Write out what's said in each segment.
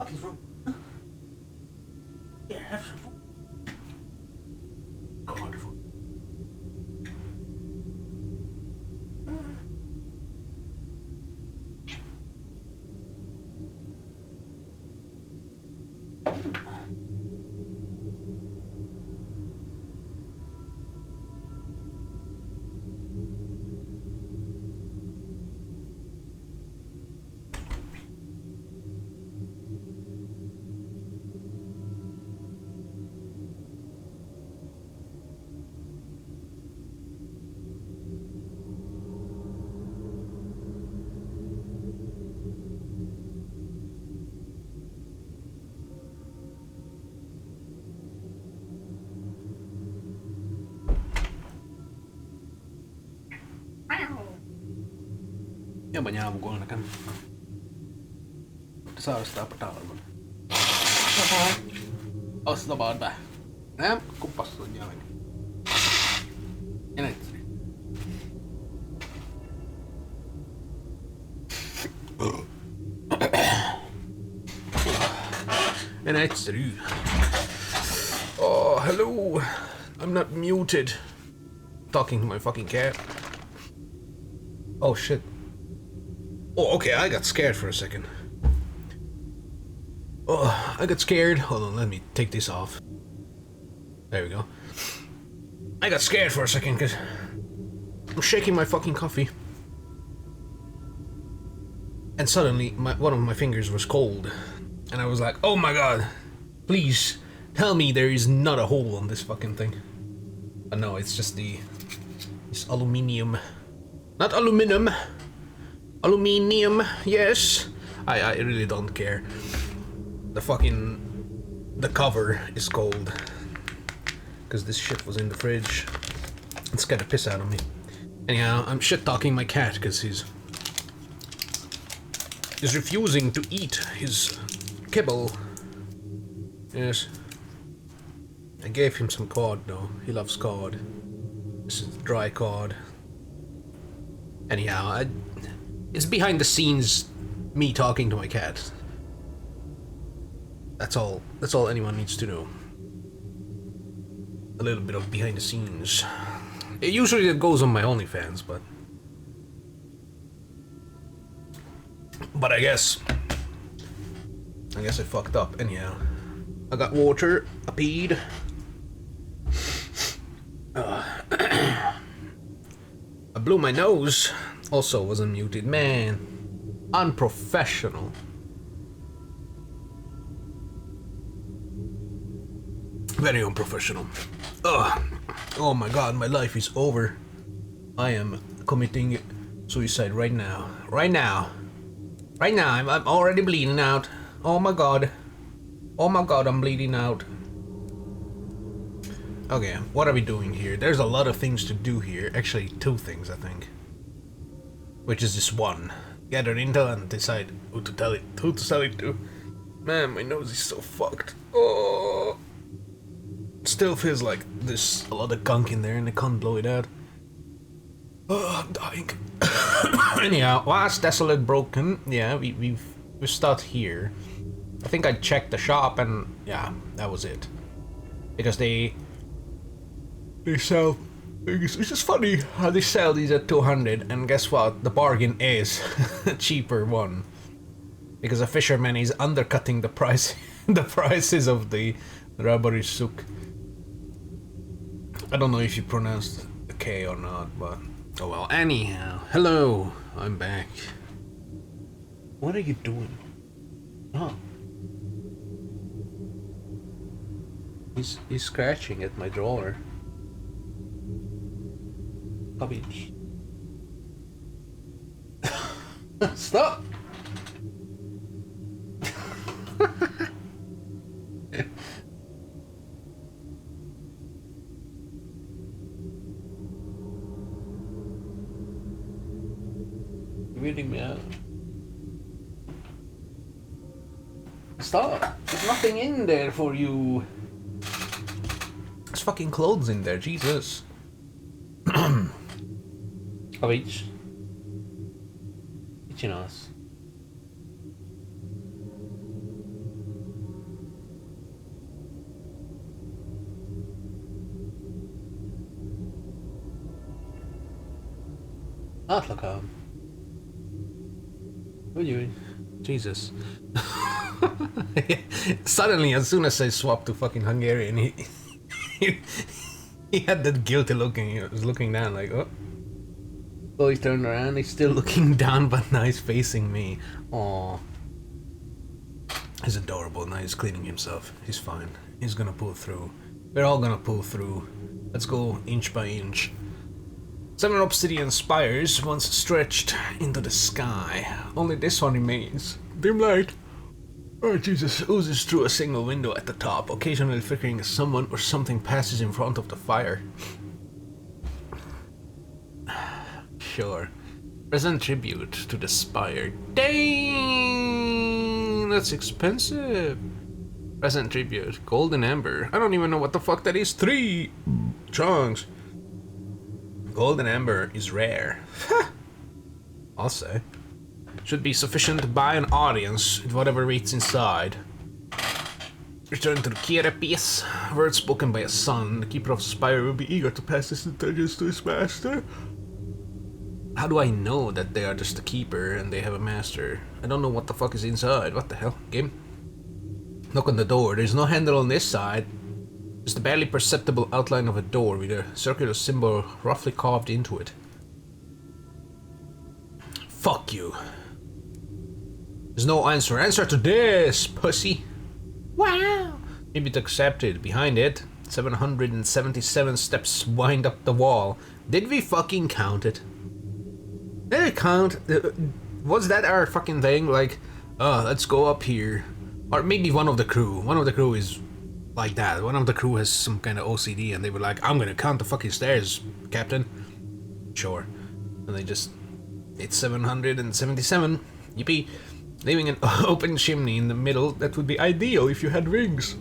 What is wrong? Yeah, have some food. God, food. Banyak aamukolla kan. Saarista på talman. Osta vaan tää. Nää, kuppas on jälleen. Enää. Enää etsy. Oh, hello. I'm not muted. Talking to my fucking cat. Oh shit. Oh, okay, I got scared for a second. Oh, I got scared. Hold on, let me take this off. There we go. I got scared for a second because I'm shaking my fucking coffee. And suddenly, one of my fingers was cold. And I was like, oh my god, please tell me there is not a hole on this fucking thing. But no, it's just this aluminium. Not aluminum. Aluminium, yes. I really don't care. The cover is cold. Because this shit was in the fridge. It scared the piss out of me. Anyhow, I'm shit talking my cat because he's refusing to eat his kibble. Yes. I gave him some cod though. He loves cod. This is dry cod. Anyhow, it's behind the scenes me talking to my cat. That's all anyone needs to know. A little bit of behind the scenes. Usually it goes on my OnlyFans, but I guess I fucked up. Anyhow, I got water, I peed. I blew my nose. Also wasn't muted. Man, unprofessional. Very unprofessional. Ugh. Oh my god, my life is over. I am committing suicide right now. Right now, I'm already bleeding out. Oh my god. Oh my god, I'm bleeding out. Okay, what are we doing here? There's a lot of things to do here. Actually, 2 things, I think. Which is this one. Gather intel and decide who to tell it to. Man, my nose is so fucked. Oh. Still feels like there's a lot of gunk in there and I can't blow it out. Oh, I'm dying. Anyhow, last desolate broken. Yeah, we start here. I think I checked the shop and yeah, that was it. Because they sell things. It's just funny how they sell these at 200 and guess what? The bargain is a cheaper one. Because a fisherman is undercutting the price the prices of the rubbery souk. I don't know if you pronounced the K or not, but oh well. Anyhow, hello, I'm back. What are you doing? Oh. He's scratching at my drawer. Cabbage. Stop! You're weirding me out. Stop! There's nothing in there for you. There's fucking clothes in there, Jesus. Of each. Itchy nose. Atlakam. What are you doing? Jesus. Suddenly, as soon as I swapped to fucking Hungarian, he, he had that guilty looking. He was looking down like, oh. So he turned around. He's still looking down, but now he's facing me. Aww. He's adorable. Now he's cleaning himself. He's fine. He's gonna pull through. We're all gonna pull through. Let's go inch by inch. 7 obsidian spires once stretched into the sky. Only this one remains. Dim light. Oh Jesus, oozes through a single window at the top, occasionally flickering as someone or something passes in front of the fire. Sure. Present tribute to the spire. Dang! That's expensive. Present tribute. Golden amber. I don't even know what the fuck that is. 3 chunks. Golden amber is rare. I'll say. Should be sufficient to buy an audience with whatever reads inside. Return to the Kierepies. Words spoken by a son. The keeper of the spire will be eager to pass this intelligence to his master. How do I know that they are just a keeper and they have a master? I don't know what the fuck is inside. What the hell? Game? Knock on the door. There's no handle on this side. Just a barely perceptible outline of a door with a circular symbol roughly carved into it. Fuck you. There's no answer. Answer to this, pussy. Wow. Maybe it's accepted. Behind it, 777 steps wind up the wall. Did we fucking count it? Did I count? Was that our fucking thing? Like, let's go up here. Or maybe one of the crew. One of the crew is like that. One of the crew has some kind of OCD and they were like, I'm gonna count the fucking stairs, Captain. Sure. And they just... It's 777. Yippee. Leaving an open chimney in the middle, that would be ideal if you had rings.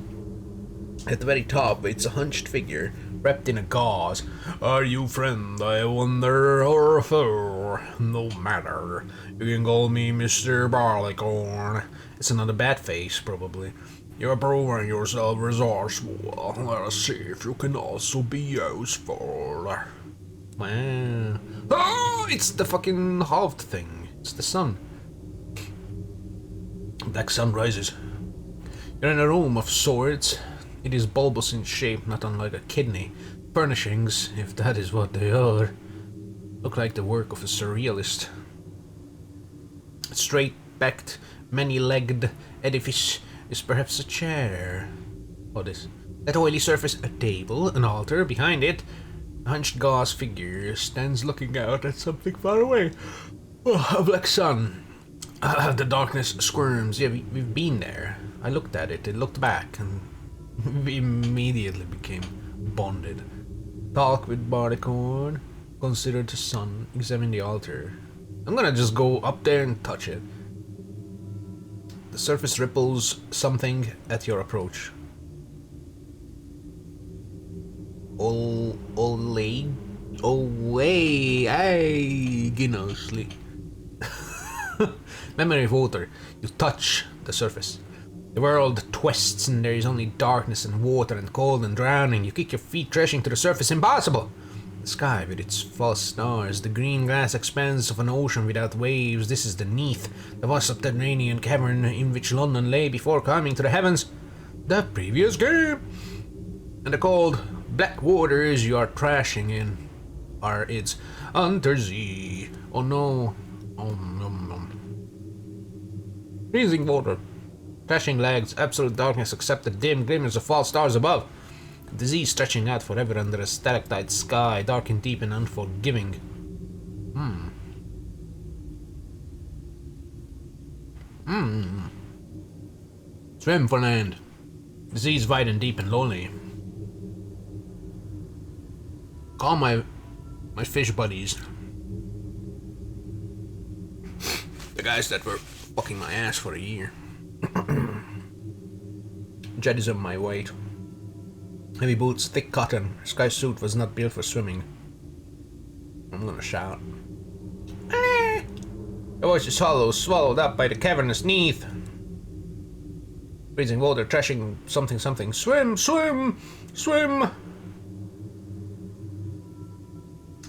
At the very top, it's a hunched figure, wrapped in a gauze. Are you friend, I wonder, or foe? No matter. You can call me Mr. Barleycorn. It's another bat face, probably. You're proving yourself resourceful. Let us see if you can also be useful. Wow. Oh, it's the fucking halved thing. It's the sun. Black sun rises. You're in a room of sorts. It is bulbous in shape, not unlike a kidney. Furnishings, if that is what they are, look like the work of a surrealist. A straight-backed, many-legged edifice is perhaps a chair. What is? That oily surface, a table, an altar. Behind it, a hunched gauze figure stands looking out at something far away. Oh, a black sun. The darkness squirms. Yeah, we've been there. I looked at it, it looked back, and we immediately became bonded. Talk with Barleycorn. Consider the sun. Examine the altar. I'm gonna just go up there and touch it. The surface ripples something at your approach. Olay, ay, ginosli. Memory of water. You touch the surface. The world twists and there is only darkness and water and cold and drowning. You kick your feet crashing to the surface. Impossible! The sky with its false stars. The green glass expanse of an ocean without waves. This is the Neath, the vast subterranean cavern in which London lay before climbing to the heavens. The previous game! And the cold, black waters you are crashing in are its Untersee. Oh no. Freezing water. Crashing legs, absolute darkness except the dim glimmers of false stars above. Disease stretching out forever under a stalactite sky, dark and deep and unforgiving. Swim for land. Disease wide and deep and lonely. Call my fish buddies. The guys that were fucking my ass for a year. Jet is on my weight. Heavy boots, thick cotton. Sky suit was not built for swimming. I'm gonna shout. Ah! The voice is hollow, swallowed up by the cavernous Neath. Freezing water, trashing something something. Swim, swim, swim!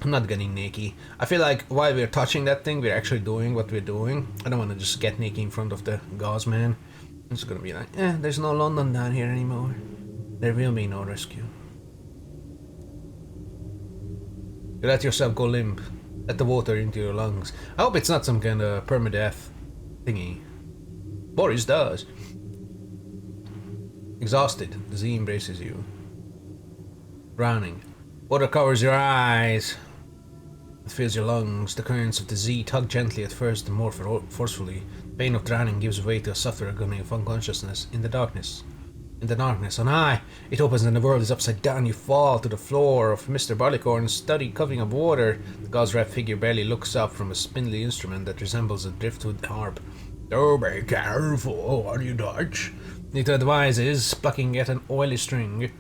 I'm not getting naked. I feel like while we're touching that thing, we're actually doing what we're doing. I don't want to just get naked in front of the gauze man. It's gonna be like, there's no London down here anymore. There will be no rescue. You let yourself go limp. Let the water into your lungs. I hope it's not some kind of permadeath thingy. Boris does. Exhausted, the Z embraces you. Drowning. Water covers your eyes. It fills your lungs. The currents of the Z tug gently at first and more forcefully. The pain of drowning gives way to a softer agony of unconsciousness in the darkness. In the darkness, on high, it opens and the world is upside down. You fall to the floor of Mr. Barleycorn's study, covering of water. The gauze-wrapped figure barely looks up from a spindly instrument that resembles a driftwood harp. Oh, be careful, what you Dutch? It advises, plucking at an oily string.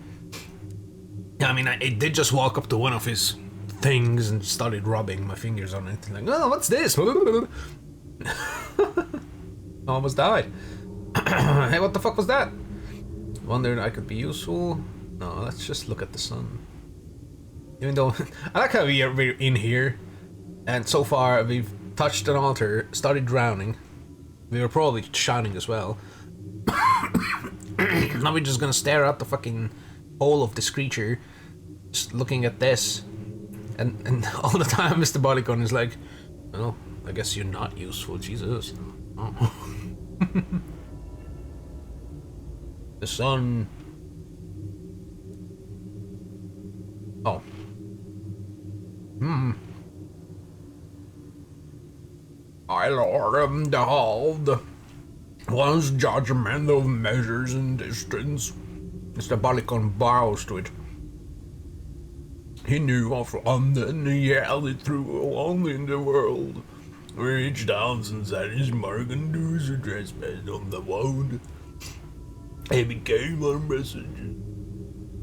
I mean, it did just walk up to one of his things and started rubbing my fingers on it. Like, oh, what's this? Almost died. Hey, what the fuck was that? Wondered I could be useful. No, let's just look at the sun. Even though I like how we're in here, and so far we've touched an altar, started drowning. We were probably shouting as well. Now we're just gonna stare at the fucking hole of this creature, just looking at this, and all the time Mr. Bodycon is like, "Oh, I guess you're not useful, Jesus." Oh. The sun. Oh. My lord, behold, one's judgment of measures and distance. Mr. Balicon bows to it. He knew of London, he held it through along in the world, where each thousand set his mark and dues a trespass on the woad. He became our messenger,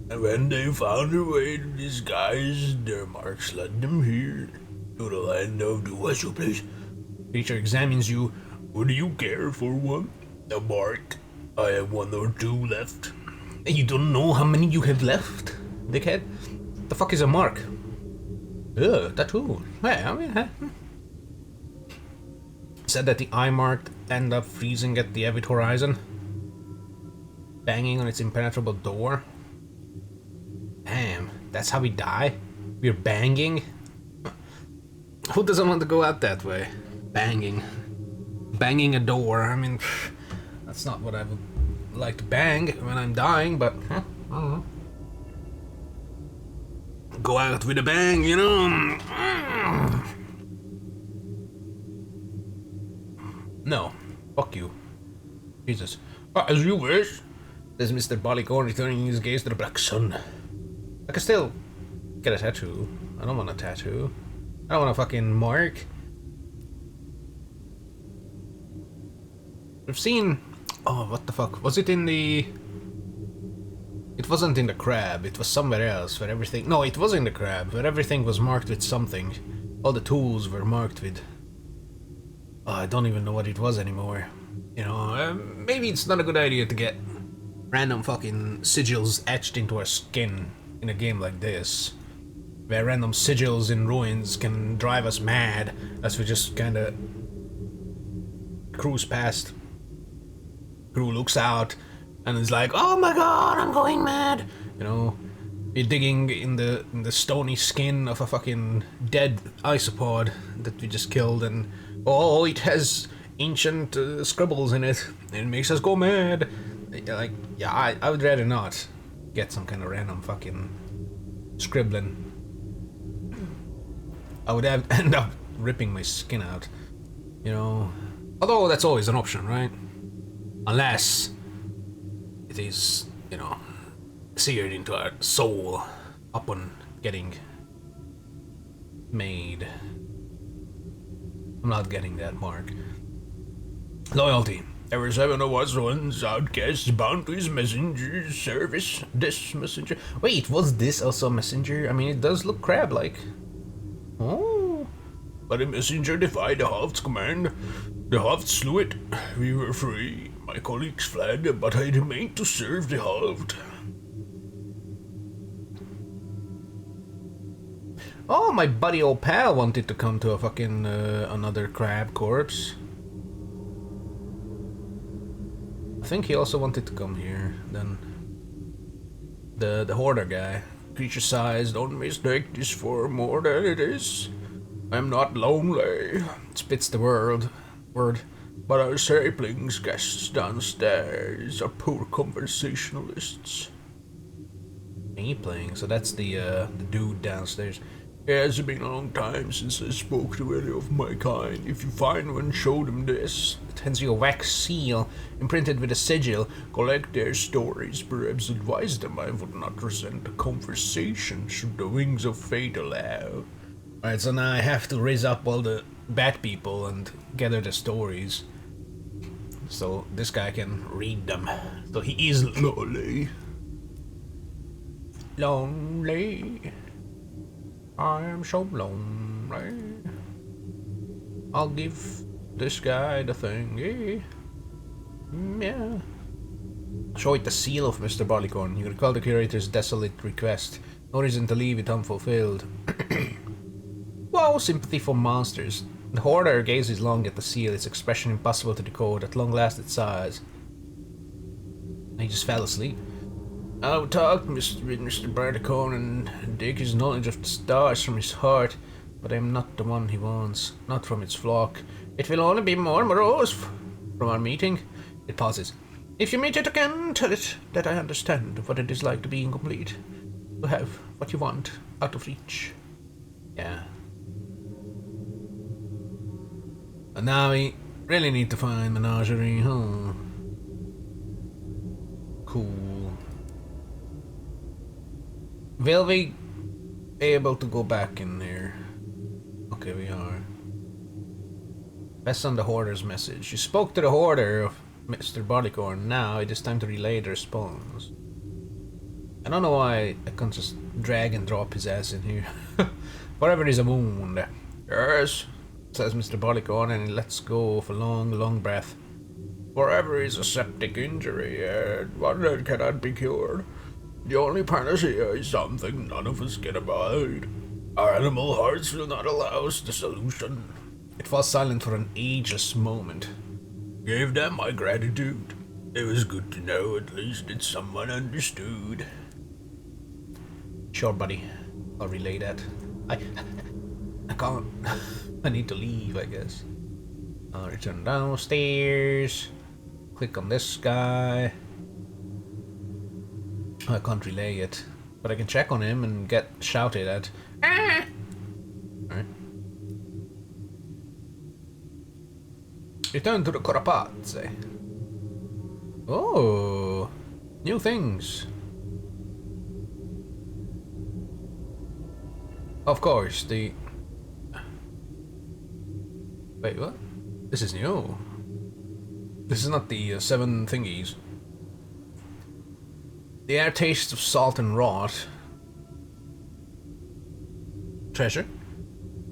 and when they found a way to disguise their marks, led them here, to the land of do as you please. Creature examines you. Would you care for one? A mark. I have one or two left. You don't know how many you have left, dickhead? The fuck is a mark? Ugh, tattoo. Well, I mean, said that the eye marked end up freezing at the avid horizon, banging on its impenetrable door. Damn, that's how we die? We're banging? Who doesn't want to go out that way? Banging a door. I mean, that's not what I would like to bang when I'm dying, but I don't know. Go out with a bang, you know? No. Fuck you. Jesus. As you wish, says Mr. Bollycorn, returning his gaze to the black sun. I can still get a tattoo. I don't want a tattoo. I don't want a fucking mark. We've seen... Oh, what the fuck? Was it in the... It wasn't in the crab, it was somewhere else where everything... No, it was in the crab, where everything was marked with something. All the tools were marked with... Oh, I don't even know what it was anymore. You know, maybe it's not a good idea to get random fucking sigils etched into our skin in a game like this. Where random sigils in ruins can drive us mad as we just kinda cruise past. Crew looks out and is like, oh my god, I'm going mad! You know, you're digging in the stony skin of a fucking dead isopod that we just killed, and oh, it has ancient scribbles in it. It makes us go mad. Like, yeah, I would rather not get some kind of random fucking scribbling. I would end up ripping my skin out, you know. Although that's always an option, right? Unless it is, you know, seared into our soul upon getting made. I'm not getting that mark. Loyalty. Ever 7 of us once outcasts bound to his messenger's service. This messenger. Wait, was this also a messenger? I mean, it does look crab-like. Oh. But a messenger defied the Hoft's command. The Hoft slew it. We were free. My colleagues fled, but I remained to serve the Hoft. Oh, my buddy old pal wanted to come to a fucking another crab corpse. I think he also wanted to come here. Then the hoarder guy. Creature size, don't mistake this for more than it is. I'm not lonely. Spits the word. But our saplings guests downstairs are poor conversationalists. Me playing, so that's the dude downstairs. It has been a long time since I spoke to any of my kind. If you find one, show them this. It hands you a wax seal, imprinted with a sigil. Collect their stories, perhaps advise them I would not resent a conversation should the wings of fate allow. Alright, so now I have to raise up all the bad people and gather the stories. So this guy can read them. So he is lonely. Lonely. I am so lonely. I'll give this guy the thingy. Yeah. Show it the seal of Mr. Barleycorn. You recall the curator's desolate request. No reason to leave it unfulfilled. Whoa, sympathy for monsters. The hoarder gazes long at the seal, its expression impossible to decode. At long last it sighs. He just fell asleep. I've talked with Mr. Barleycorn and dig his knowledge of the stars from his heart, but I am not the one he wants, not from its flock. It will only be more morose from our meeting. It pauses. If you meet it again, tell it that I understand what it is like to be incomplete, to have what you want out of reach. Yeah. And now we really need to find Menagerie, huh? Cool. Will we be able to go back in there? Okay, we are. Pass on the hoarder's message. You spoke to the hoarder of Mr. Barleycorn. Now it is time to relay the response. I don't know why I can't just drag and drop his ass in here. Whatever is a wound. Yes, says Mr. Barleycorn, and he lets go of a long, long breath. Forever is a septic injury, and one that cannot be cured. The only panacea is something none of us can abide. Our animal hearts will not allow us the solution. It falls silent for an ageless moment. Gave them my gratitude. It was good to know at least that someone understood. Sure, buddy. I'll relay that. I can't. I need to leave, I guess. I'll return downstairs. Click on this guy. I can't relay it, but I can check on him and get shouted at. Ah! Alright. Return to the Corapazze. Oh, new things. Of course, the... Wait, what? This is new. This is not the 7 thingies. The air tastes of salt and rot. Treasure?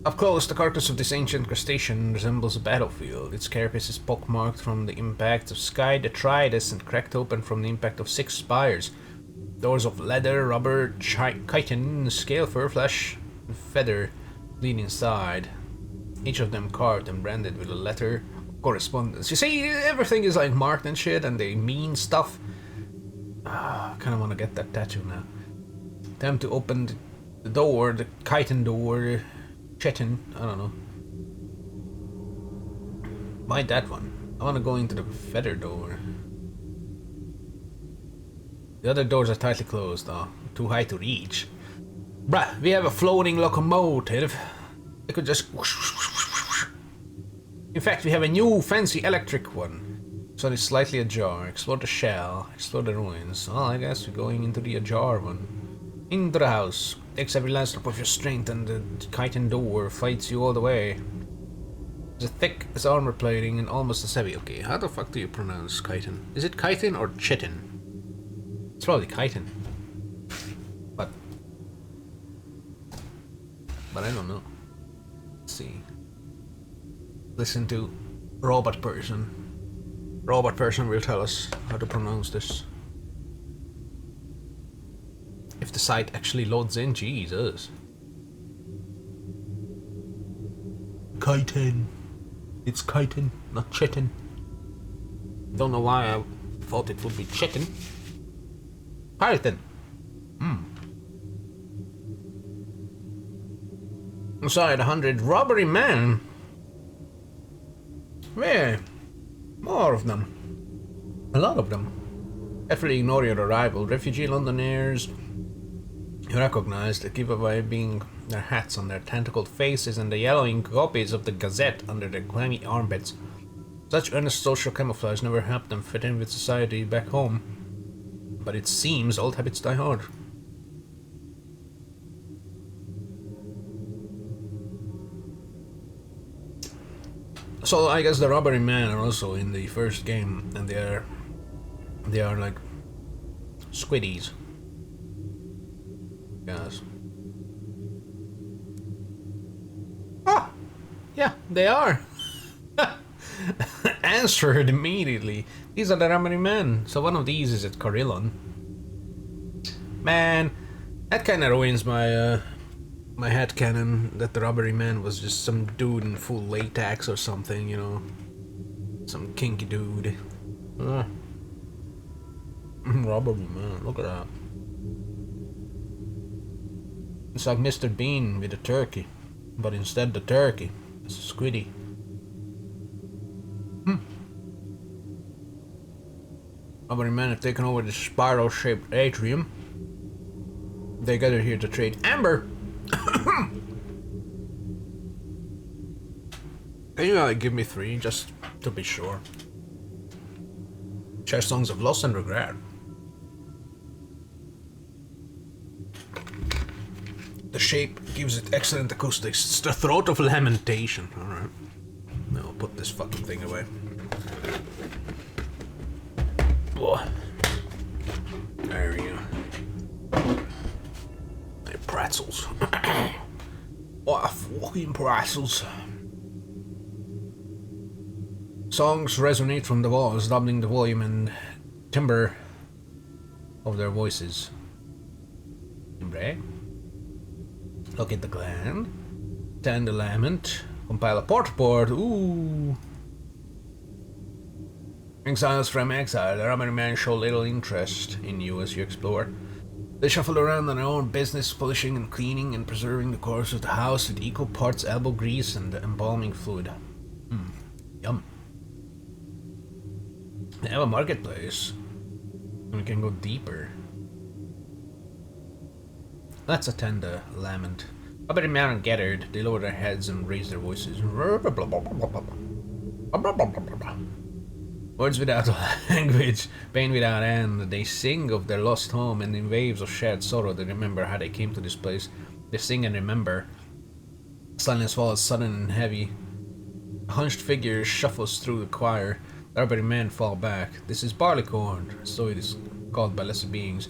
Up close, the carcass of this ancient crustacean resembles a battlefield. Its carapace is pockmarked from the impacts of sky detritus and cracked open from the impact of 6 spires. Doors of leather, rubber, chitin, scale, fur, flesh, and feather lead inside. Each of them carved and branded with a letter of correspondence. You see, everything is like marked and shit, and they mean stuff. I kind of want to get that tattoo now. Time to open the door, the chitin door, chitin, I don't know. Why that one? I want to go into the feather door. The other doors are tightly closed, though. Too high to reach. Bruh, we have a floating locomotive. I could just... In fact, we have a new fancy electric one. So it's slightly ajar. Explore the shell. Explore the ruins. Well, I guess we're going into the ajar one. Into the house. Takes every last drop of your strength, and the chitin door fights you all the way. It's as thick as armor plating and almost as heavy. Okay, how the fuck do you pronounce chitin? Is it chitin or chitin? It's probably chitin. But I don't know. Let's see. Listen to robot person. Robot person will tell us how to pronounce this. If the site actually loads in, Jesus. chitin. It's chitin, not chitin. Don't know why I thought it would be chitin. Chitin. Inside 100 robbery men. Yeah, more of them. A lot of them. Carefully ignore your arrival. Refugee Londoners you recognize the giveaway being their hats on their tentacled faces and the yellowing copies of the Gazette under their clammy armpits. Such earnest social camouflage never helped them fit in with society back home. But it seems old habits die hard. So I guess the robbery men are also in the first game, and they are like squiddies. Yes. Ah, yeah, they are. Answered immediately. These are the robbery men. So one of these is at Carillon. Man, that kind of ruins my my headcanon that the robbery man was just some dude in full latex or something, you know. Some kinky dude. Robbery man, look at that. It's like Mr. Bean with a turkey, but instead the turkey is a squiddy. Robbery men have taken over the spiral-shaped atrium. They gathered here to trade amber. Can you give me 3, just to be sure? Share songs of loss and regret. The shape gives it excellent acoustics. It's the throat of lamentation. Alright. Now I'll put this fucking thing away. Oh. There we go. Hey, pretzels. What fucking pretzels. Songs resonate from the walls, doubling the volume and timbre of their voices. Timbre. Look at the gland. Tend the lament. Compile a portboard. Ooh. Exiles from exile. The robbery men show little interest in you as you explore. They shuffle around on their own business, polishing and cleaning and preserving the course of the house with equal parts elbow grease and embalming fluid. Yum. They have a marketplace. We can go deeper. Let's attend the lament. Robbery men gathered. They lower their heads and raise their voices. Words without language, pain without end. They sing of their lost home, and in waves of shared sorrow they remember how they came to this place. They sing and remember. Silence falls sudden and heavy. A hunched figure shuffles through the choir. The robbery men fall back. This is barleycorn, so it is called by lesser beings.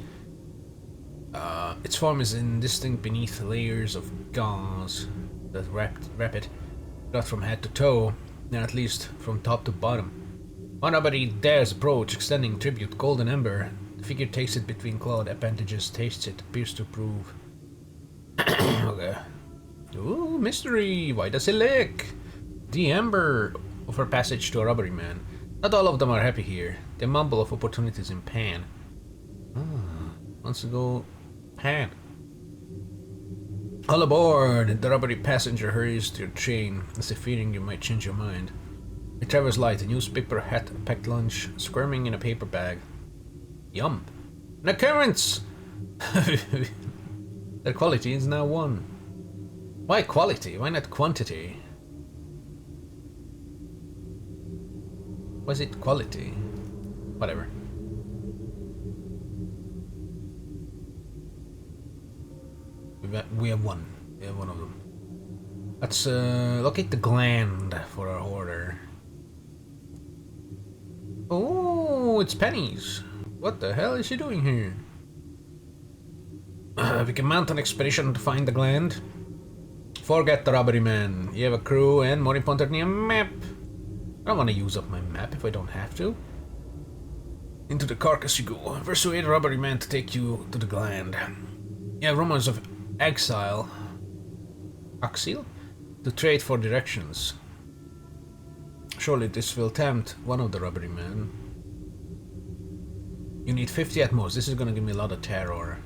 Its form is indistinct beneath layers of gauze that wrap it, not from head to toe, and at least from top to bottom. When nobody dares approach, extending tribute golden ember. The figure takes it between clawed appendages, tastes it, appears to approve. Okay. Ooh, mystery! Why does he lick? The ember offer passage to a robbery man. Not all of them are happy here. They mumble of opportunities in Pan. Wants to go Pan. All aboard! The robbery passenger hurries to your train, as if fearing you might change your mind. A traveler's light, a newspaper, hat, a packed lunch, squirming in a paper bag. Yum! An occurrence! Their quality is now 1. Why quality? Why not quantity? Was it quality? Whatever. We have one. We have one of them. Let's locate the gland for our order. Oh, it's Pennies. What the hell is she doing here? We can mount an expedition to find the gland. Forget the robbery man. You have a crew and, more importantly, a map. I don't want to use up my map if I don't have to. Into the carcass you go. Persuade robbery man to take you to the gland. You have rumors of exile. Exile? to trade for directions. Surely this will tempt one of the rubbery men. You need 50 at most. This is gonna give me a lot of terror.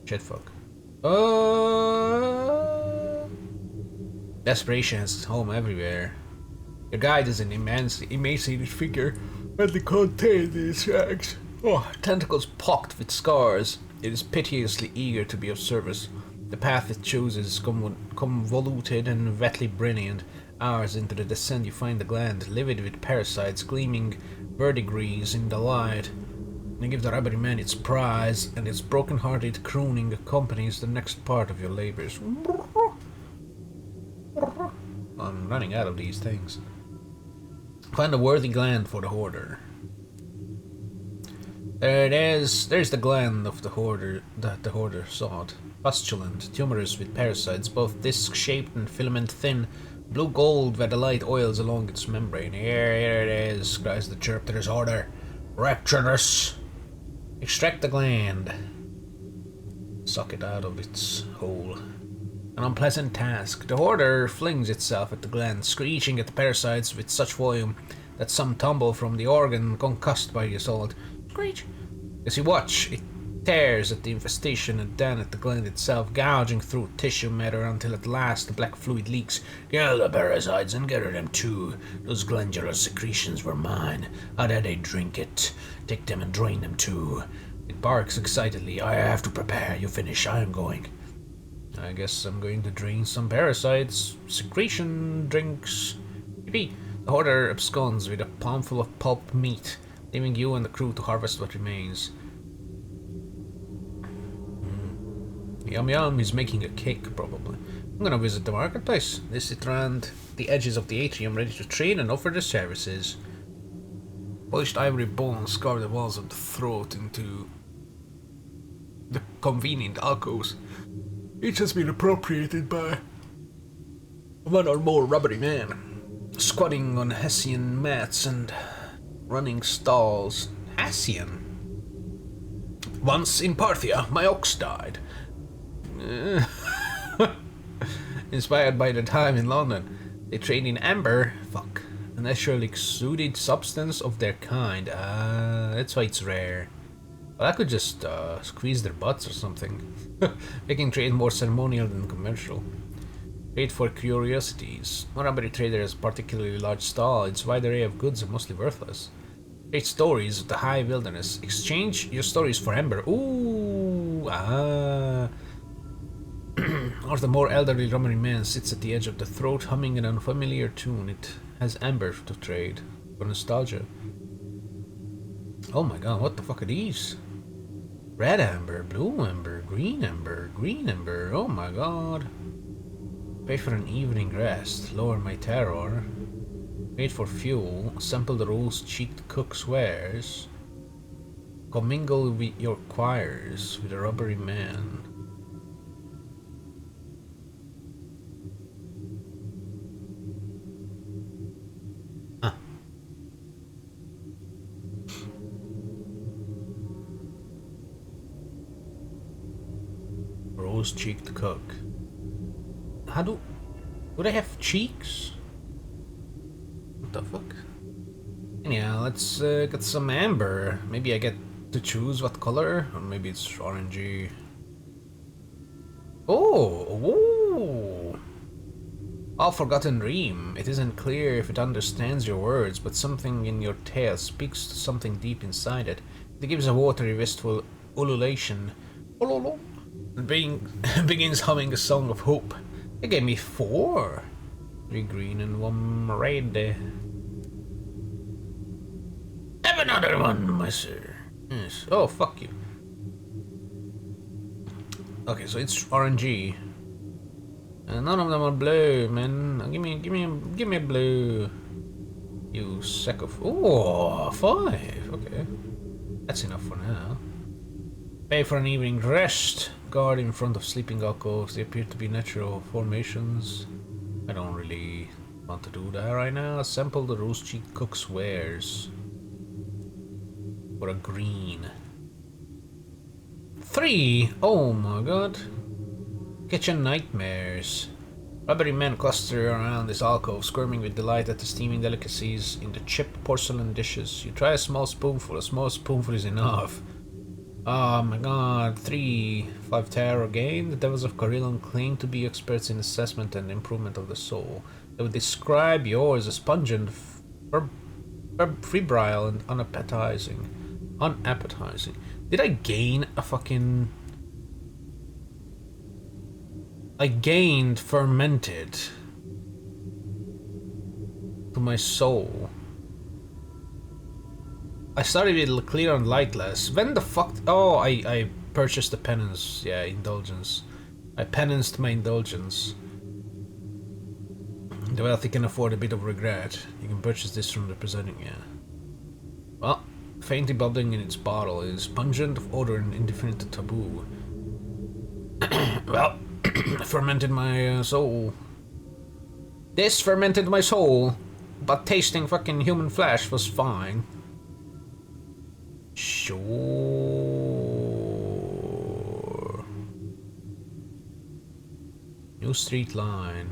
Shit fuck. Desperation has home everywhere. Your guide is an emaciated figure, badly contained in its rags. Tentacles pocked with scars. It is piteously eager to be of service. The path it chooses convoluted and wetly brilliant. Hours into the descent you find the gland, livid with parasites, gleaming verdigris in the light. You give the rubbery man its prize, and its broken-hearted crooning accompanies the next part of your labors. I'm running out of these things. Find a worthy gland for the hoarder. There it is. There's the gland of the hoarder that the hoarder sought. Pustulent, tumorous with parasites, both disc-shaped and filament-thin, blue gold where the light oils along its membrane. Here it is, cries the chirp to his hoarder. Rapturous! Extract the gland. Suck it out of its hole. An unpleasant task. The hoarder flings itself at the gland, screeching at the parasites with such volume that some tumble from the organ, concussed by the assault. Screech! As you watch, it tears at the infestation and then at the gland itself, gouging through tissue matter until at last the black fluid leaks. Kill the parasites and gather them too. Those glandular secretions were mine. How did they drink it? Take them and drain them too. It barks excitedly. I have to prepare. You finish. I am going. I guess I'm going to drain some parasites. Secretion drinks. Yippee. The hoarder absconds with a palmful of pulp meat, leaving you and the crew to harvest what remains. Yum yum, he's making a cake, probably. I'm gonna visit the marketplace. They sit around the edges of the atrium, ready to trade and offer their services. Polished ivory bones carve the walls of the throat into the convenient alcoves. Each has been appropriated by one or more rubbery men, squatting on Hessian mats and running stalls. Hessian? Once in Parthia, my ox died. Inspired by the time in London, they trade in amber, a naturally exuded substance of their kind. That's why it's rare. Well, I could just squeeze their butts or something, making trade more ceremonial than commercial. Trade for curiosities. No rubbery trader has a particularly large stall. Its wide array of goods are mostly worthless. Trade stories of the high wilderness. Exchange your stories for amber. Ooh, Or the more elderly rubbery man sits at the edge of the throat, humming an unfamiliar tune. It has amber to trade for nostalgia. Oh my god, what the fuck are these? Red amber, blue amber, green amber, green amber. Oh my god. Pay for an evening rest, lower my terror. Wait for fuel, sample the rose-cheeked cook's wares. Commingle with your choirs with a rubbery man. Rose-cheeked cook. How do they have cheeks? What the fuck? Anyhow, let's get some amber. Maybe I get to choose what color, or maybe it's orangey. Oh, all forgotten dream. It isn't clear if it understands your words, but something in your tale speaks to something deep inside it. It gives a watery, wistful ululation. And begins humming a song of hope. It gave me 4. 3 green and 1 red. Have another one, my sir. Yes. Oh, fuck you. Okay, so it's RNG. And none of them are blue, man. Give me a blue. You sack of. Oh, 5. Okay, that's enough for now. Pay for an evening rest. Guard in front of sleeping alcoves. They appear to be natural formations. I don't really want to do that right now. Sample the rose-cheeked cook's wares. For a green. 3! Oh my god. Kitchen nightmares. Rubbery men cluster around this alcove, squirming with delight at the steaming delicacies in the chipped porcelain dishes. You try a small spoonful is enough. Oh my god, 5 tarot gain. The devils of Carillon claim to be experts in assessment and improvement of the soul. They would describe yours as pungent, febrile, and unappetizing. Did I gain a fucking... I gained fermented to my soul. I started with clear and lightless. When the fuck? Oh, I purchased the penance. Yeah, indulgence. I penanced my indulgence. The wealthy can afford a bit of regret. You can purchase this from the presenting. Yeah. Well, faintly bubbling in its bottle is pungent of odor and indifferent to taboo. Well. Fermented my soul. This fermented my soul, but tasting fucking human flesh was fine. Sure. New street line.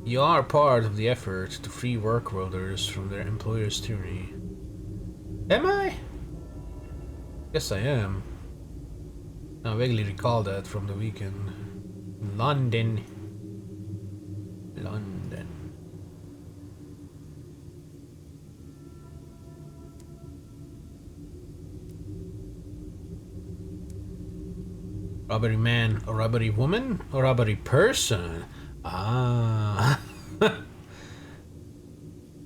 You are part of the effort to free work worlders from their employer's tyranny. Am I? Yes, I am. I vaguely recall that from the weekend. London. Robbery man, or robbery woman, or robbery person. Ah. Why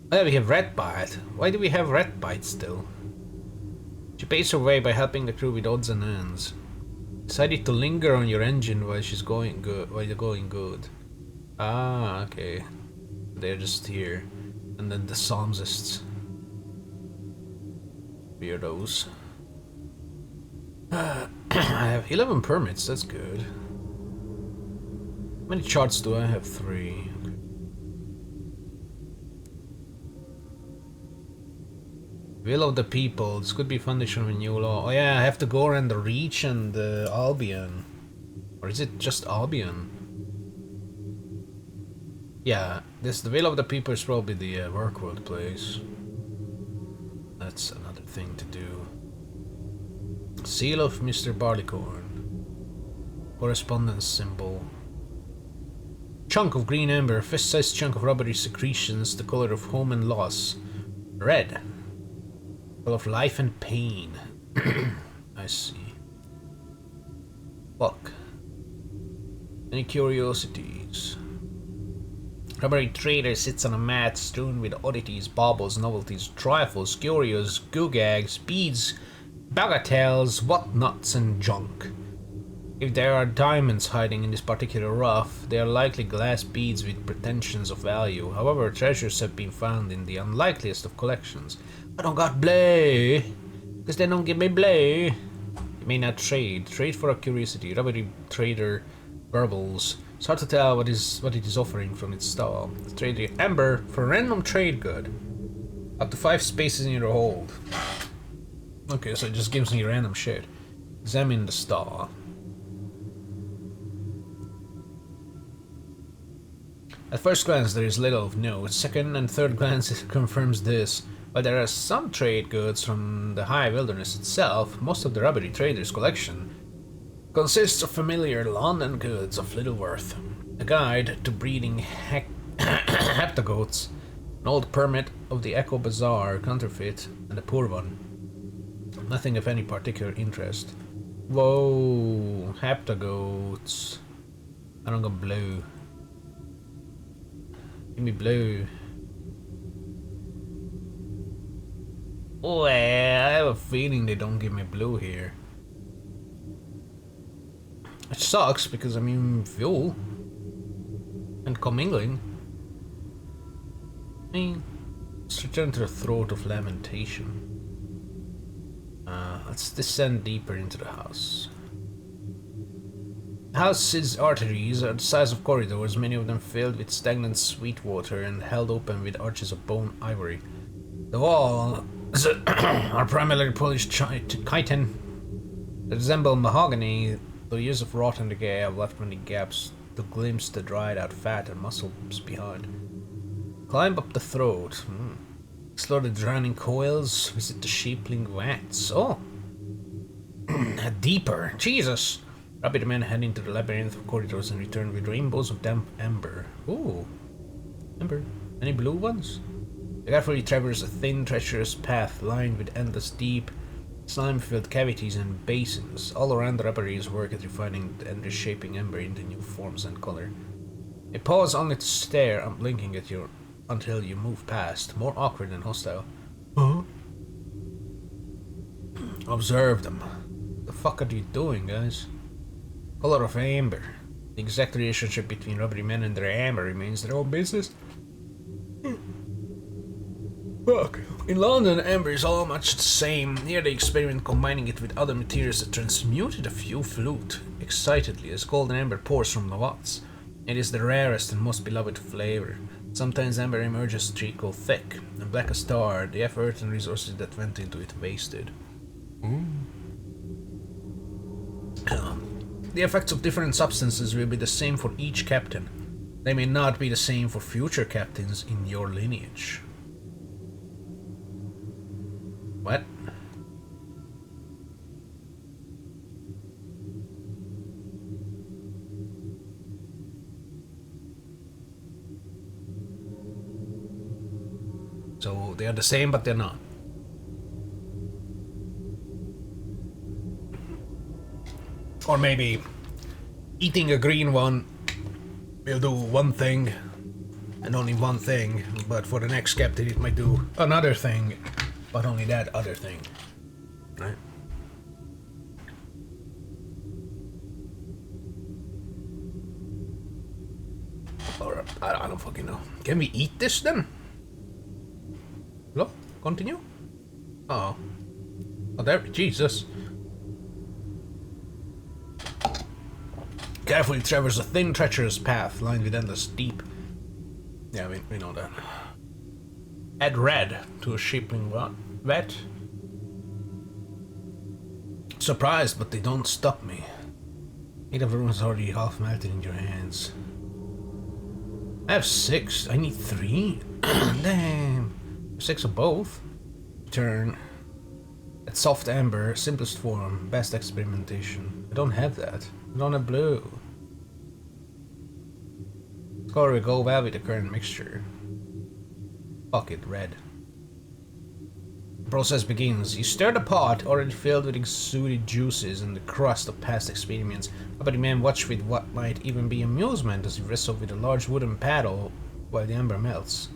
do we have red bite? Why do we have red bite still? She pays her way by helping the crew with odds and ends. Decided to linger on your engine while she's going good. While you're going good. Ah, okay. They're just here, and then the psalmists. Weirdos. I have 11 permits. That's good. How many charts do I have? 3. Will of the people. This could be foundation of a new law. Oh yeah, I have to go around the Reach and Albion. Or is it just Albion? Yeah, the will of the people is probably the work world place. That's another thing to do. Seal of Mr. Barleycorn. Correspondence symbol. Chunk of green amber. Fist-sized chunk of rubbery secretions. The color of home and loss. Red. Full of life and pain. I see. Fuck. Any curiosities? Rubbery trader sits on a mat strewn with oddities, baubles, novelties, trifles, curios, googags, beads, bagatelles, whatnots, and junk. If there are diamonds hiding in this particular rough, they are likely glass beads with pretensions of value. However, treasures have been found in the unlikeliest of collections. I don't got blue, because they don't give me blue. You may not trade. Trade for a curiosity. Rubbery trader burbles. It's hard to tell what it is offering from its stall. Trade amber for a random trade good. Up to 5 spaces in your hold. Okay, so it just gives me random shit. Examine the stall. At first glance there is little of note. Second and third glance it confirms this. While there are some trade goods from the high wilderness itself, most of the rubbery trader's collection consists of familiar London goods of little worth. A guide to breeding heptagoats, an old permit of the Echo Bazaar counterfeit, and a poor one. Nothing of any particular interest. Whoa, heptagoats. I don't got blue. Give me blue. Oh, I have a feeling they don't give me blue here. It sucks because I mean fuel and commingling. I mean, let's return to the throat of lamentation. Let's descend deeper into the house. The house's arteries are the size of corridors, many of them filled with stagnant sweet water and held open with arches of bone ivory. The walls are primarily polished chitin that resemble mahogany The years of rot and decay have left many gaps to glimpse the dried out fat and muscles behind. Climb up the throat. Explore the drowning coils. Visit the sheepling vats. Oh! Deeper. Jesus! Rapid men head into the labyrinth of corridors and return with rainbows of damp amber. Ooh. Amber. Any blue ones? You carefully traverse a thin, treacherous path lined with endless deep, slime-filled cavities and basins. All around the reparees work at refining and reshaping amber into new forms and color. They pause only to stare, unblinking at you until you move past, more awkward than hostile. Huh? Observe them. What the fuck are you doing, guys? Color of amber. The exact relationship between rubbery men and their amber remains their own business. Fuck. In London, amber is all much the same. Here they experiment combining it with other materials that transmuted a few flute excitedly as golden amber pours from the vats. It is the rarest and most beloved flavor. Sometimes amber emerges treacle thick and black as tar, the effort and resources that went into it wasted. The effects of different substances will be the same for each captain. They may not be the same for future captains in your lineage. What? So they are the same, but they're not. Or maybe eating a green one will do one thing and only one thing, but for the next captain it might do another thing, but only that other thing. Right? Or I don't fucking know. Can we eat this then? Hello? Continue? Oh. Oh, there. Jesus. Carefully traverse a thin, treacherous path lined with endless deep. Yeah, we know that. Add red to a sheepling vat. Surprised, but they don't stop me. 8 of the room is already half melted in your hands. I have 6. I need 3. Damn. 6 of both. Turn. At soft amber, simplest form, best experimentation. I don't have that. I don't have blue. Color will go well with the current mixture. Fuck it, red. The process begins. You stir the pot, already filled with exuded juices and the crust of past experiments. But the man watch with what might even be amusement as he wrestles with a large wooden paddle while the amber melts.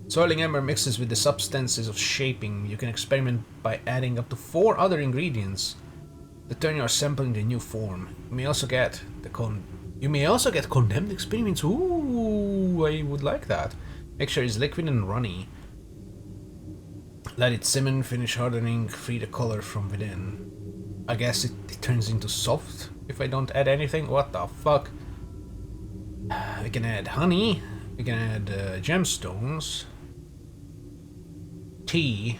Swirling amber mixes with the substances of shaping. You can experiment by adding up to 4 other ingredients that turn your sample into a new form. You may also get condemned experiments. Ooh, I would like that. Mixture is liquid and runny. Let it simmer, finish hardening, free the color from within. I guess it turns into soft if I don't add anything. What the fuck? We can add honey. We can add gemstones. Tea.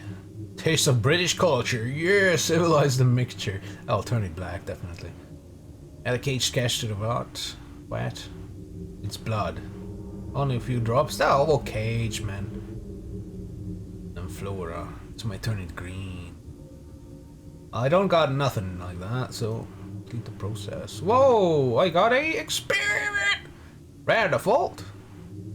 Taste of British culture. Yeah, civilize the mixture. I'll turn it black, definitely. Add a caged cash to the vat. What? It's blood. Only a few drops. Oh, cage, man. And flora. So I turn it green. I don't got nothing like that, so complete the process. Whoa! I got a experiment. Rare default.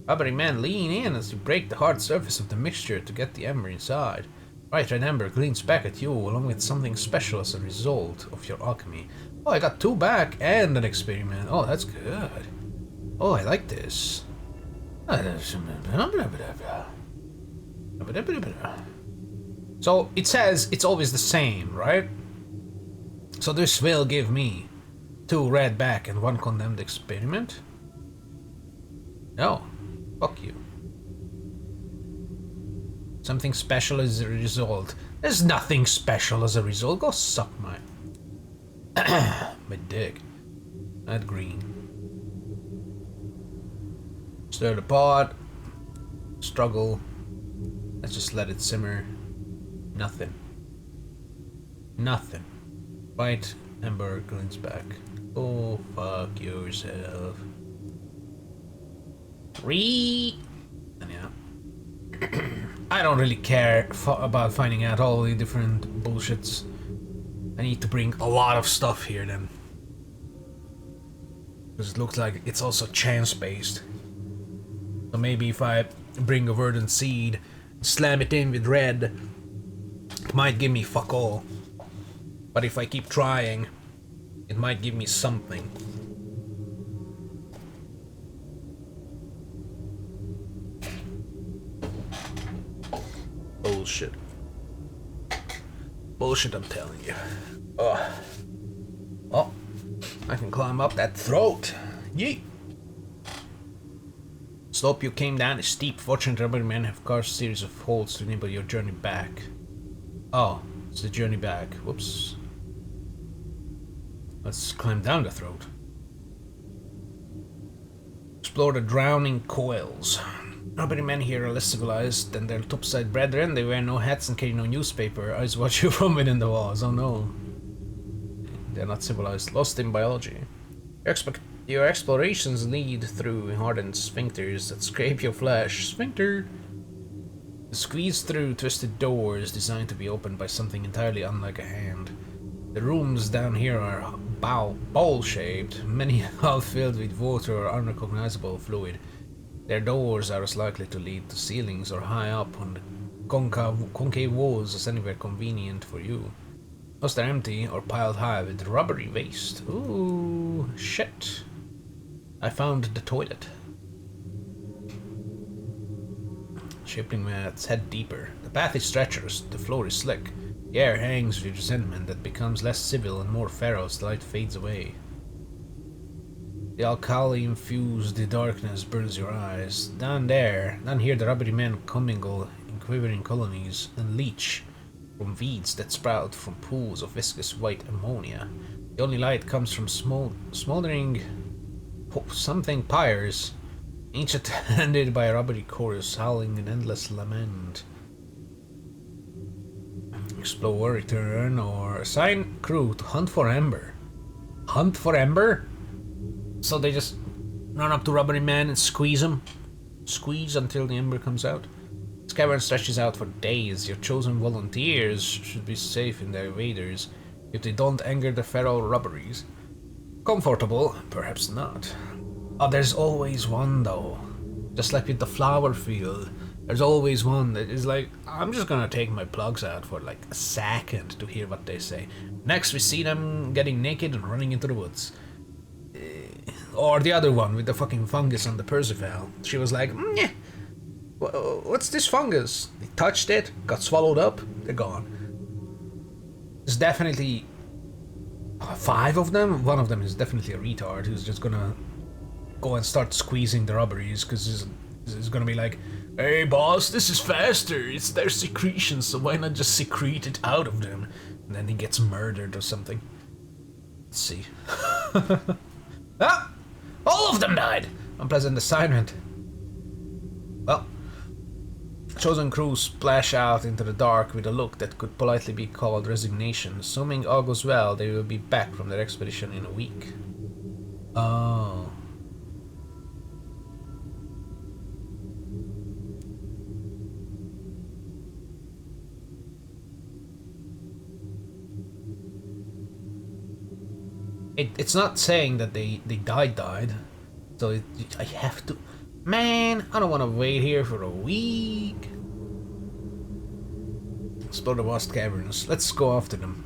Rubbery man lean in as you break the hard surface of the mixture to get the amber inside. Bright red amber gleams back at you along with something special as a result of your alchemy. Oh, I got 2 back and an experiment. Oh, that's good. Oh, I like this. So it says it's always the same, right? So this will give me 2 red back and 1 condemned experiment? No. Fuck you. Something special as a result. There's nothing special as a result. Go suck my my dick. Add green. Stir the pot. Struggle. Let's just let it simmer. Nothing. Nothing. White Ember glints back. Oh, fuck yourself. And yeah. I don't really care about finding out all the different bullshits. I need to bring a lot of stuff here then. Because it looks like it's also chance-based. So maybe if I bring a verdant seed, slam it in with red, it might give me fuck all. But if I keep trying, it might give me something. Bullshit. Bullshit, I'm telling you. Oh. Oh. I can climb up that throat. Yeet. Slope you came down is steep. Fortunate rubber men have carved a series of holes to enable your journey back. Oh, it's the journey back. Whoops. Let's climb down the throat. Explore the drowning coils. Rubbery men here are less civilized than their topside brethren. They wear no hats and carry no newspaper. Eyes watch you from within the walls. Oh no. They're not civilized. Lost in biology. Your explorations lead through hardened sphincters that scrape your flesh. Sphincter! Squeeze through twisted doors designed to be opened by something entirely unlike a hand. The rooms down here are bowl-shaped, many half filled with water or unrecognizable fluid. Their doors are as likely to lead to ceilings or high up on the concave walls as anywhere convenient for you. Most are empty or piled high with rubbery waste. Ooh, shit. I found the toilet. Shaping mats head deeper. The path is treacherous, the floor is slick. The air hangs with resentment that becomes less civil and more feral as the light fades away. The alkali-infused darkness burns your eyes. Down here the rubbery men commingle in quivering colonies and leach from weeds that sprout from pools of viscous white ammonia. The only light comes from smoldering something pyres, each attended by a rubbery chorus howling an endless lament. Explore, return, or assign crew to hunt for Ember. Hunt for Ember? So they just run up to rubbery men and squeeze them? Squeeze until the Ember comes out? This cavern stretches out for days. Your chosen volunteers should be safe in their waders if they don't anger the feral rubberies. Comfortable? Perhaps not. Oh, there's always one though. Just like with the flower field, there's always one that is like, I'm just gonna take my plugs out for like a second to hear what they say. Next we see them getting naked and running into the woods. Or the other one with the fucking fungus on the Percival. She was like, what's this fungus? They touched it, got swallowed up, they're gone. There's definitely 5 of them. One of them is definitely a retard who's just gonna go and start squeezing the rubberies because he's gonna be like, hey boss, this is faster, it's their secretions, so why not just secrete it out of them? And then he gets murdered or something. Let's see. Ah! All of them died! Unpleasant assignment. Well, chosen crew splash out into the dark with a look that could politely be called resignation. Assuming all goes well, they will be back from their expedition in a week. Oh. It's not saying that they died. So I have to... Man, I don't want to wait here for a week. Explore the vast caverns. Let's go after them.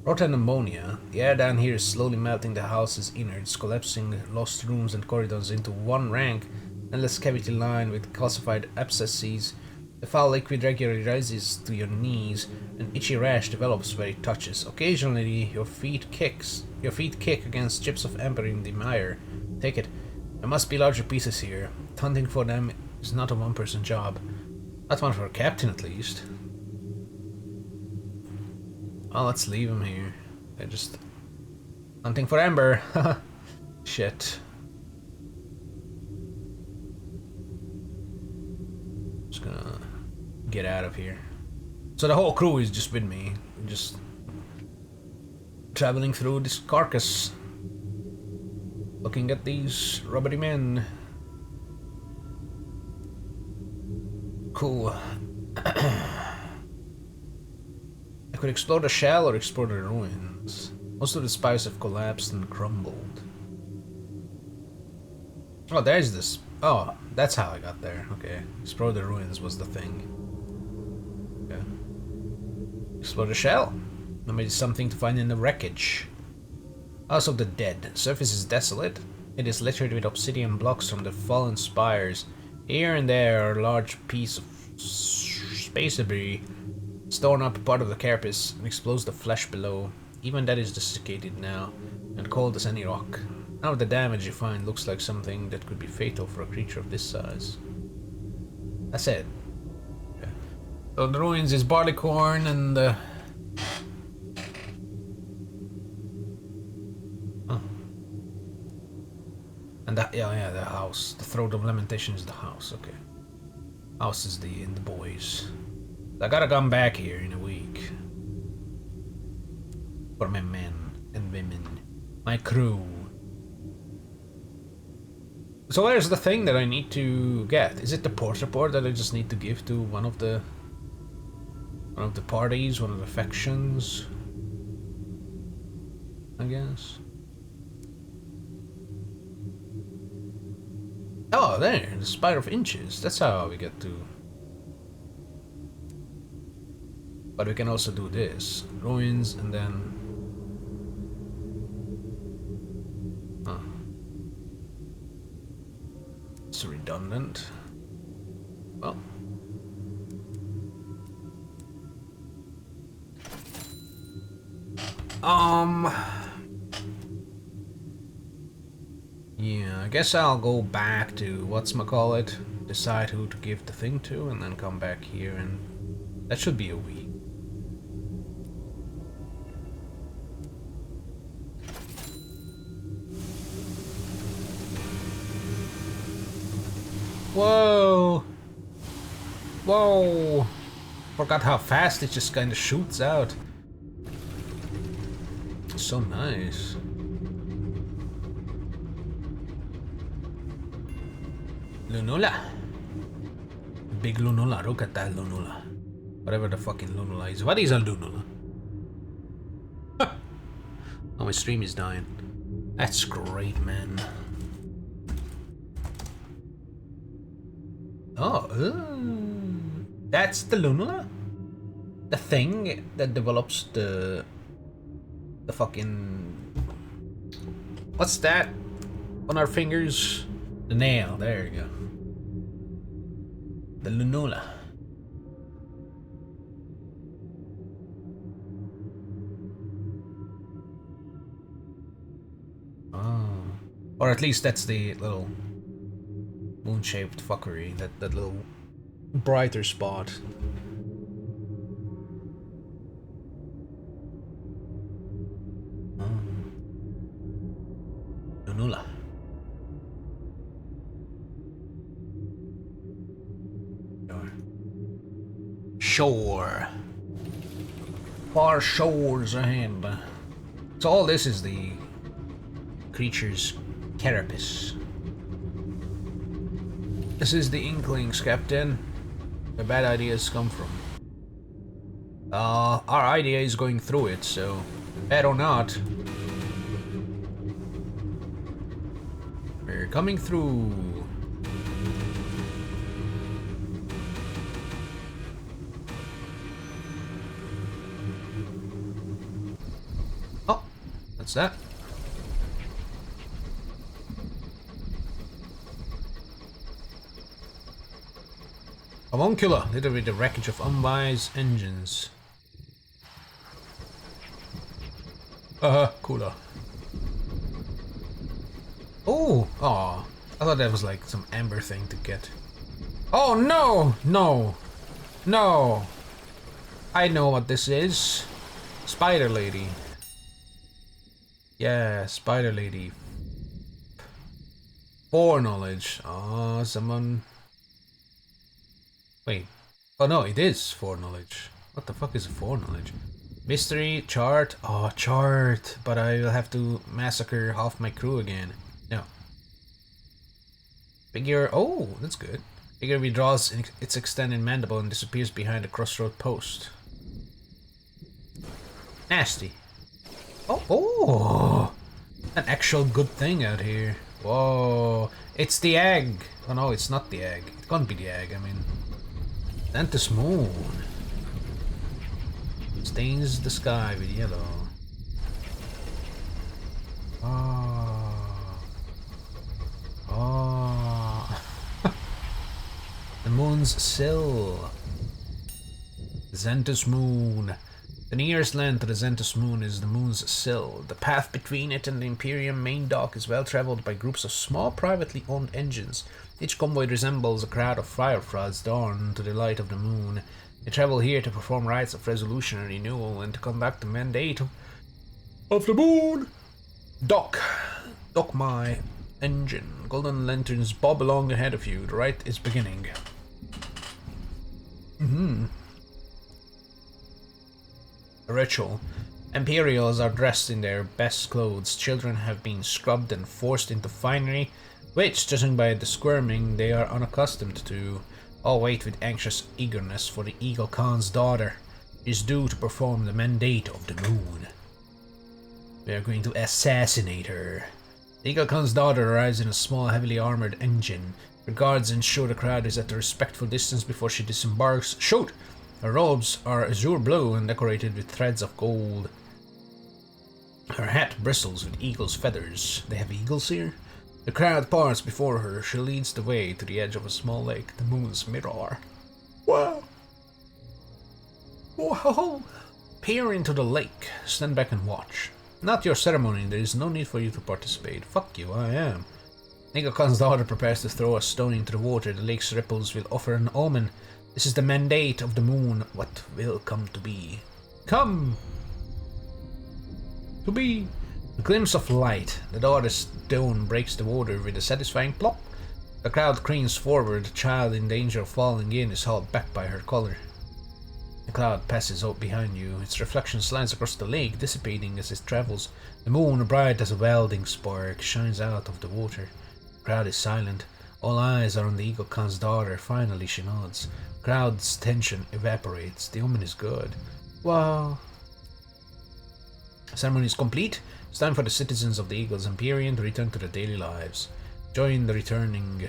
Rotten ammonia. The air down here is slowly melting the house's innards, collapsing lost rooms and corridors into one rank, endless cavity lined with calcified abscesses. The foul liquid regularly rises to your knees. An itchy rash develops where it touches. Occasionally, your feet kick against chips of amber in the mire. Take it. There must be larger pieces here. Hunting for them is not a one-person job. Not one for a captain, at least. Well, let's leave him here. They're just hunting for amber. Shit. Just gonna get out of here. So the whole crew is just with me, just traveling through this carcass, looking at these rubbery men. Cool. I could explore the shell or explore the ruins. Most of the spires have collapsed and crumbled. Oh, there's this. Oh, that's how I got there. Okay. Explore the ruins was the thing. Okay. Explore the shell. There may be something to find in the wreckage. House of the Dead. Surface is desolate. It is littered with obsidian blocks from the fallen spires. Here and there are a large piece of space debris. It's torn up part of the carapace and exposed the flesh below. Even that is desiccated now, and cold as any rock. None of the damage you find looks like something that could be fatal for a creature of this size. That's it. Okay. So the ruins is barleycorn and and that, yeah, the house. The Throat of Lamentation is the house. Okay. House is the boys. I gotta come back here in a week. For my men and women. My crew. So where's the thing that I need to get? Is it the port report that I just need to give to one of the parties, one of the factions? I guess. Oh, there, the Spire of Inches. That's how we get to. But we can also do this. Ruins and then. It's redundant. Well. Yeah, I guess I'll go back to whatchamacallit, decide who to give the thing to, and then come back here, and that should be a week. Whoa! Whoa! Forgot how fast it just kind of shoots out. So nice. Lunula. Big Lunula. Look at that Lunula. Whatever the fucking Lunula is. What is a Lunula? Oh, my stream is dying. That's great, man. Oh, that's the Lunula? The thing that develops the fucking... What's that? On our fingers? The nail, there you go. The Lunula. Oh. Or at least that's the little moon-shaped fuckery, that little brighter spot. Lunula. Shore. Far shores ahead. So all this is the creature's carapace. This is the Inklings, Captain. The bad ideas come from. Our idea is going through it, so bad or not, we're coming through. Oh, that's that. Homuncula, littered with the wreckage of unwise engines. Cooler. Oh, aw. I thought that was like some amber thing to get. Oh no! No! No! I know what this is. Spider Lady. Yeah, Spider Lady. Foreknowledge. Oh, someone... Wait. Oh no, it is foreknowledge. What the fuck is foreknowledge? Mystery, chart. Oh, chart. But I will have to massacre half my crew again. No. Figure. Oh, that's good. Figure withdraws its extended mandible and disappears behind a crossroad post. Nasty. Oh, oh! An actual good thing out here. Whoa. It's the egg. Oh no, it's not the egg. It can't be the egg, I mean. Xanthus moon. Stains the sky with yellow. Oh. Oh. The moon's sill. Xanthus moon. The nearest land to the Xanthus moon is the moon's sill. The path between it and the Imperium main dock is well traveled by groups of small privately owned engines. Each convoy resembles a crowd of fireflies drawn to the light of the moon. They travel here to perform rites of resolution and renewal and to conduct the mandate of the moon. Dock my engine. Golden lanterns bob along ahead of you. The rite is beginning. A ritual. Imperials are dressed in their best clothes. Children have been scrubbed and forced into finery, which, judging by the squirming, they are unaccustomed to. All wait with anxious eagerness for the Eagle Khan's daughter. She is due to perform the mandate of the moon. We are going to assassinate her. The Eagle Khan's daughter arrives in a small, heavily armored engine. Her guards ensure the crowd is at a respectful distance before she disembarks. Shoot! Her robes are azure blue and decorated with threads of gold. Her hat bristles with eagle's feathers. They have eagles here? The crowd parts before her. She leads the way to the edge of a small lake, the moon's mirror. Wow! Whoa! Peer into the lake. Stand back and watch. Not your ceremony. There is no need for you to participate. Fuck you, I am. Eagle Khan's daughter prepares to throw a stone into the water. The lake's ripples will offer an omen. This is the mandate of the moon. What will come to be? Come! To be! A glimpse of light. The daughter's stone breaks the water with a satisfying plop. The crowd cranes forward. The child in danger of falling in is hauled back by her collar. The cloud passes out behind you. Its reflection slides across the lake, dissipating as it travels. The moon, bright as a welding spark, shines out of the water. The crowd is silent. All eyes are on the Eagle Khan's daughter. Finally she nods. The crowd's tension evaporates. The omen is good. Wow. Ceremony is complete. It's time for the citizens of the Eagle's Empyrean to return to their daily lives. Join the returning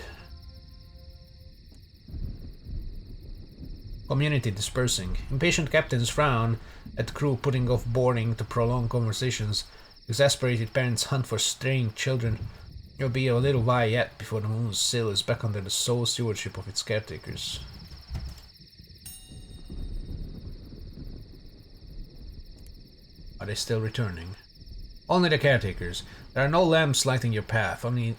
community dispersing. Impatient captains frown at the crew putting off boarding to prolong conversations. Exasperated parents hunt for straying children. It'll be a little while yet before the moon's sill is back under the sole stewardship of its caretakers. Are they still returning? Only the caretakers. There are no lamps lighting your path. Only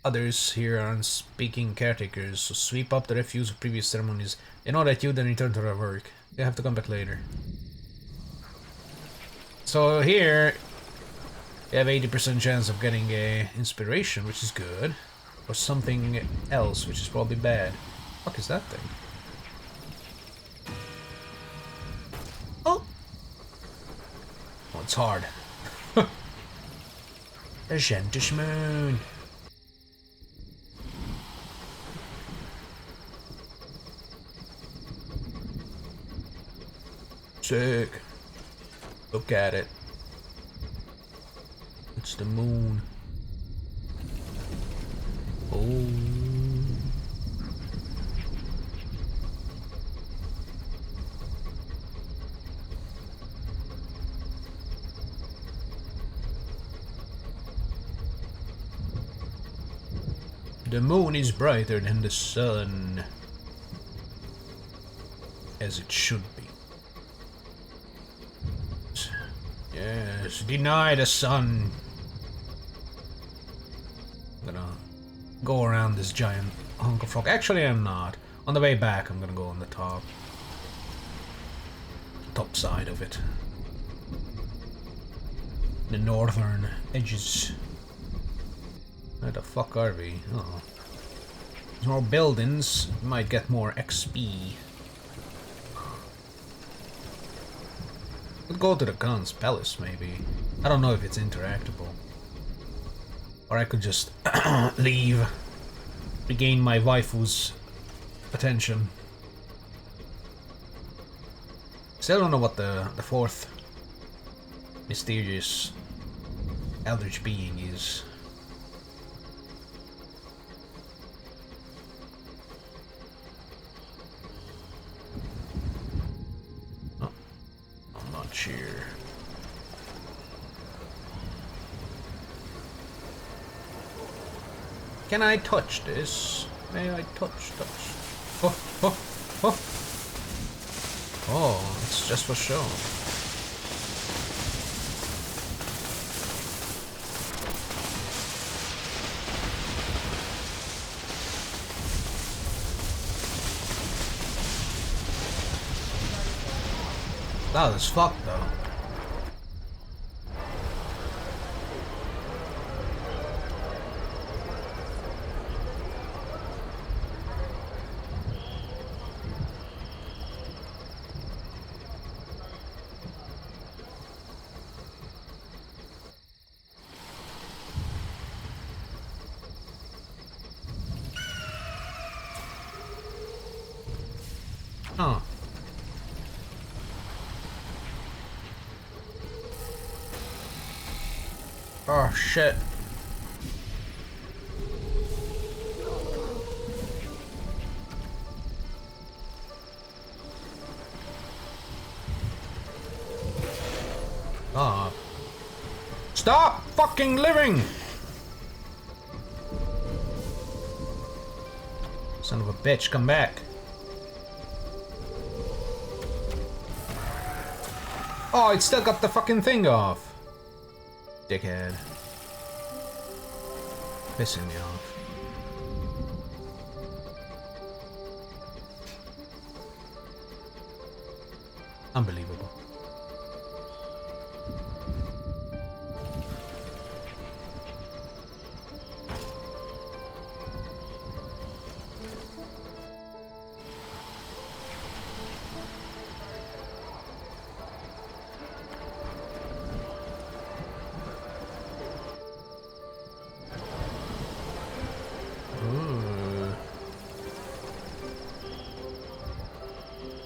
others here are unspeaking caretakers, so sweep up the refuse of previous ceremonies. They know that you then return to their work. They have to come back later. So here, you have 80% chance of getting a inspiration, which is good. Or something else, which is probably bad. What is that thing? Oh! Oh, it's hard. A Xanthus moon. Sick. Look at it. It's the moon. Oh. The moon is brighter than the sun. As it should be. Yes, deny the sun. I'm gonna go around this giant hunk of rock. Actually, I'm not. On the way back, I'm gonna go on the top side of it. The northern edges. Where the fuck are we? Oh. There's more buildings. We might get more XP. Could go to the Khan's palace, maybe. I don't know if it's interactable. Or I could just leave. Regain my waifu's attention. Still don't know what the fourth mysterious eldritch being is. Oh, I'm not sure. Can I touch this? May I touch? Oh, oh, oh. Oh, it's just for show. Loud as fuck, though. Oh. Oh shit. Ah. Stop fucking living! Son of a bitch, come back. Oh, it still got the fucking thing off. Dickhead. Pissing me off. Unbelievable.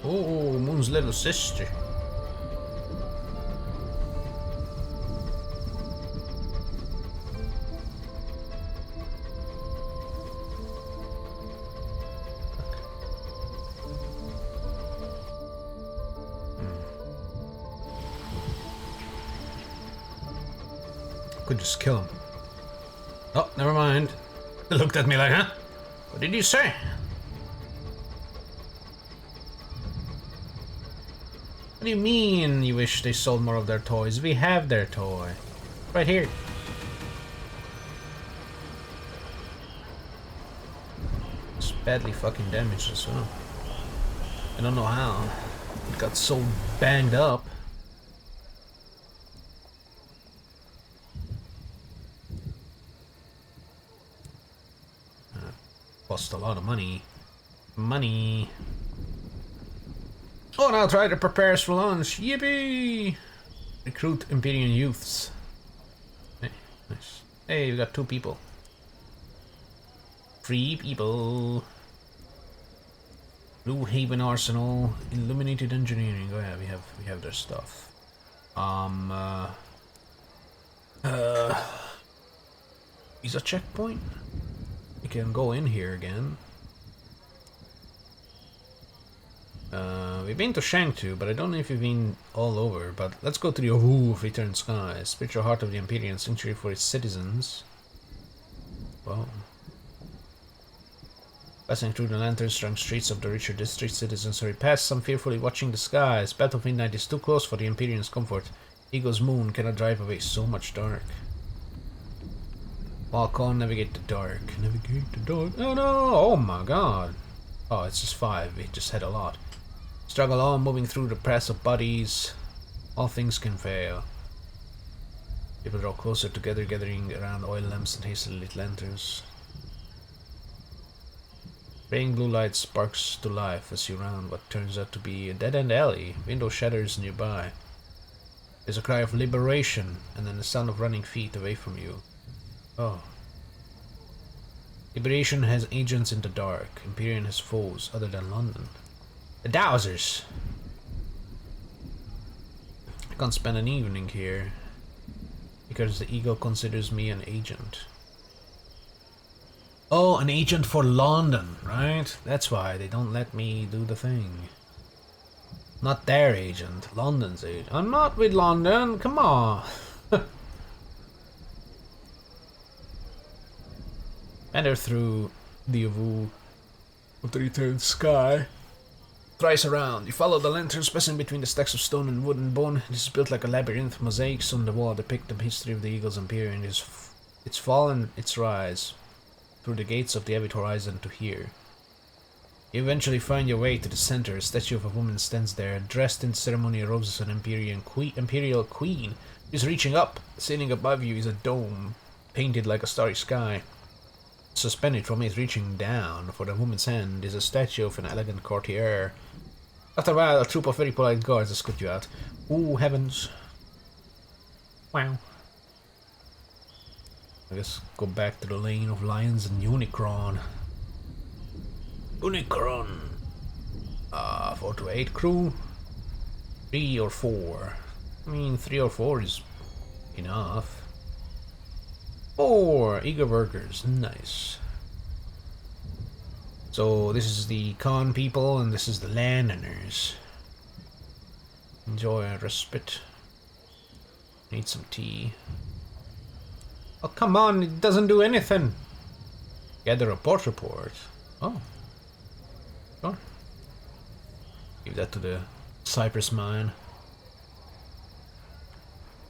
Oh, Moon's little sister. Could just kill him. Oh, never mind. They looked at me like, huh? What did you say? What do you mean you wish they sold more of their toys? We have their toy. Right here. It's badly fucking damaged as well. I don't know how. It got so banged up. Cost a lot of money. Money. Oh, now try to prepare us for lunch. Yippee! Recruit Imperial youths. Hey, nice. Hey, we got 2 people. 3 people. Blue Haven Arsenal. Illuminated Engineering. Oh yeah, we have their stuff. Is a checkpoint? We can go in here again. We've been to Shangtu, but I don't know if we've been all over. But let's go to the Ohu of Eternal Skies, spiritual heart of the Empyrean sanctuary for its citizens. Wow. Passing through the lantern-strung streets of the richer district, citizens hurry past, some fearfully watching the skies. Battle of Midnight is too close for the Empyrean's comfort. Ego's moon cannot drive away so much dark. Walk on, navigate the dark. Navigate the dark. Oh no! Oh my god! Oh, it's just 5. We just had a lot. Struggle on, moving through the press of bodies. All things can fail. People draw closer together, gathering around oil lamps and hastily lit lanterns. Praying blue light sparks to life as you round what turns out to be a dead-end alley. Window shatters nearby. There's a cry of liberation, and then the sound of running feet away from you. Oh. Liberation has agents in the dark. Imperium has foes other than London. The Dowsers! I can't spend an evening here, because the Eagle considers me an agent. Oh, an agent for London, right? That's why they don't let me do the thing. Not their agent, London's agent. I'm not with London, come on! Enter through the Avu of the returned sky. Thrice around, you follow the lanterns passing between the stacks of stone and wood and bone. This is built like a labyrinth. Mosaics on the wall depict the history of the Eagle's Imperium, its fall and its rise, through the gates of the avid horizon to here. You eventually find your way to the center. A statue of a woman stands there, dressed in ceremonial robes as an imperial queen. She's reaching up. Sitting above you is a dome, painted like a starry sky. Suspended from it, reaching down for the woman's hand, is a statue of an elegant courtier. After a while, a troop of very polite guards escort you out. Ooh, heavens. Wow. I guess go back to the lane of lions and Unicron. Unicron. 4 to 8 crew. 3 or 4. I mean, 3 or 4 is enough. 4 eager workers, nice. So this is the con people and this is the landers. Enjoy a respite. Need some tea. Oh come on, it doesn't do anything. Gather a report. Oh. Sure. Give that to the Cypress mine.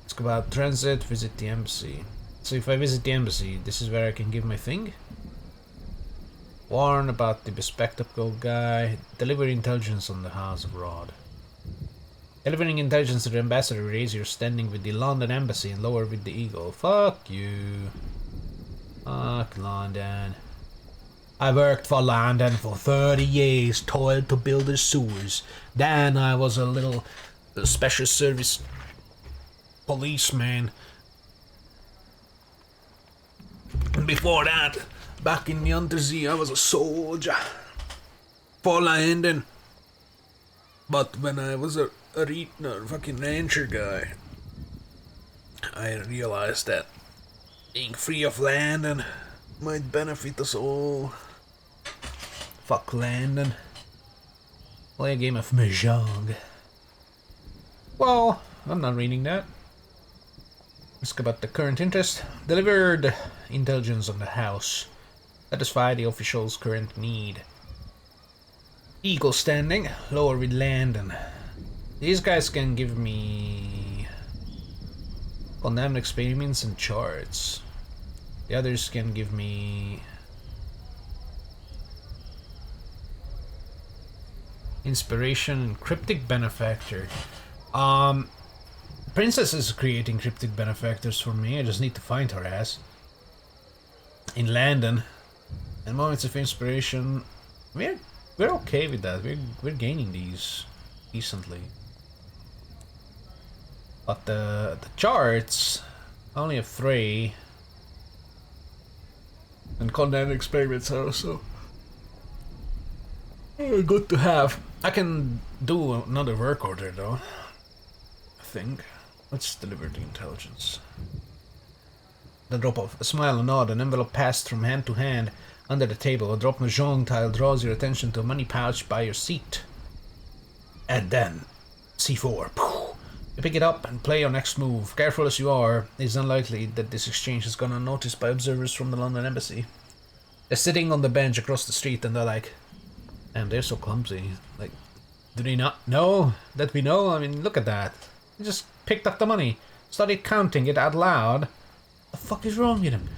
Let's go about transit, visit the embassy. So if I visit the embassy, this is where I can give my thing. Warn about the bespectacled guy. Deliver intelligence on the House of Rod. Delivering intelligence to the ambassador raise your standing with the London embassy and lower with the Eagle. Fuck you. Fuck London. I worked for London for 30 years, toiled to build the sewers. Then I was a little special service policeman. And before that, back in the Untersee, I was a soldier for London. But when I was a fucking rancher guy, I realized that being free of London might benefit us all. Fuck London. Play a game of Mahjong. Well, I'm not reading that. Ask about the current interest. Delivered intelligence on the house. Satisfy the official's current need. Eagle standing, lower with Landon. These guys can give me condemned experiments and charts. The others can give me inspiration and cryptic benefactor. Princess is creating cryptic benefactors for me. I just need to find her ass. In Landon. And moments of inspiration. We're okay with that. We're gaining these decently. But the charts, I only have 3. And condemned experiments are also good to have. I can do another work order though, I think. Let's deliver the intelligence. The drop of a smile, a nod, an envelope passed from hand to hand under the table. A drop mahjong tile draws your attention to a money pouch by your seat. And then, C4. You pick it up and play your next move. Careful as you are, it's unlikely that this exchange has gone unnoticed by observers from the London embassy. They're sitting on the bench across the street and they're like, damn, they're so clumsy. Like, do they not know that we know? I mean, look at that. They just picked up the money, started counting it out loud. The fuck is wrong with him?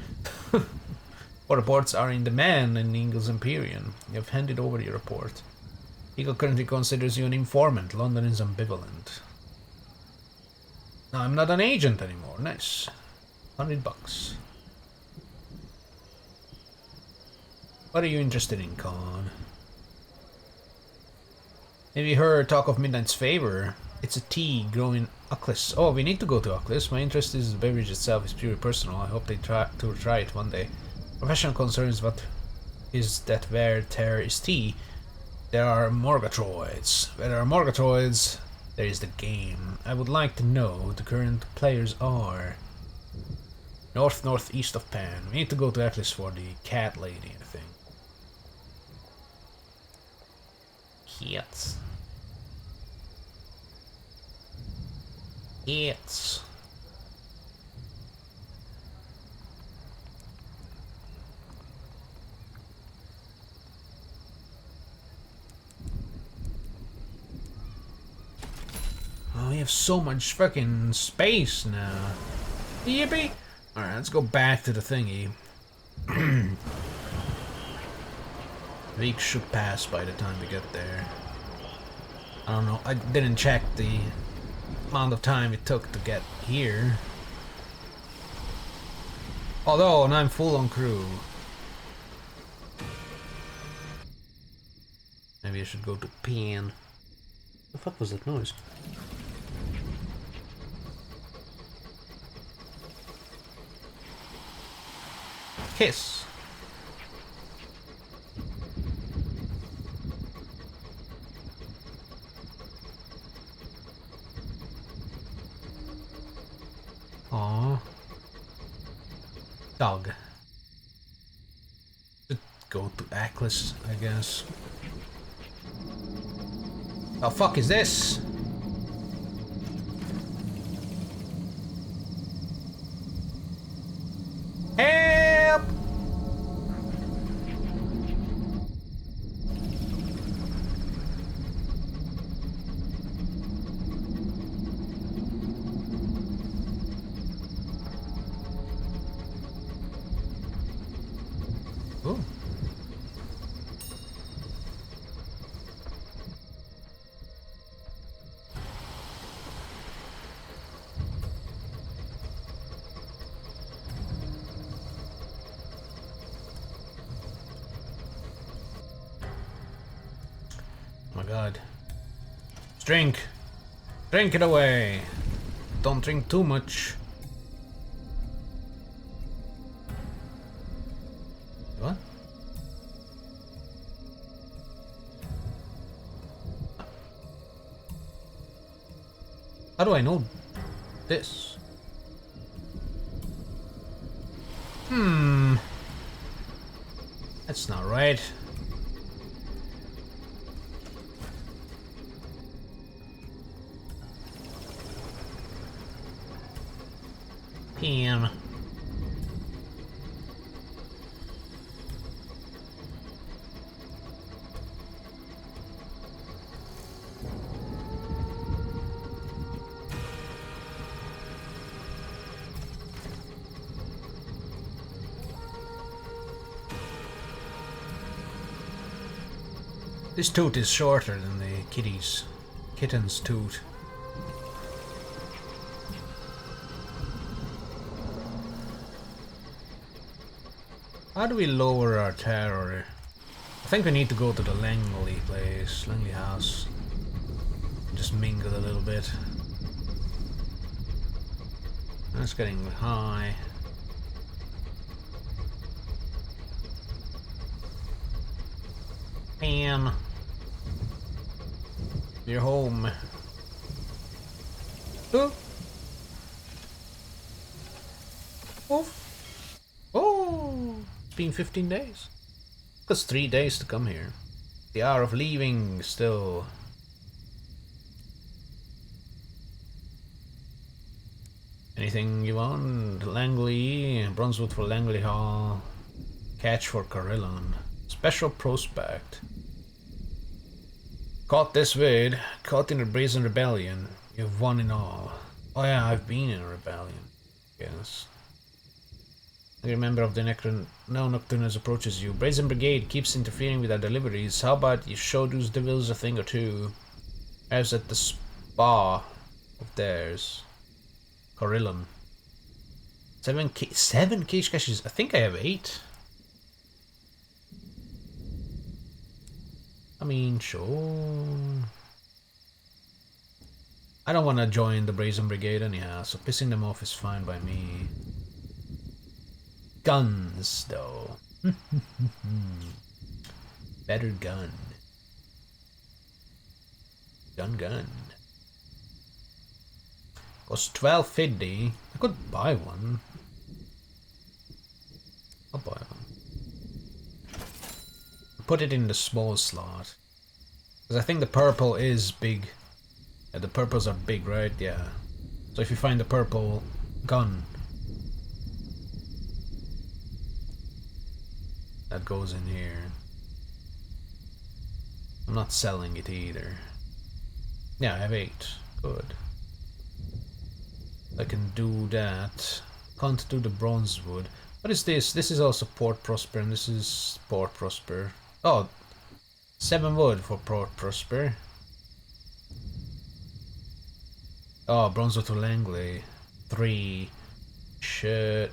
Our reports are in demand in Eagle's Imperium. You have handed over your report. Eagle currently considers you an informant. London is ambivalent. Now I'm not an agent anymore. Nice. $100. What are you interested in, Con? Have you heard talk of Midnight's favor? It's a tea growing Uckless. Oh, we need to go to Uckless. My interest in the beverage itself is purely personal. I hope they try it one day. Professional concerns, what is that where there is tea? There are Morgatroids. Where there are Morgatroids, there is the game. I would like to know who the current players are. Northeast of Pan. We need to go to Uckless for the cat lady, I think. Cats. Cats. Oh, we have so much fucking space now. Yippee! Alright, let's go back to the thingy. Week should pass by the time we get there. I don't know, I didn't check the amount of time it took to get here. Although, and I'm full on crew. Maybe I should go to Pan. What the fuck was that noise? Kiss. Aww. Dog. Should go to Uckless, I guess. The fuck is this? Help! Oh. My god. Drink! Drink it away! Don't drink too much. What? How do I know this? That's not right. Pan. This toot is shorter than the kitten's toot. How do we lower our terror? I think we need to go to the Langley place, Langley house. Just mingle a little bit. That's getting high. Pan. You're home. Oh. Oh. Oh. It's been 15 days. That's 3 days to come here. The hour of leaving still. Anything you want? Langley, Brunswood for Langley Hall. Catch for Carillon. Special prospect. Caught this vid. Caught in a brazen rebellion. You've won in all. Oh yeah, I've been in a rebellion. Yes. A member of the Nocturnus approaches you. Brazen Brigade keeps interfering with our deliveries. How about you show those devils a thing or two? I was at the spa of theirs. Carillon. 7 cage caches. I think I have 8. I mean, sure. I don't want to join the Brazen Brigade anyhow, so pissing them off is fine by me. Guns, though. Better gun. Gun. Costs 12.50. I could buy one. I'll buy one. Put it in the small slot. Because I think the purple is big. Yeah, the purples are big, right? Yeah. So if you find the purple gun, that goes in here. I'm not selling it either. Yeah, I have 8. Good. I can do that. Can't do the bronze wood. What is this? This is also Port Prosper, and this is Port Prosper. Oh, 7 wood for Port Prosper. Oh, bronze wood to Langley. 3. Shit.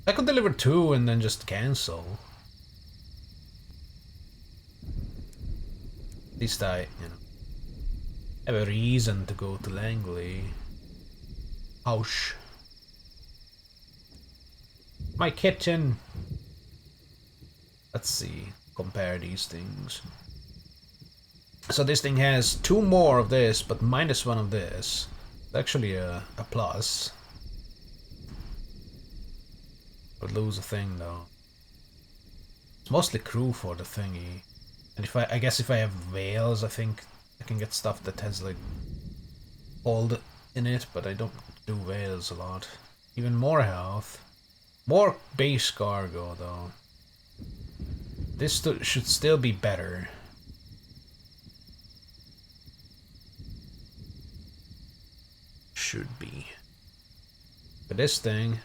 I could deliver 2 and then just cancel. At least I, have a reason to go to Langley. Ouch. My kitchen. Let's see. Compare these things. So this thing has 2 more of this, but -1 of this. It's actually a plus. Would lose a thing though. It's mostly crew for the thingy. And I guess if I have veils, I think I can get stuff that has like gold in it, but I don't do veils a lot. Even more health. More base cargo though. This should still be better. Should be. But this thing...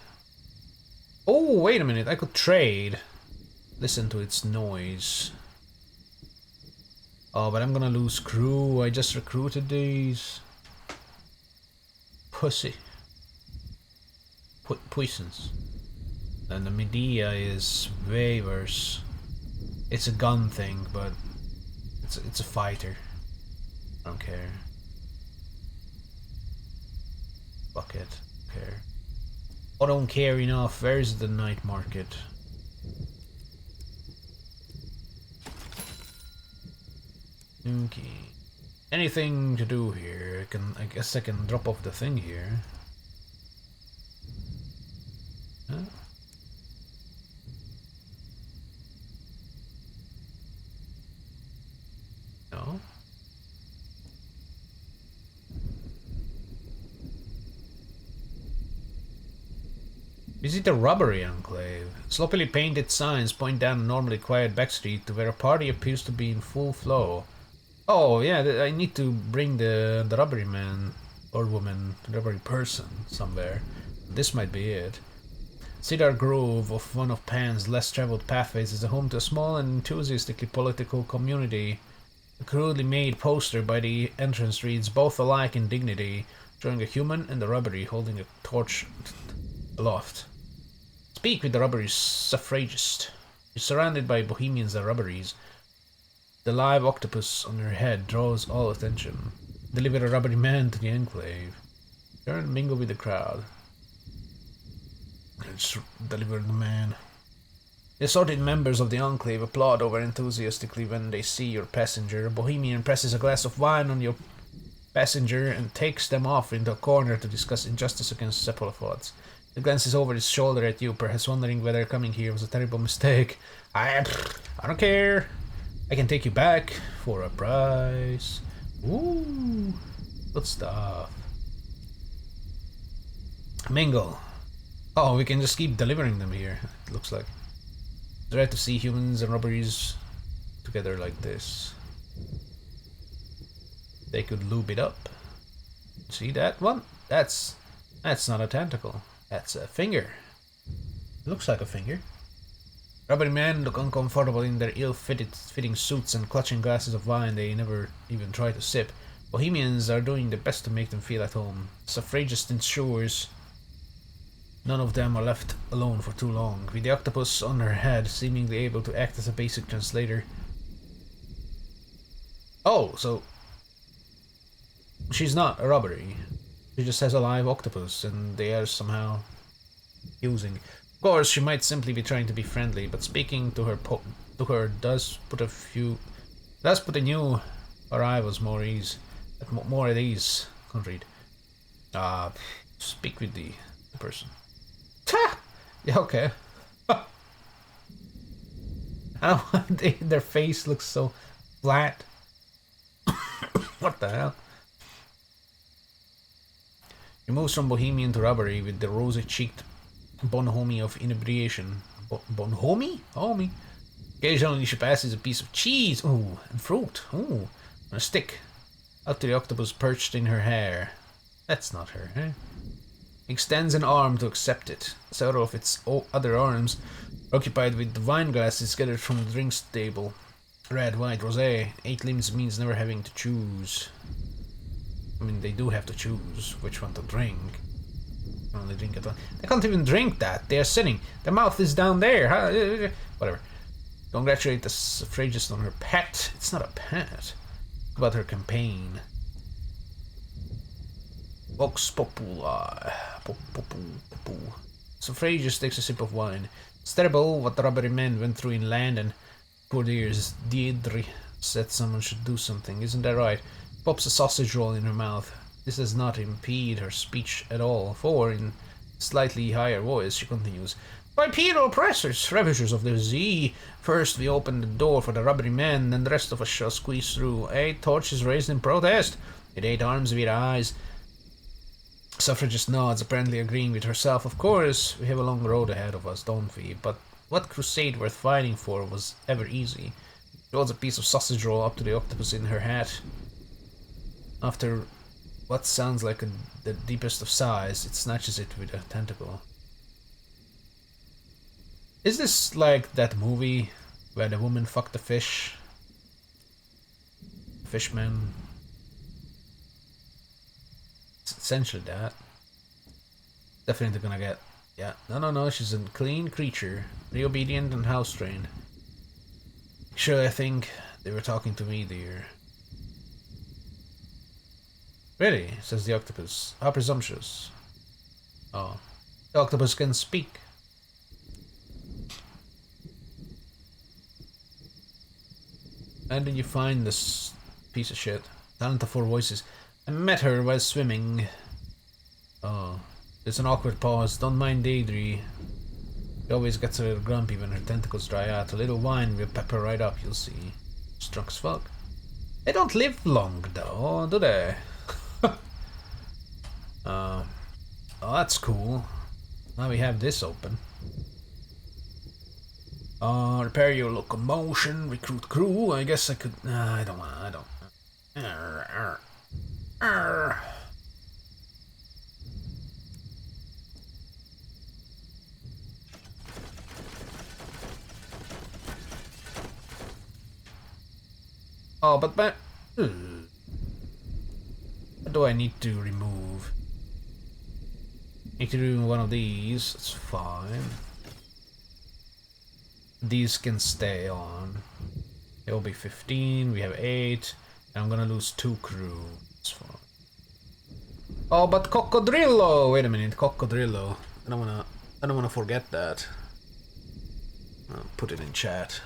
Oh, wait a minute, I could trade. Listen to its noise. Oh, but I'm gonna lose crew. I just recruited these. Pussy. Poisons. And the Medea is way worse. It's a gun thing, but it's a fighter. I don't care. Fuck it. Care. I don't care enough. Where's the night market? Okay. Anything to do here? I guess I can drop off the thing here. Huh? No. Visit the Robbery Enclave. Sloppily painted signs point down a normally quiet backstreet to where a party appears to be in full flow. Oh yeah, I need to bring the robbery man or woman, the robbery person somewhere. This might be it. Cedar Grove, of one of Pan's less traveled pathways, is a home to a small and enthusiastically political community. A crudely made poster by the entrance reads, "Both alike in dignity," showing a human and the robbery holding a torch aloft. Speak with the robbery's suffragist. She's surrounded by bohemians and robberies. The live octopus on her head draws all attention. Deliver a robbery man to the enclave. Turn and mingle with the crowd. Just deliver the man. The assorted members of the enclave applaud over enthusiastically when they see your passenger. A bohemian presses a glass of wine on your passenger and takes them off into a corner to discuss injustice against cephalopods. He glances over his shoulder at you, perhaps wondering whether coming here was a terrible mistake. I don't care. I can take you back for a price. Ooh, good stuff. Mingle. Oh, we can just keep delivering them here, it looks like. Try to see humans and robberies together like this. They could lube it up. See that one? That's not a tentacle. That's a finger. It looks like a finger. Robbery men look uncomfortable in their ill-fitting suits and clutching glasses of wine they never even try to sip. Bohemians are doing their best to make them feel at home. Suffragist ensures none of them are left alone for too long. With the octopus on her head, seemingly able to act as a basic translator. Oh, so she's not a robbery. She just has a live octopus, and they are somehow using. Of course, she might simply be trying to be friendly, but speaking to her does put the new arrivals more at ease. Can't read. Speak with the person. Ta! Yeah, okay. I don't want their face looks so flat. What the hell? He moves from bohemian to robbery with the rosy-cheeked bonhomie of inebriation. Bonhomie? Homie? Occasionally she passes a piece of cheese, ooh, and fruit, ooh, and a stick, out to the octopus perched in her hair. That's not her, eh? Extends an arm to accept it. Several of its other arms occupied with the wine glasses gathered from the drinks table. Red, white, rosé. 8 limbs means never having to choose. I mean, they do have to choose which one to drink. Only drink at one. They can't even drink that. They are sitting. Their mouth is down there. Whatever. Congratulate the suffragist on her pet. It's not a pet. About her campaign. Vox Populi. Suffragist takes a sip of wine. It's terrible what the robbery men went through in land, and poor dears, Deirdre said someone should do something. Isn't that right? Pops a sausage roll in her mouth. This does not impede her speech at all, for in slightly higher voice she continues, Bipedal oppressors, ravishers of the sea. First we open the door for the robbery men, then the rest of us shall squeeze through. 8 torches raised in protest, with 8 arms with eyes. Suffragist nods, apparently agreeing with herself. Of course, we have a long road ahead of us, don't we? But what crusade worth fighting for was ever easy? She holds a piece of sausage roll up to the octopus in her hat. After what sounds like the deepest of sighs, it snatches it with a tentacle. Is this like that movie where the woman fucked the fish? Fishman? It's essentially that. Definitely gonna get... Yeah, no, she's a clean creature. Pretty obedient and house-trained. Actually, I think they were talking to me, dear. Really? Says the octopus. How presumptuous. Oh. The octopus can speak. How did you find this piece of shit? Talent of 4 voices. I met her while swimming. Oh. There's an awkward pause. Don't mind Deirdre. She always gets a little grumpy when her tentacles dry out. A little wine will pepper right up, you'll see. She's drunk as fuck. They don't live long, though, do they? Oh, that's cool. Now we have this open. Repair your locomotion, recruit crew. I guess I could... I don't want... I don't... Oh, but... What do I need to remove? Need to remove one of these. That's fine. These can stay on. It will be 15. We have 8. And I'm gonna lose 2 crew. That's fine. Oh, but Coccodrillo! Wait a minute, Coccodrillo. I don't wanna forget that. I'll put it in chat.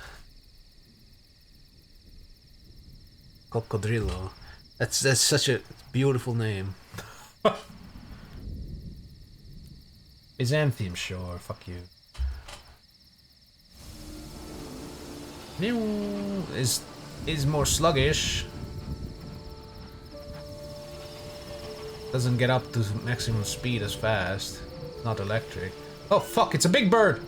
Coccodrillo. That's such a beautiful name. Is Anthem sure? Fuck you. Is more sluggish. Doesn't get up to maximum speed as fast. Not electric. Oh fuck! It's a big bird.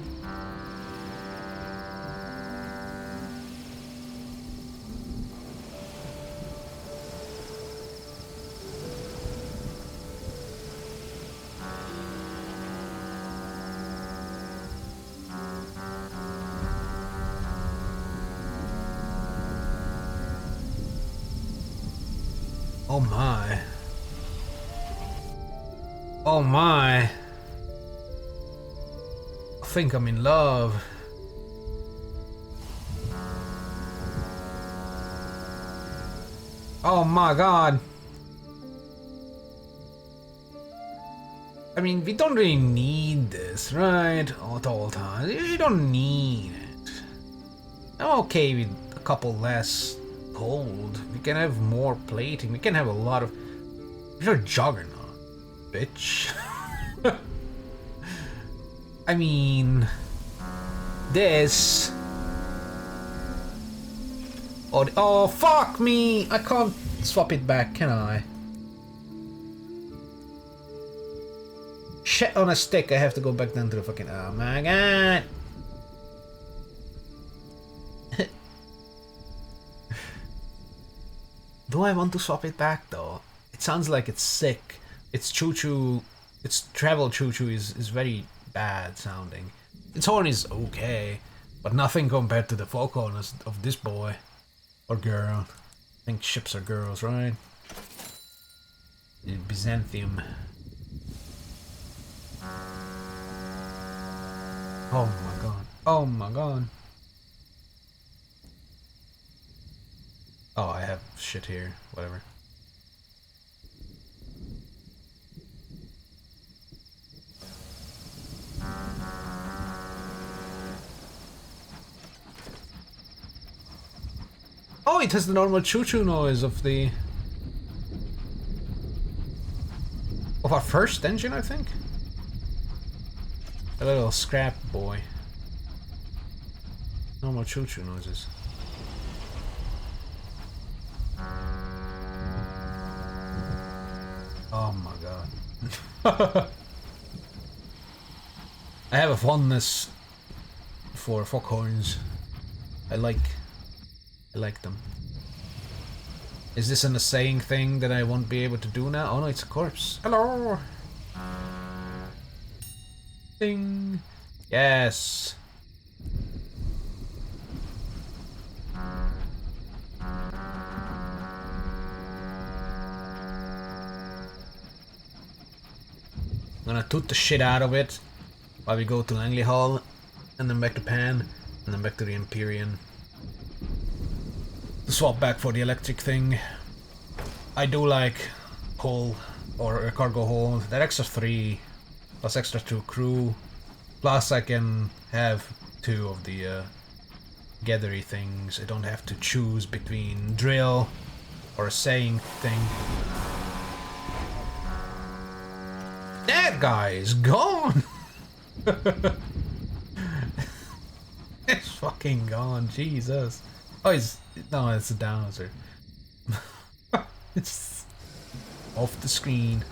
Oh my. Oh my. I think I'm in love. Oh my god. I mean, we don't really need this, right? At all times. You don't need it. I'm okay with a couple less gold. We can have more plating. We can have a lot of... You're a juggernaut, bitch. I mean... This... Oh, fuck me! I can't swap it back, can I? Shit on a stick, I have to go back down to the fucking... Oh my god! Do I want to swap it back though? It sounds like it's sick. Its choo-choo... Its travel choo-choo is very bad sounding. Its horn is okay, but nothing compared to the folk horn of this boy. Or girl. I think ships are girls, right? Byzantium. Oh my god. Oh my god. Oh, I have shit here. Whatever. Oh, it has the normal choo-choo noise of the... of our first engine, I think? A little scrap boy. Normal choo-choo noises. Oh my god. I have a fondness for foghorns. I like them. Is this an assaying thing that I won't be able to do now? Oh no, it's a corpse. Hello! Ding! Yes! I'm gonna toot the shit out of it while we go to Langley Hall, and then back to Pan, and then back to the Empyrean. To swap back for the electric thing. I do like hull or a cargo hold. That extra 3 plus extra 2 crew. Plus I can have 2 of the gathery things. I don't have to choose between drill or a saying thing. That guy is gone! It's fucking gone, Jesus. Oh, he's... No, it's a dowser. It's off the screen.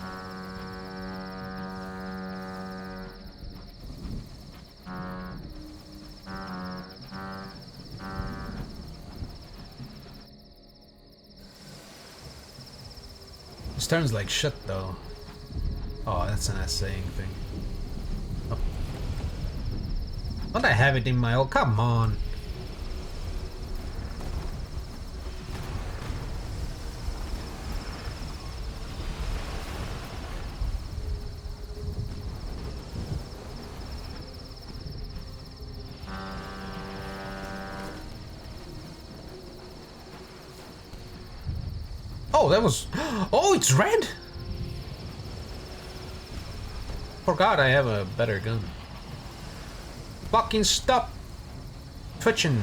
This turns like shit though. Oh, that's an assaying thing. Oh. Don't I have it in my... Oh, come on. Oh, that was... Oh, it's red! Forgot I have a better gun. Fucking stop twitching.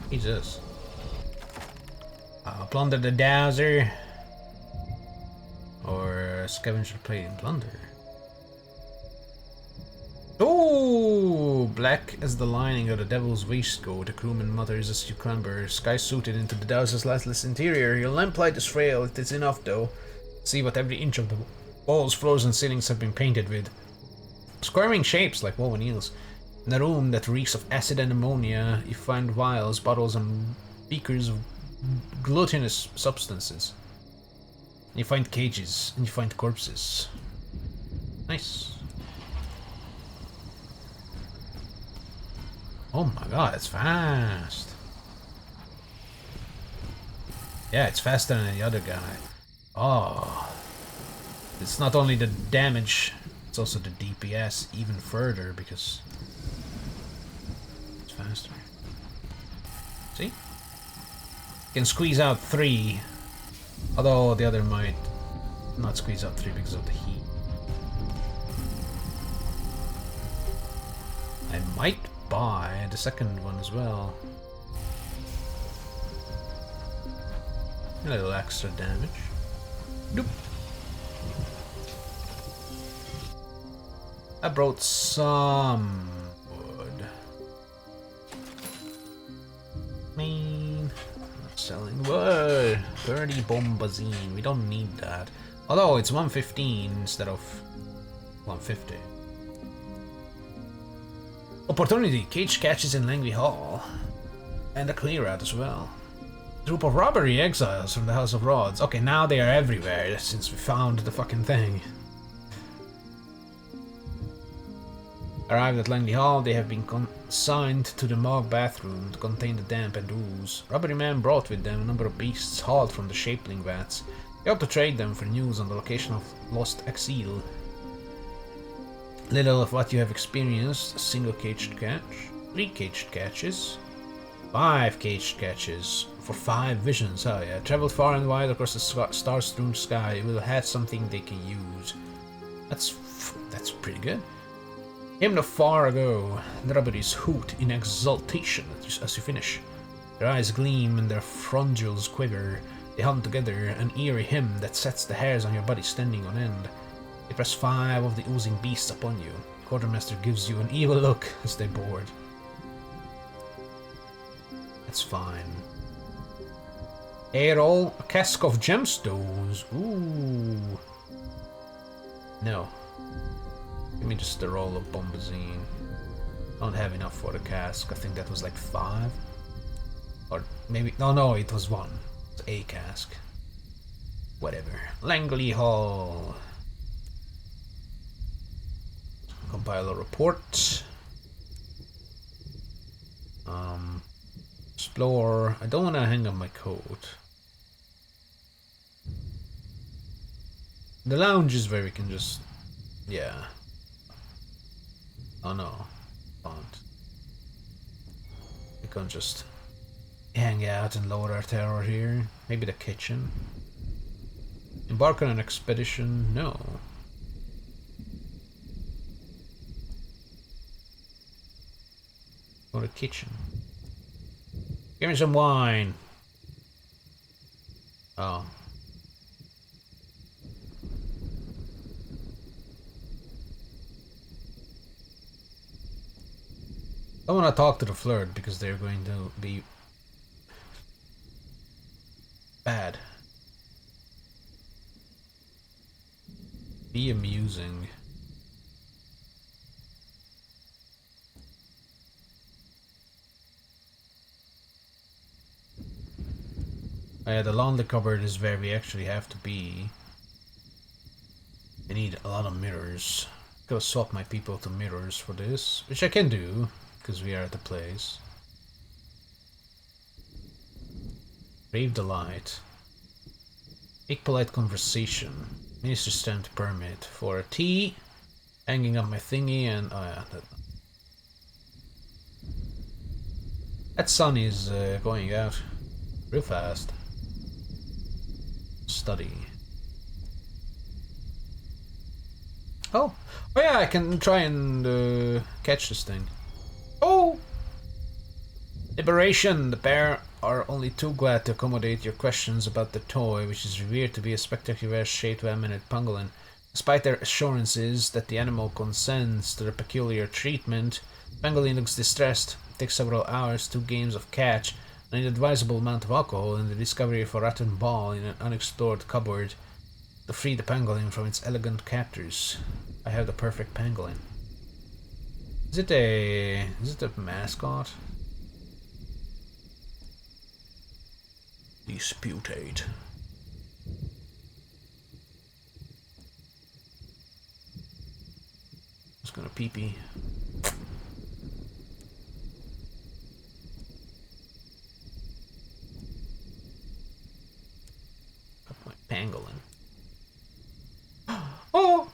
Jesus. Plunder the dowser. Or scavenger plate and plunder. Oh, black as the lining of the devil's waistcoat, the crewman mutters as you clamber, sky suited into the dowser's lightless interior. Your lamplight is frail, it is enough though. See what every inch of the walls, floors and ceilings have been painted with. Squirming shapes like woven eels. In a room that reeks of acid and ammonia, you find vials, bottles and beakers of glutinous substances. You find cages, and you find corpses. Nice. Oh my god, it's fast. Yeah, it's faster than the other guy. Oh. It's not only the damage, it's also the DPS even further because it's faster. See? Can squeeze out 3. Although the other might not squeeze out 3 because of the heat. I might buy the second one as well. A little extra damage. Nope. I brought some wood. Not selling wood. 30 bombazine. We don't need that. Although it's 115 instead of 150. Opportunity. Cage catches in Langley Hall. And a clear out as well. Group of robbery exiles from the House of Rods. Okay, now they are everywhere since we found the fucking thing. Arrived at Langley Hall, they have been consigned to the morgue bathroom to contain the damp and ooze. Robbery men brought with them a number of beasts hauled from the shapeling vats. They ought to trade them for news on the location of lost exile. Little of what you have experienced: a single caged catch, 3 caged catches, 5 caged catches for 5 visions. Oh yeah, traveled far and wide across the star-strewn sky. Will have something they can use. That's pretty good. Hymn of far ago. The robberies hoot in exultation as you finish. Their eyes gleam and their frondules quiver. They hum together, an eerie hymn that sets the hairs on your body standing on end. They press 5 of the oozing beasts upon you. Quartermaster gives you an evil look as they board. That's fine. Errol, a cask of gemstones. Ooh. No. Give me just a roll of bombazine. I don't have enough for the cask. I think that was like 5. Or maybe... No, it was 1. It's a cask. Whatever. Langley Hall. Compile a report. Explore. I don't want to hang up my coat. The lounge is where we can just... Yeah. Oh no. Can't. We can just hang out and lower our terror here. Maybe the kitchen. Embark on an expedition? No. Or the kitchen. Give me some wine. Oh. I want to talk to the flirt because they're going to be bad. Be amusing. Oh yeah, the laundry cupboard is where we actually have to be. I need a lot of mirrors. Gotta swap my people to mirrors for this, which I can do, because we are at the place. Brave the light. Make polite conversation. Minister stamped permit for a tea. Hanging up my thingy and... oh yeah, that sun is going out real fast. Study. Oh yeah, I can try and catch this thing. Oh! Liberation! The pair are only too glad to accommodate your questions about the toy, which is revered to be a spectacular-shaped one-minute pangolin. Despite their assurances that the animal consents to the peculiar treatment, pangolin looks distressed. It takes several hours, 2 games of catch, an inadvisable amount of alcohol, and the discovery of a rotten ball in an unexplored cupboard to free the pangolin from its elegant captors. I have the perfect pangolin. Is it a mascot? Disputate. Just gonna pee-pee. Got my pangolin. Oh!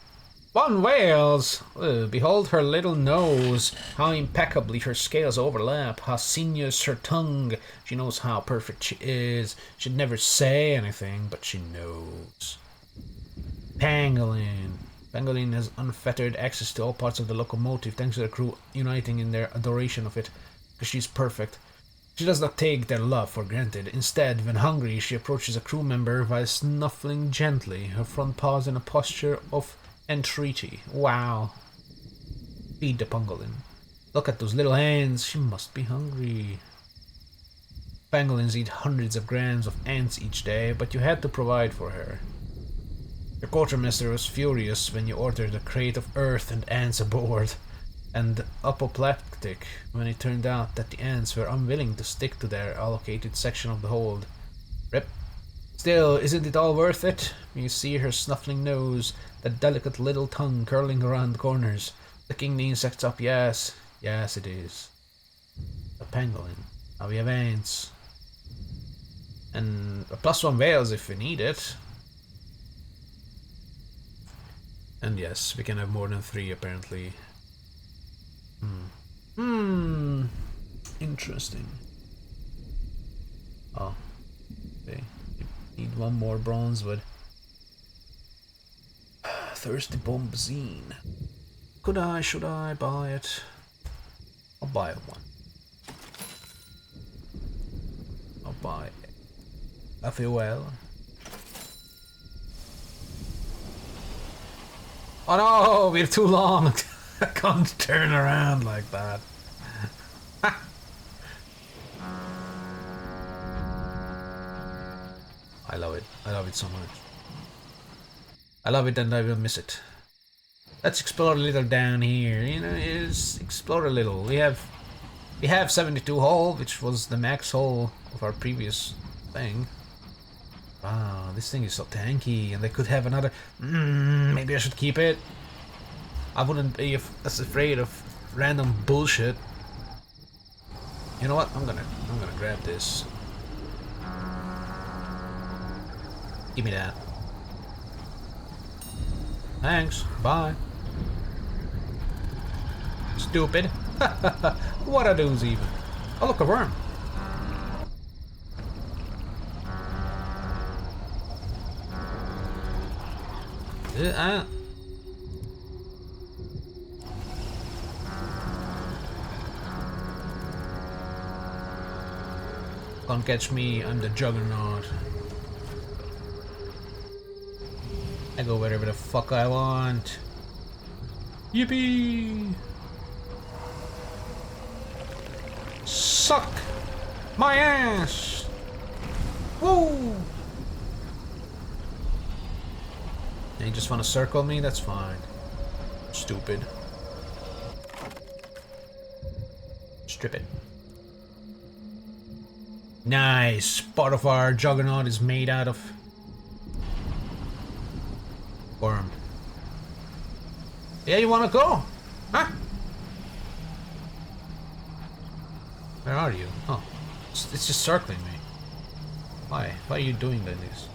Fun whales! Behold her little nose, how impeccably her scales overlap, how sinuous her tongue. She knows how perfect she is. She'd never say anything, but she knows. Pangolin. Pangolin has unfettered access to all parts of the locomotive, thanks to the crew uniting in their adoration of it, because she's perfect. She does not take their love for granted. Instead, when hungry, she approaches a crew member while snuffling gently, her front paws in a posture of entreaty. Wow. Feed the pangolin. Look at those little hands. She must be hungry. Pangolins eat hundreds of grams of ants each day, but you had to provide for her. Your quartermaster was furious when you ordered a crate of earth and ants aboard, and apoplectic when it turned out that the ants were unwilling to stick to their allocated section of the hold. Rip. Still, isn't it all worth it? You see her snuffling nose, that delicate little tongue curling around the corners, licking the insects up. Yes, yes it is. A pangolin. Now we have ants. And a +1 whales if we need it. And yes, we can have more than 3 apparently. Interesting. Oh. Okay. Need 1 more bronze wood. Thirsty bombazine. Should I buy it? I'll buy 1. I'll buy it. I feel well. Oh no, we're too long. I can't turn around like that. I love it. I love it so much. I love it and I will miss it. Let's explore a little down here. You know, just explore a little. We have 72 hull, which was the max hull of our previous thing. Wow, this thing is so tanky, and they could have another. Maybe I should keep it. I wouldn't be as afraid of random bullshit. You know what? I'm gonna grab this. Give me that. Thanks. Bye. Stupid. What a doozy even. Oh look, a worm. Can't catch me, I'm the juggernaut. I go wherever the fuck I want. Yippee! Suck my ass! Woo! You just want to circle me? That's fine. Stupid. Strip it. Nice! Part of our juggernaut is made out of worm. Yeah, you wanna go? Huh? Where are you? Oh. It's just circling me. Why? Why are you doing like this?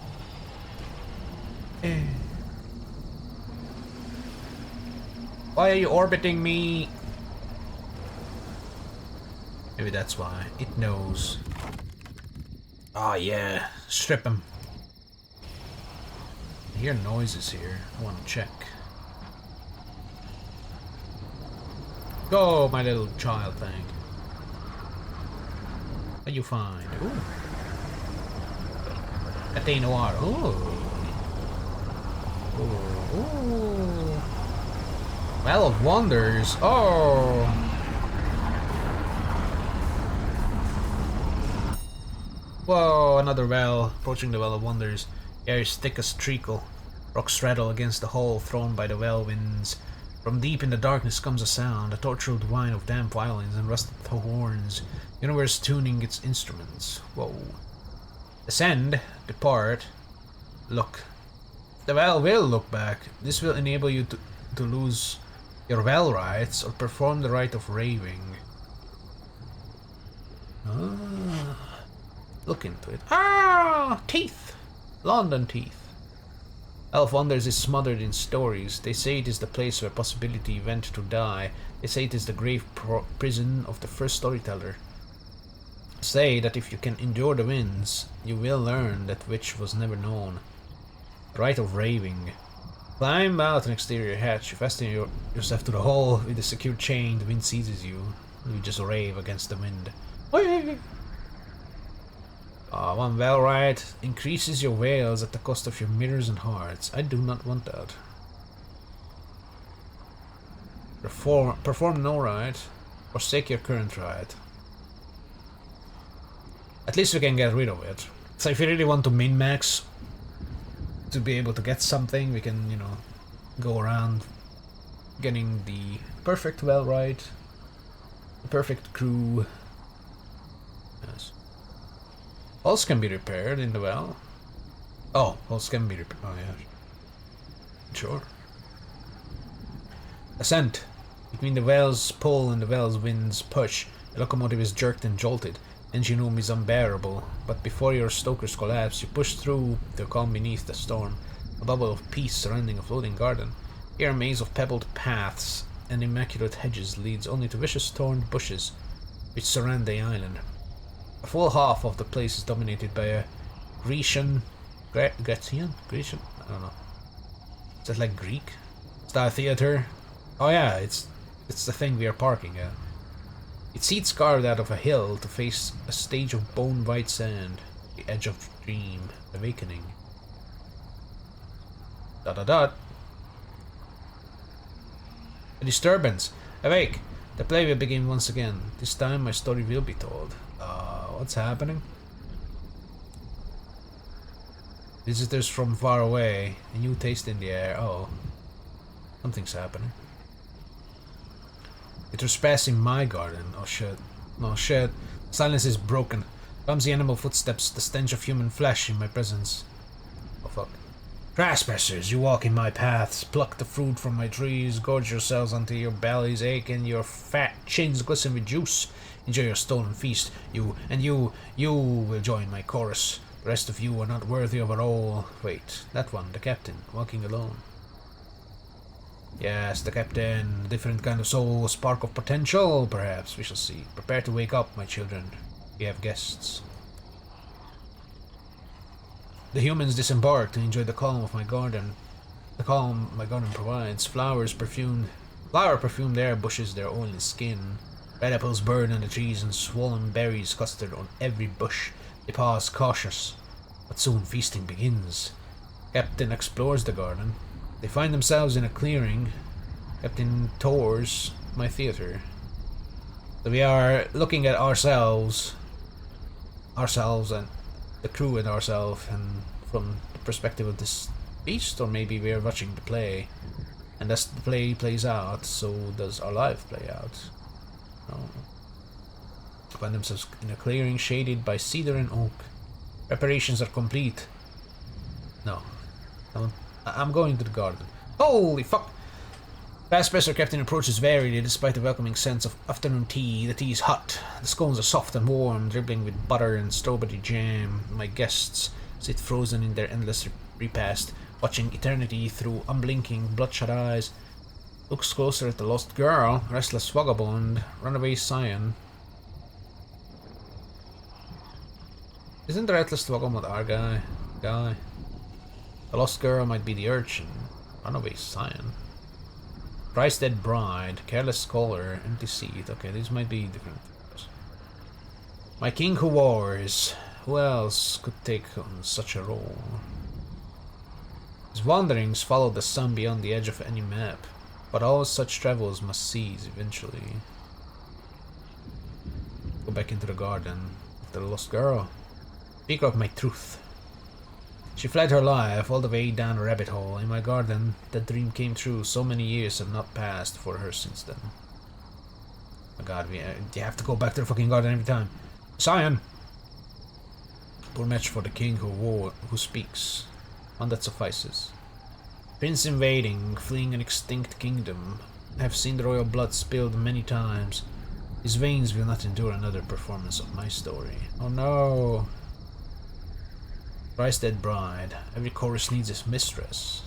Why are you orbiting me? Maybe that's why. It knows. Oh yeah, strip him. I hear noises here. I want to check. Go, my little child thing. What you find? Ooh. Cathay Noir. Ooh. Ooh. Ooh. Well of Wonders. Oh. Whoa, another well. Approaching the Well of Wonders. Air is thick as treacle. Rocks rattle against the hole thrown by the well winds. From deep in the darkness comes a sound, a tortured whine of damp violins and rusted horns. Universe tuning its instruments. Whoa. Ascend, depart, look. The well will look back. This will enable you to lose your well rights or perform the rite of raving. Look into it. Ah! Teeth! London teeth. Elf wonders is smothered in stories. They say it is the place where possibility went to die. They say it is the grave prison of the first storyteller. Say that if you can endure the winds, you will learn that which was never known. The right of raving. Climb out an exterior hatch, you fasten yourself to the hole with a secure chain, the wind seizes you. You just rave against the wind. One well right increases your wails at the cost of your mirrors and hearts. I do not want that. Perform no rite, forsake your current rite. At least we can get rid of it. So if you really want to min-max to be able to get something, we can, you know, go around getting the perfect well right, the perfect crew. Yes. Hulls can be repaired in the well. Oh, hulls can be repaired. Oh, yeah. Sure. Ascent. Between the well's pull and the well's wind's push, the locomotive is jerked and jolted. Engine room is unbearable, but before your stokers collapse, you push through the calm beneath the storm. A bubble of peace surrounding a floating garden. Here a maze of pebbled paths and immaculate hedges leads only to vicious thorned bushes which surround the island. A full half of the place is dominated by a Grecian? I don't know. Is that like Greek? Style theater? Oh yeah, it's the thing we are parking at. Its seats carved out of a hill to face a stage of bone-white sand, the edge of dream, awakening. Dot dot dot. A disturbance. Awake. The play will begin once again. This time my story will be told. What's happening? Visitors from far away. A new taste in the air. Oh. Something's happening. You're trespassing my garden. Oh shit. Oh shit. Silence is broken. Clumsy animal footsteps, the stench of human flesh in my presence. Oh fuck. Trespassers, you walk in my paths, pluck the fruit from my trees, gorge yourselves until your bellies ache and your fat chins glisten with juice. Enjoy your stolen feast. You will join my chorus. The rest of you are not worthy of a role. Wait, that one, the captain, walking alone. Yes, the captain, different kind of soul, spark of potential, perhaps, we shall see. Prepare to wake up, my children. We have guests. The humans disembark to enjoy the calm of my garden. The calm my garden provides. Flower perfumed air bushes their oily skin. Red apples burn on the trees and swollen berries clustered on every bush. They pause cautious, but soon feasting begins. Captain explores the garden. They find themselves in a clearing. Captain tours my theater. So we are looking at ourselves and the crew and ourselves, and from the perspective of this beast, or maybe we are watching the play. And as the play plays out, so does our life play out. Find themselves in a clearing shaded by cedar and oak. Preparations are complete. No. I'm going to the garden. Holy fuck! Fast Presser Captain approaches warily despite the welcoming sense of afternoon tea. The tea is hot. The scones are soft and warm, dribbling with butter and strawberry jam. My guests sit frozen in their endless repast, watching eternity through unblinking, bloodshot eyes. Looks closer at the lost girl, restless vagabond, runaway scion. Isn't the restless vagabond our guy? The lost girl might be the urchin, runaway scion. Thrice dead bride, careless scholar, empty seat. Okay, these might be different things. My king who wars. Who else could take on such a role? His wanderings followed the sun beyond the edge of any map. But all such travels must cease eventually. Go back into the garden of the lost girl. Speak of my truth. She fled her life all the way down a rabbit hole. In my garden, that dream came true. So many years have not passed for her since then. Oh my god, you have to go back to the fucking garden every time. Scion! Poor match for the king who speaks. One that suffices. Prince invading, fleeing an extinct kingdom. I have seen the royal blood spilled many times. His veins will not endure another performance of my story. Oh no! Thrice dead bride. Every chorus needs its mistress.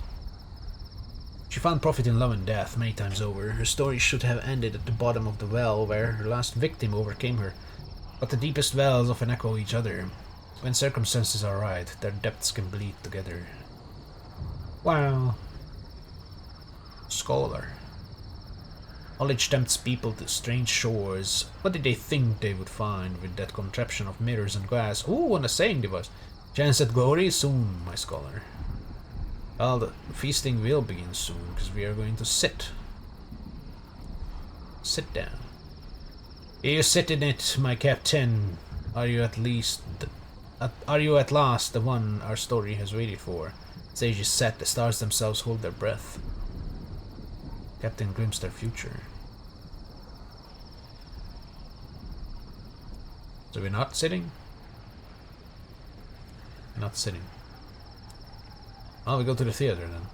She found profit in love and death many times over. Her story should have ended at the bottom of the well where her last victim overcame her. But the deepest wells often echo each other. When circumstances are right, their depths can bleed together. Wow. Scholar. Knowledge tempts people to strange shores. What did they think they would find with that contraption of mirrors and glass? Ooh, and a saying device. Chance at glory soon, my scholar. Well, the feasting will begin soon, because we are going to sit. Sit down. You sit in it, my captain. Are you at last the one our story has waited for? Sages set, the stars themselves hold their breath. Captain glimpsed their future. So we're not sitting? Not sitting. Oh, we go to the theater then.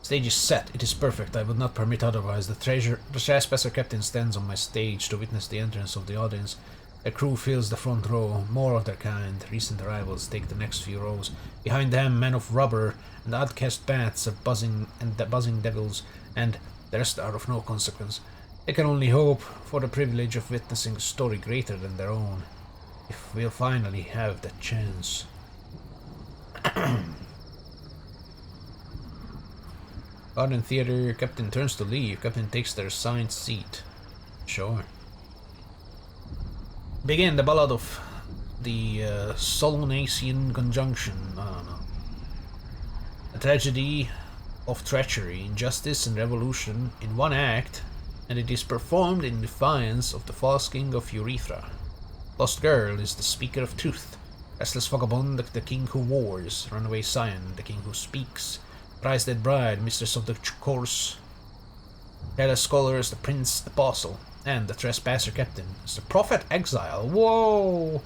Stage is set. It is perfect. I would not permit otherwise. The trespasser captain stands on my stage to witness the entrance of the audience. The crew fills the front row. More of their kind. Recent arrivals take the next few rows. Behind them, men of rubber and outcast bats are buzzing, and the buzzing devils, and the rest are of no consequence. They can only hope for the privilege of witnessing a story greater than their own. If we'll finally have that chance. Garden theater. Captain turns to leave. Captain takes their assigned seat. Sure. Begin the ballad of the Solonasian Conjunction. I don't know. A tragedy of treachery, injustice, and revolution in one act, and it is performed in defiance of the false king of Urethra. Lost girl is the speaker of truth. Restless vagabond, the king who wars. Runaway scion, the king who speaks. Thrice dead bride, mistress of the course. Careless scholar is the prince apostle. And the trespasser captain is the prophet exile. Whoa!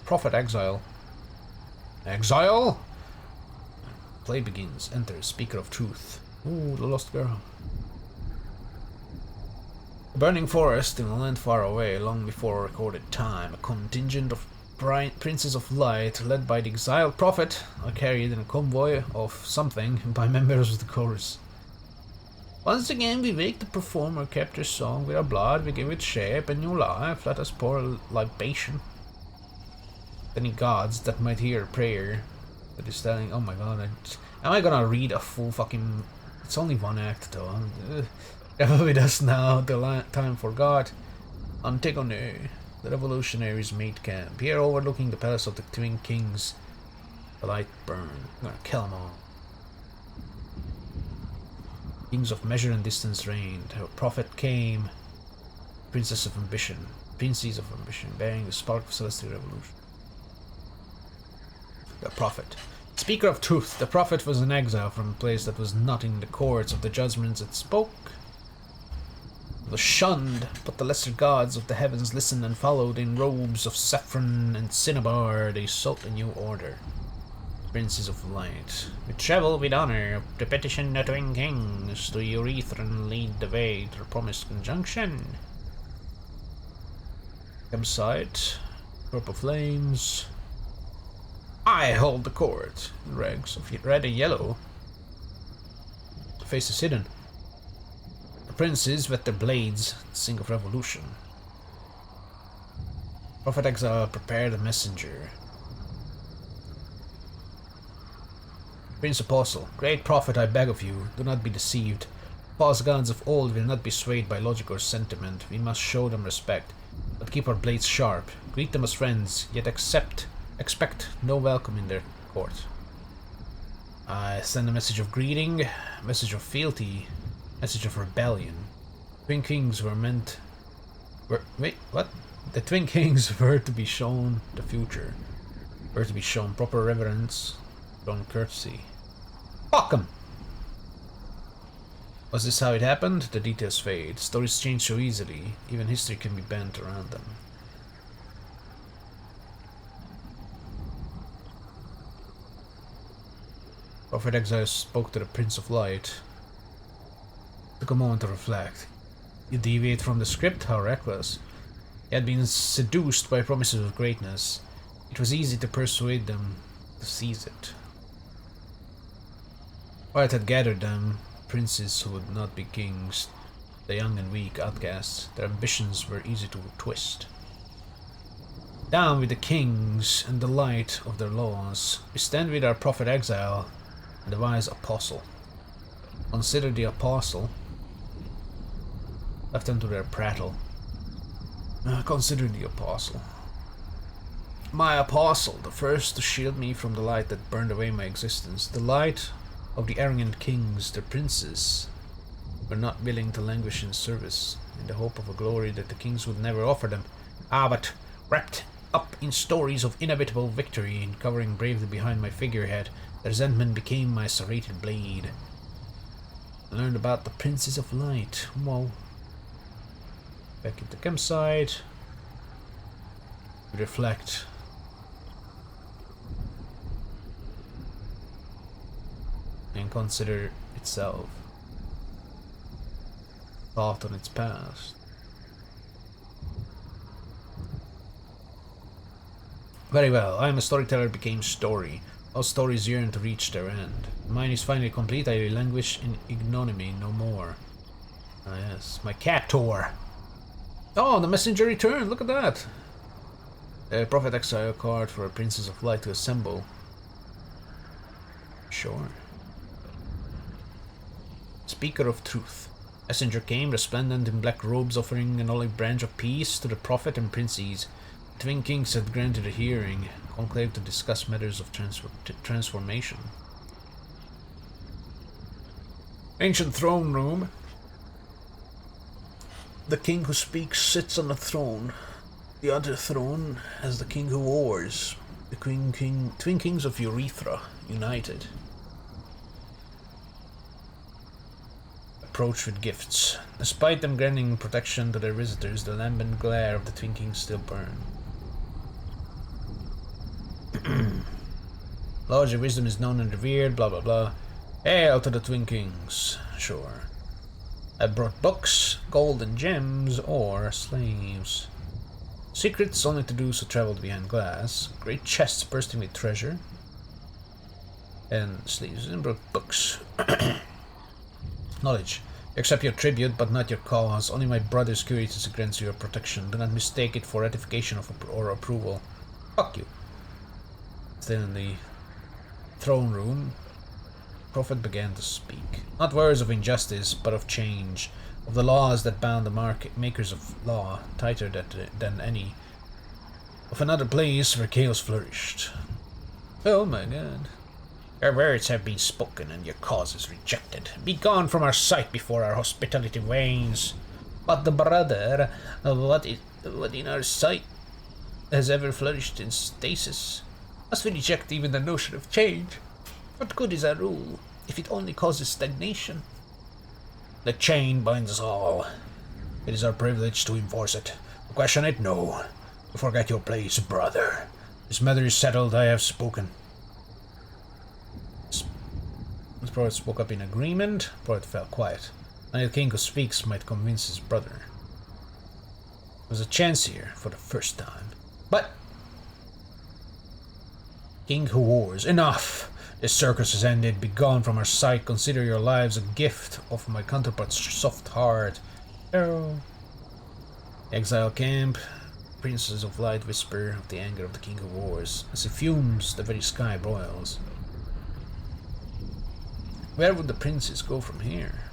Prophet exile. Exile? Play begins. Enter, speaker of truth. Ooh, the lost girl. A burning forest in a land far away, long before recorded time. A contingent of princes of light, led by the exiled prophet, are carried in a convoy of something by members of the chorus. Once again we wake the performer, kept their song with our blood, we give it shape and new life, let us pour a libation. Any gods that might hear a prayer that is telling, oh my god, am I gonna read a full fucking... It's only one act though. Travel with us now, the time for God. Antigone, the revolutionaries made camp, here overlooking the palace of the twin kings. The light burn, I'm gonna kill them all. Kings of measure and distance reigned. Her prophet came. Princess of ambition. Princes of ambition, bearing the spark of celestial revolution. The prophet. Speaker of truth. The prophet was in exile from a place that was not in the courts of the judgments it spoke. It was shunned, but the lesser gods of the heavens listened and followed. In robes of saffron and cinnabar, they sought a new order. Princes of light. We travel with honor, to petition the twin kings, to Urethran lead the way to the promised conjunction. Campsite, purple flames. I hold the court, in rags of red and yellow. The face is hidden. The princes whet their blades, sing of revolution. Prophet exile prepared a messenger. Prince Apostle, great prophet, I beg of you, do not be deceived. False gods of old will not be swayed by logic or sentiment. We must show them respect, but keep our blades sharp. Greet them as friends, yet expect no welcome in their court. I send a message of greeting, message of fealty, message of rebellion. Twin kings wait, what? The twin kings were to be shown the future. Were to be shown proper reverence, shown courtesy. Fuck 'em! Was this how it happened? The details fade. Stories change so easily. Even history can be bent around them. Prophet Exile spoke to the Prince of Light. Took a moment to reflect. You deviate from the script? How reckless. He had been seduced by promises of greatness. It was easy to persuade them to seize it. White had gathered them, princes who would not be kings, the young and weak outcasts. Their ambitions were easy to twist. Down with the kings and the light of their laws. We stand with our prophet exile and the wise apostle. Consider the apostle. Left them to their prattle. Consider the apostle. My apostle, the first to shield me from the light that burned away my existence. The light of the arrogant kings, the princes, were not willing to languish in service, in the hope of a glory that the kings would never offer them. But wrapped up in stories of inevitable victory and covering bravely behind my figurehead, the resentment became my serrated blade. I learned about the princes of light. Whoa. Back at the campsite. We reflect. And consider itself. Thought on its past. Very well, I am a storyteller became story. All stories yearn to reach their end. Mine is finally complete, I languish in ignominy no more. Ah yes, my cat tour. Oh, the messenger returned, look at that. A prophet exile card for a princess of light to assemble. Sure. Speaker of truth. Messenger came, resplendent in black robes, offering an olive branch of peace to the prophet and princes. The twin kings had granted a hearing, conclave to discuss matters of transformation. Ancient throne room. The king who speaks sits on the throne. The other throne has the king who wars. The twin kings of Urethra, united. Approach with gifts. Despite them granting protection to their visitors, the lambent glare of the twin kings still burn. Larger wisdom is known and revered, blah blah blah. Hail to the twin kings. Sure. I brought books, gold and gems, or slaves. Secrets only to those who traveled behind glass. Great chests bursting with treasure. And slaves and brought books. Knowledge. You accept your tribute, but not your cause. Only my brother's curiosity grants you your protection. Do not mistake it for ratification or approval. Fuck you. Still in the throne room, the prophet began to speak. Not words of injustice, but of change. Of the laws that bound the makers of law, tighter than any. Of another place where chaos flourished. Oh my god. Your words have been spoken and your cause is rejected. Be gone from our sight before our hospitality wanes. But the brother, what in our sight has ever flourished in stasis? Must we reject even the notion of change? What good is our rule if it only causes stagnation? The chain binds us all. It is our privilege to enforce it. To question it, no. You forget your place, brother. This matter is settled, I have spoken. The prophet spoke up in agreement. The prophet fell quiet. Only the king who speaks might convince his brother. There was a chance here for the first time. But king who wars, enough! This circus has ended. Be gone from our sight. Consider your lives a gift of my counterpart's soft heart. Oh. Exile camp. Princes of light whisper of the anger of the king who wars. As he fumes, the very sky broils. Where would the princes go from here?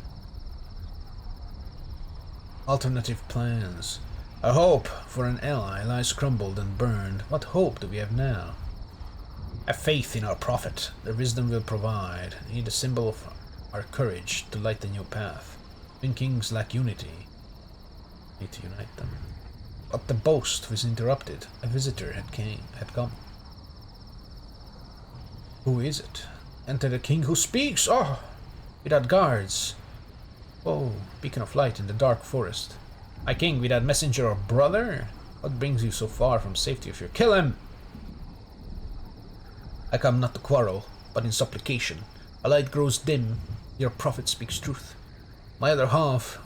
Alternative plans. Our hope for an ally lies crumbled and burned. What hope do we have now? Have faith in our prophet. Their wisdom will provide. Need a symbol of our courage to light the new path. Twin kings lack unity. Need to unite them. But the boast was interrupted. A visitor had come. Who is it? Enter the king who speaks! Oh! Without guards. Oh, beacon of light in the dark forest. My king, without messenger or brother? What brings you so far from safety if you kill him? I come not to quarrel, but in supplication. A light grows dim, your prophet speaks truth. My other half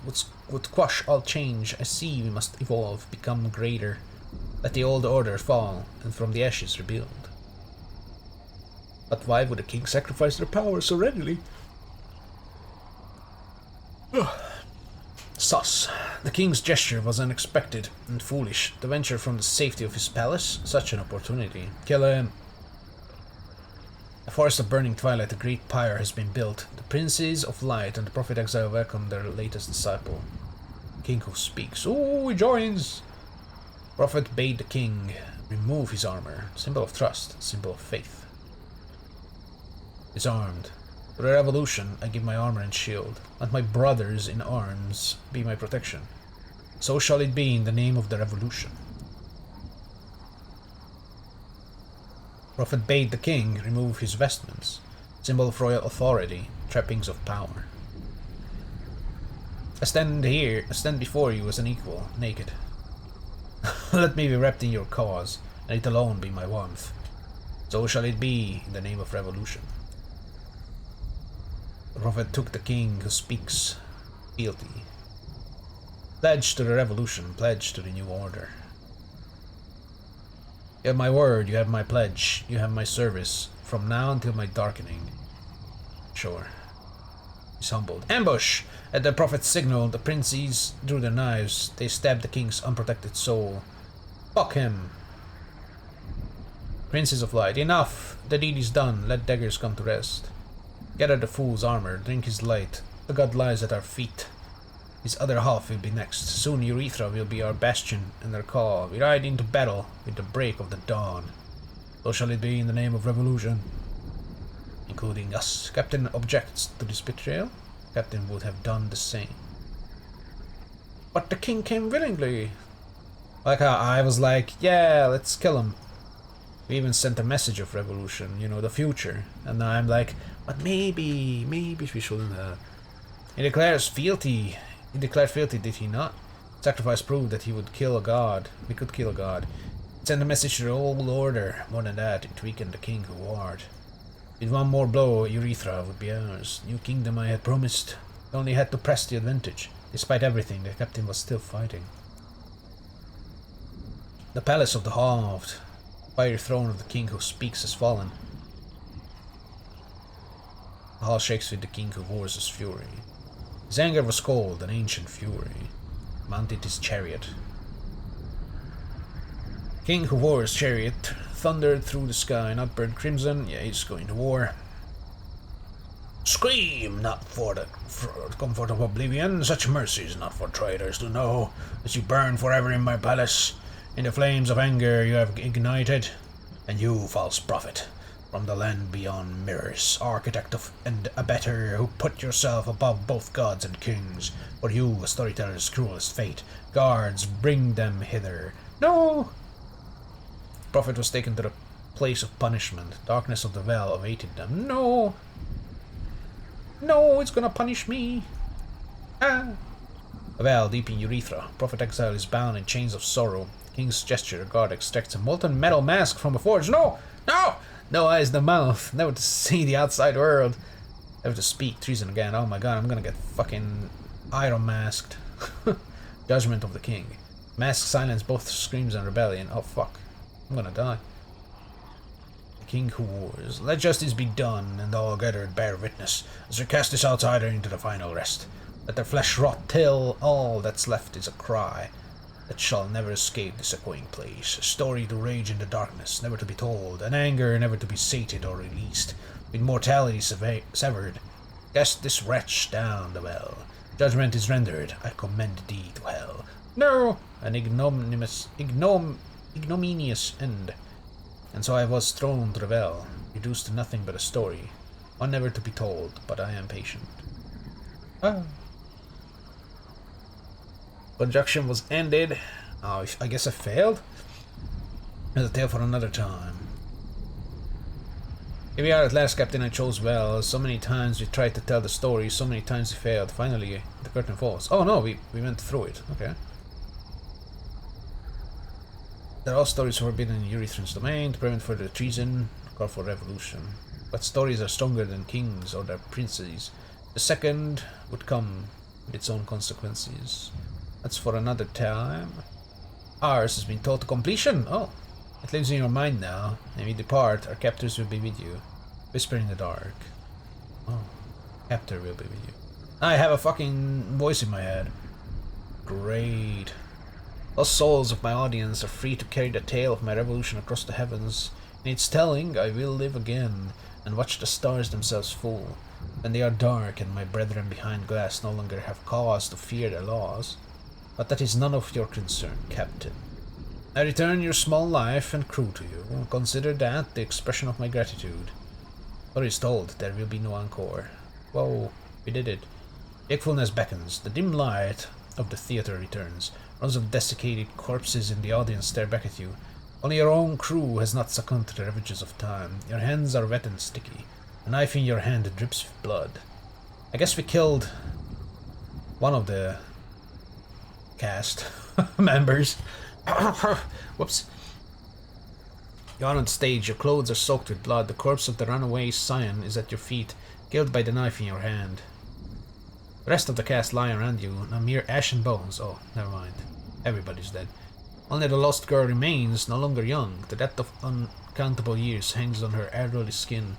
would quash all change. I see we must evolve, become greater. Let the old order fall, and from the ashes rebuild. But why would the king sacrifice their power so readily? Sus. The king's gesture was unexpected and foolish. To venture from the safety of his palace, such an opportunity. Kill him. A forest of burning twilight, a great pyre has been built. The princes of light and the prophet exile welcome their latest disciple. King who speaks. Ooh, he joins! Prophet bade the king remove his armor. Symbol of trust, symbol of faith. Disarmed. For the revolution, I give my armor and shield. Let my brothers in arms be my protection. So shall it be in the name of the revolution. Prophet bade the king remove his vestments, symbol of royal authority, trappings of power. I stand before you as an equal, naked. Let me be wrapped in your cause, and it alone be my warmth. So shall it be in the name of revolution. The prophet took the king who speaks fealty. Pledge to the revolution, pledge to the new order. You have my word, you have my pledge, you have my service, from now until my darkening. Sure. He's humbled. Ambush! At the prophet's signal, the princes drew their knives. They stabbed the king's unprotected soul. Fuck him! Princes of light, enough! The deed is done, let daggers come to rest. Gather the fool's armor, drink his light. The god lies at our feet. His other half will be next. Soon Urethra will be our bastion and our call. We ride into battle with the break of the dawn. So shall it be in the name of revolution. Including us. Captain objects to this betrayal. Captain would have done the same. But the king came willingly. Like how I was like, yeah, let's kill him. We even sent a message of revolution, you know, the future. And now I'm like, but maybe we shouldn't have. He declares fealty. He declared fealty, did he not? Sacrifice proved that he would kill a god. We could kill a god. It sent a message to the old order. More than that, it weakened the king who warred. With one more blow, Urethra would be ours. New kingdom I had promised. We only had to press the advantage. Despite everything, the captain was still fighting. The palace of the halved. Fiery throne of the king who speaks has fallen. The hall shakes with the king who roars his fury. His anger was cold, an ancient fury. Mounted his chariot. King who wore his chariot thundered through the sky, not burned crimson. Yeah, he's going to war. Scream, not for the comfort of oblivion. Such mercy is not for traitors to know, as you burn forever in my palace. In the flames of anger you have ignited, and you, false prophet, from the land beyond mirrors, architect of and abettor, who put yourself above both gods and kings, for you, a storyteller's cruelest fate. Guards, bring them hither. No! The prophet was taken to the place of punishment. Darkness of the well awaited them. No! No, it's gonna punish me! Ah! A well deep in Urethra. Prophet exile is bound in chains of sorrow. King's gesture, a guard extracts a molten metal mask from a forge. No! No! No eyes, no mouth. Never to see the outside world. Never to speak. Treason again. Oh my god, I'm gonna get fucking iron masked. Judgment of the king. Mask silence both screams and rebellion. Oh fuck. I'm gonna die. The king who wars. Let justice be done, and all gathered bear witness, as we cast this outsider into the final rest. Let their flesh rot till all that's left is a cry that shall never escape this echoing place, a story to rage in the darkness, never to be told, an anger never to be sated or released, with mortality severed. Cast this wretch down the well. Judgment is rendered, I commend thee to hell. No! An ignominious end. And so I was thrown to the well, reduced to nothing but a story, one never to be told, but I am patient. Ah. Conjunction was ended. Oh, I guess I failed? There's a tale for another time. Here we are at last, Captain. I chose well. So many times we tried to tell the story, so many times we failed. Finally, the curtain falls. Oh no, we went through it. Okay. There are all stories forbidden in Urethran's domain, to prevent further treason, call for revolution. But stories are stronger than kings or their princes. The second would come with its own consequences. That's for another time. Ours has been taught to completion. Oh, it lives in your mind now. When we depart, our captors will be with you. Whisper in the dark. Oh, captor will be with you. I have a fucking voice in my head. Great. Lost souls of my audience are free to carry the tale of my revolution across the heavens. In its telling, I will live again and watch the stars themselves fall. When they are dark and my brethren behind glass no longer have cause to fear their laws. But that is none of your concern, Captain. I return your small life and crew to you. Consider that the expression of my gratitude. Story is told, there will be no encore. Whoa, we did it. Wakefulness beckons. The dim light of the theater returns. Rows of desiccated corpses in the audience stare back at you. Only your own crew has not succumbed to the ravages of time. Your hands are wet and sticky. A knife in your hand drips with blood. I guess we killed one of the cast members. Whoops. You're on stage, your clothes are soaked with blood. The corpse of the runaway scion is at your feet, killed by the knife in your hand. The rest of the cast lie around you, a mere ash and bones. Oh, never mind. Everybody's dead. Only the lost girl remains, no longer young. The death of uncountable years hangs on her elderly skin.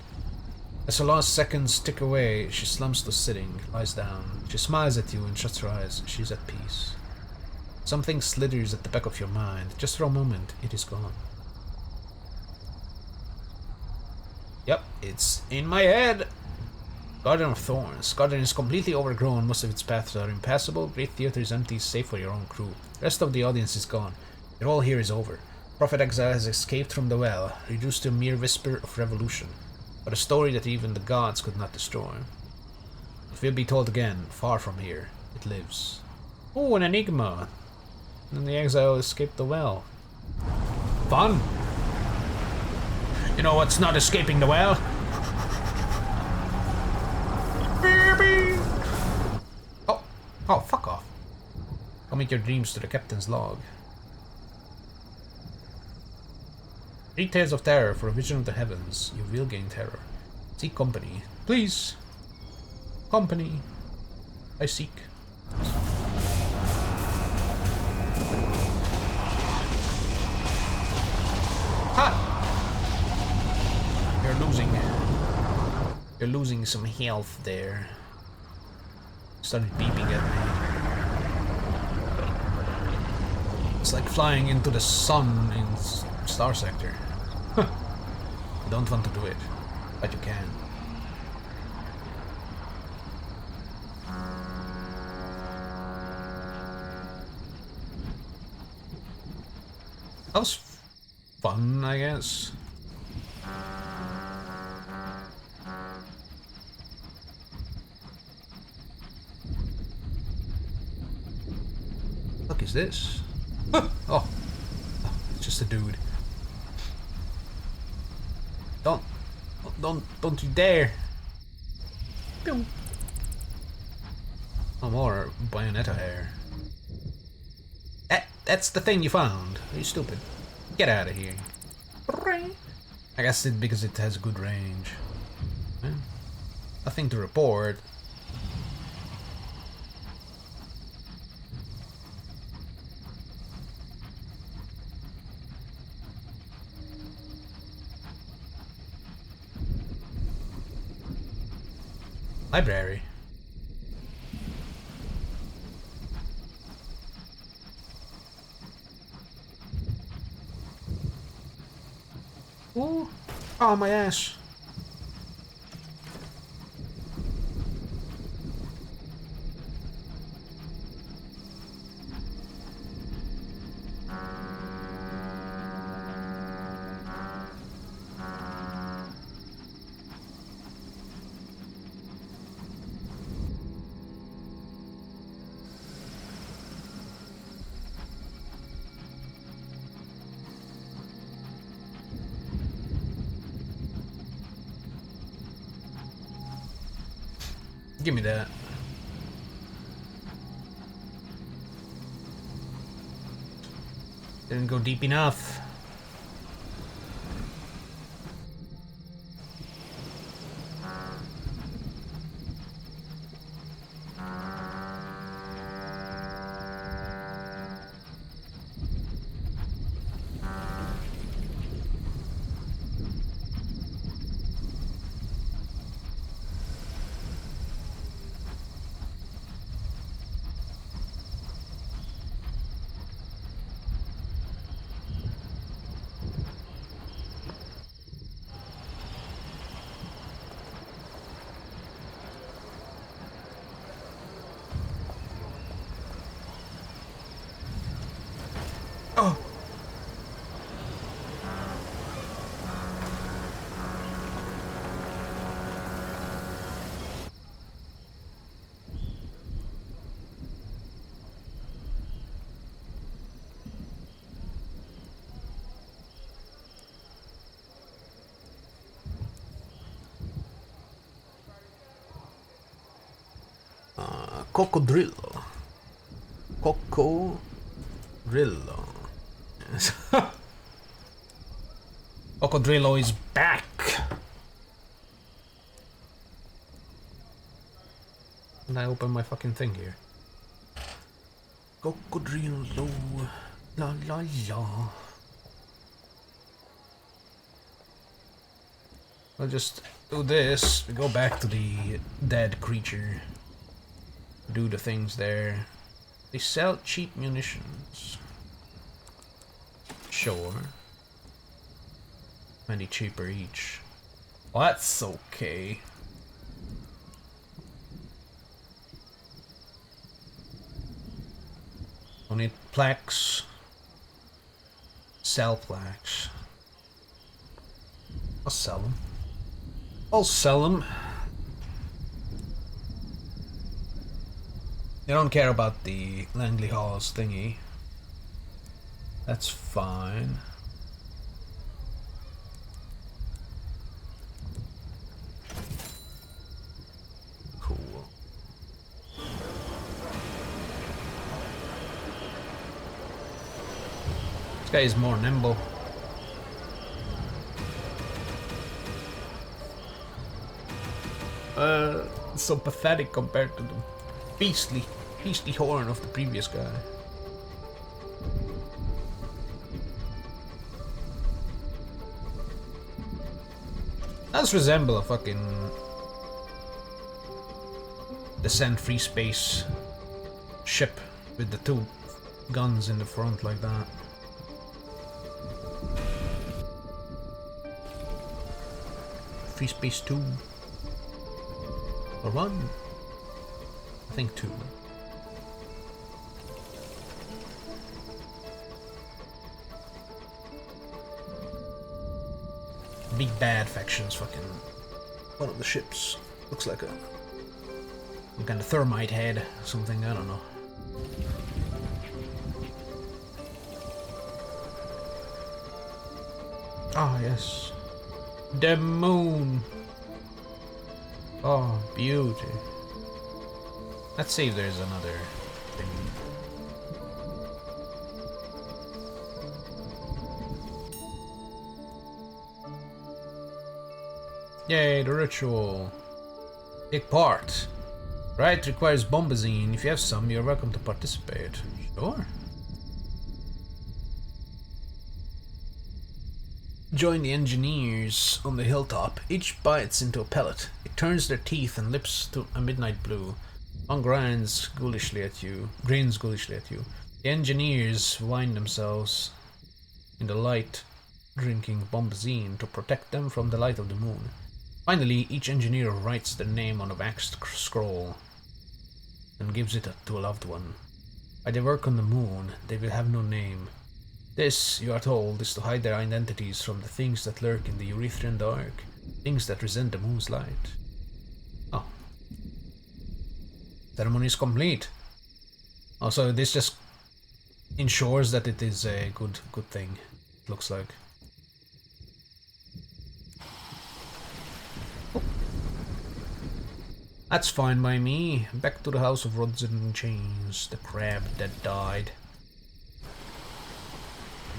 As her last seconds tick away, she slumps to sitting, lies down. She smiles at you and shuts her eyes. She's at peace. Something slithers at the back of your mind. Just for a moment, it is gone. Yep, it's in my head. Garden of Thorns. Garden is completely overgrown. Most of its paths are impassable. Great theater is empty, save for your own crew. The rest of the audience is gone. Your role here is over. Prophet Exile has escaped from the well, reduced to a mere whisper of revolution, but a story that even the gods could not destroy. It will be told again, far from here. It lives. Oh, an enigma. And the exile escaped the well. Fun! You know what's not escaping the well? Oh, fuck off. Commit your dreams to the captain's log. 3 tales of terror for a vision of the heavens. You will gain terror. Seek company. Please. Company. I seek. Ha! You're losing some health there. Started beeping at me. It's like flying into the sun in Star Sector. You don't want to do it, but you can. That was fun, I guess. What is this? Oh, it's just a dude. Don't you dare! Pew. No more Bayonetta hair. That's the thing you found. Are you stupid? Get out of here. I guess it's because it has good range. Nothing to report. Library. Ooh. Oh, my ass. Give me that. Didn't go deep enough. Cocodrillo. Cocodrillo. Yes. Cocodrillo is back. And I open my fucking thing here. Cocodrillo. La la la. I'll just do this. We go back to the dead creature. Do the things there. They sell cheap munitions. Sure. 20 cheaper each. Well, that's okay. I need plaques. Sell plaques. I'll sell them. I'll sell them. They don't care about the Langley Halls thingy. That's fine. Cool. This guy is more nimble. So pathetic compared to the beastly horn of the previous guy. Does resemble a fucking Descent Free Space ship with the two guns in the front like that. Free Space 2 or 1? I think 2. Big bad factions fucking one of the ships looks like some kind of thermite head, something, I don't know. Ah, yes. The moon. Oh, beauty. Let's see if there's another thing. Yay, the ritual. Take part. Right, requires bombazine. If you have some, you're welcome to participate. Sure. Join the engineers on the hilltop. Each bites into a pellet. It turns their teeth and lips to a midnight blue. One grins ghoulishly at you. The engineers wind themselves in the light, drinking bombazine to protect them from the light of the moon. Finally, each engineer writes their name on a waxed scroll and gives it to a loved one. While they work on the moon, they will have no name. This, you are told, is to hide their identities from the things that lurk in the Urethrian dark, things that resent the moon's light. Oh. Ceremony is complete. Also, this just ensures that it is a good thing, it looks like. Oh. That's fine by me. Back to the House of Rods and Chains, the crab that died.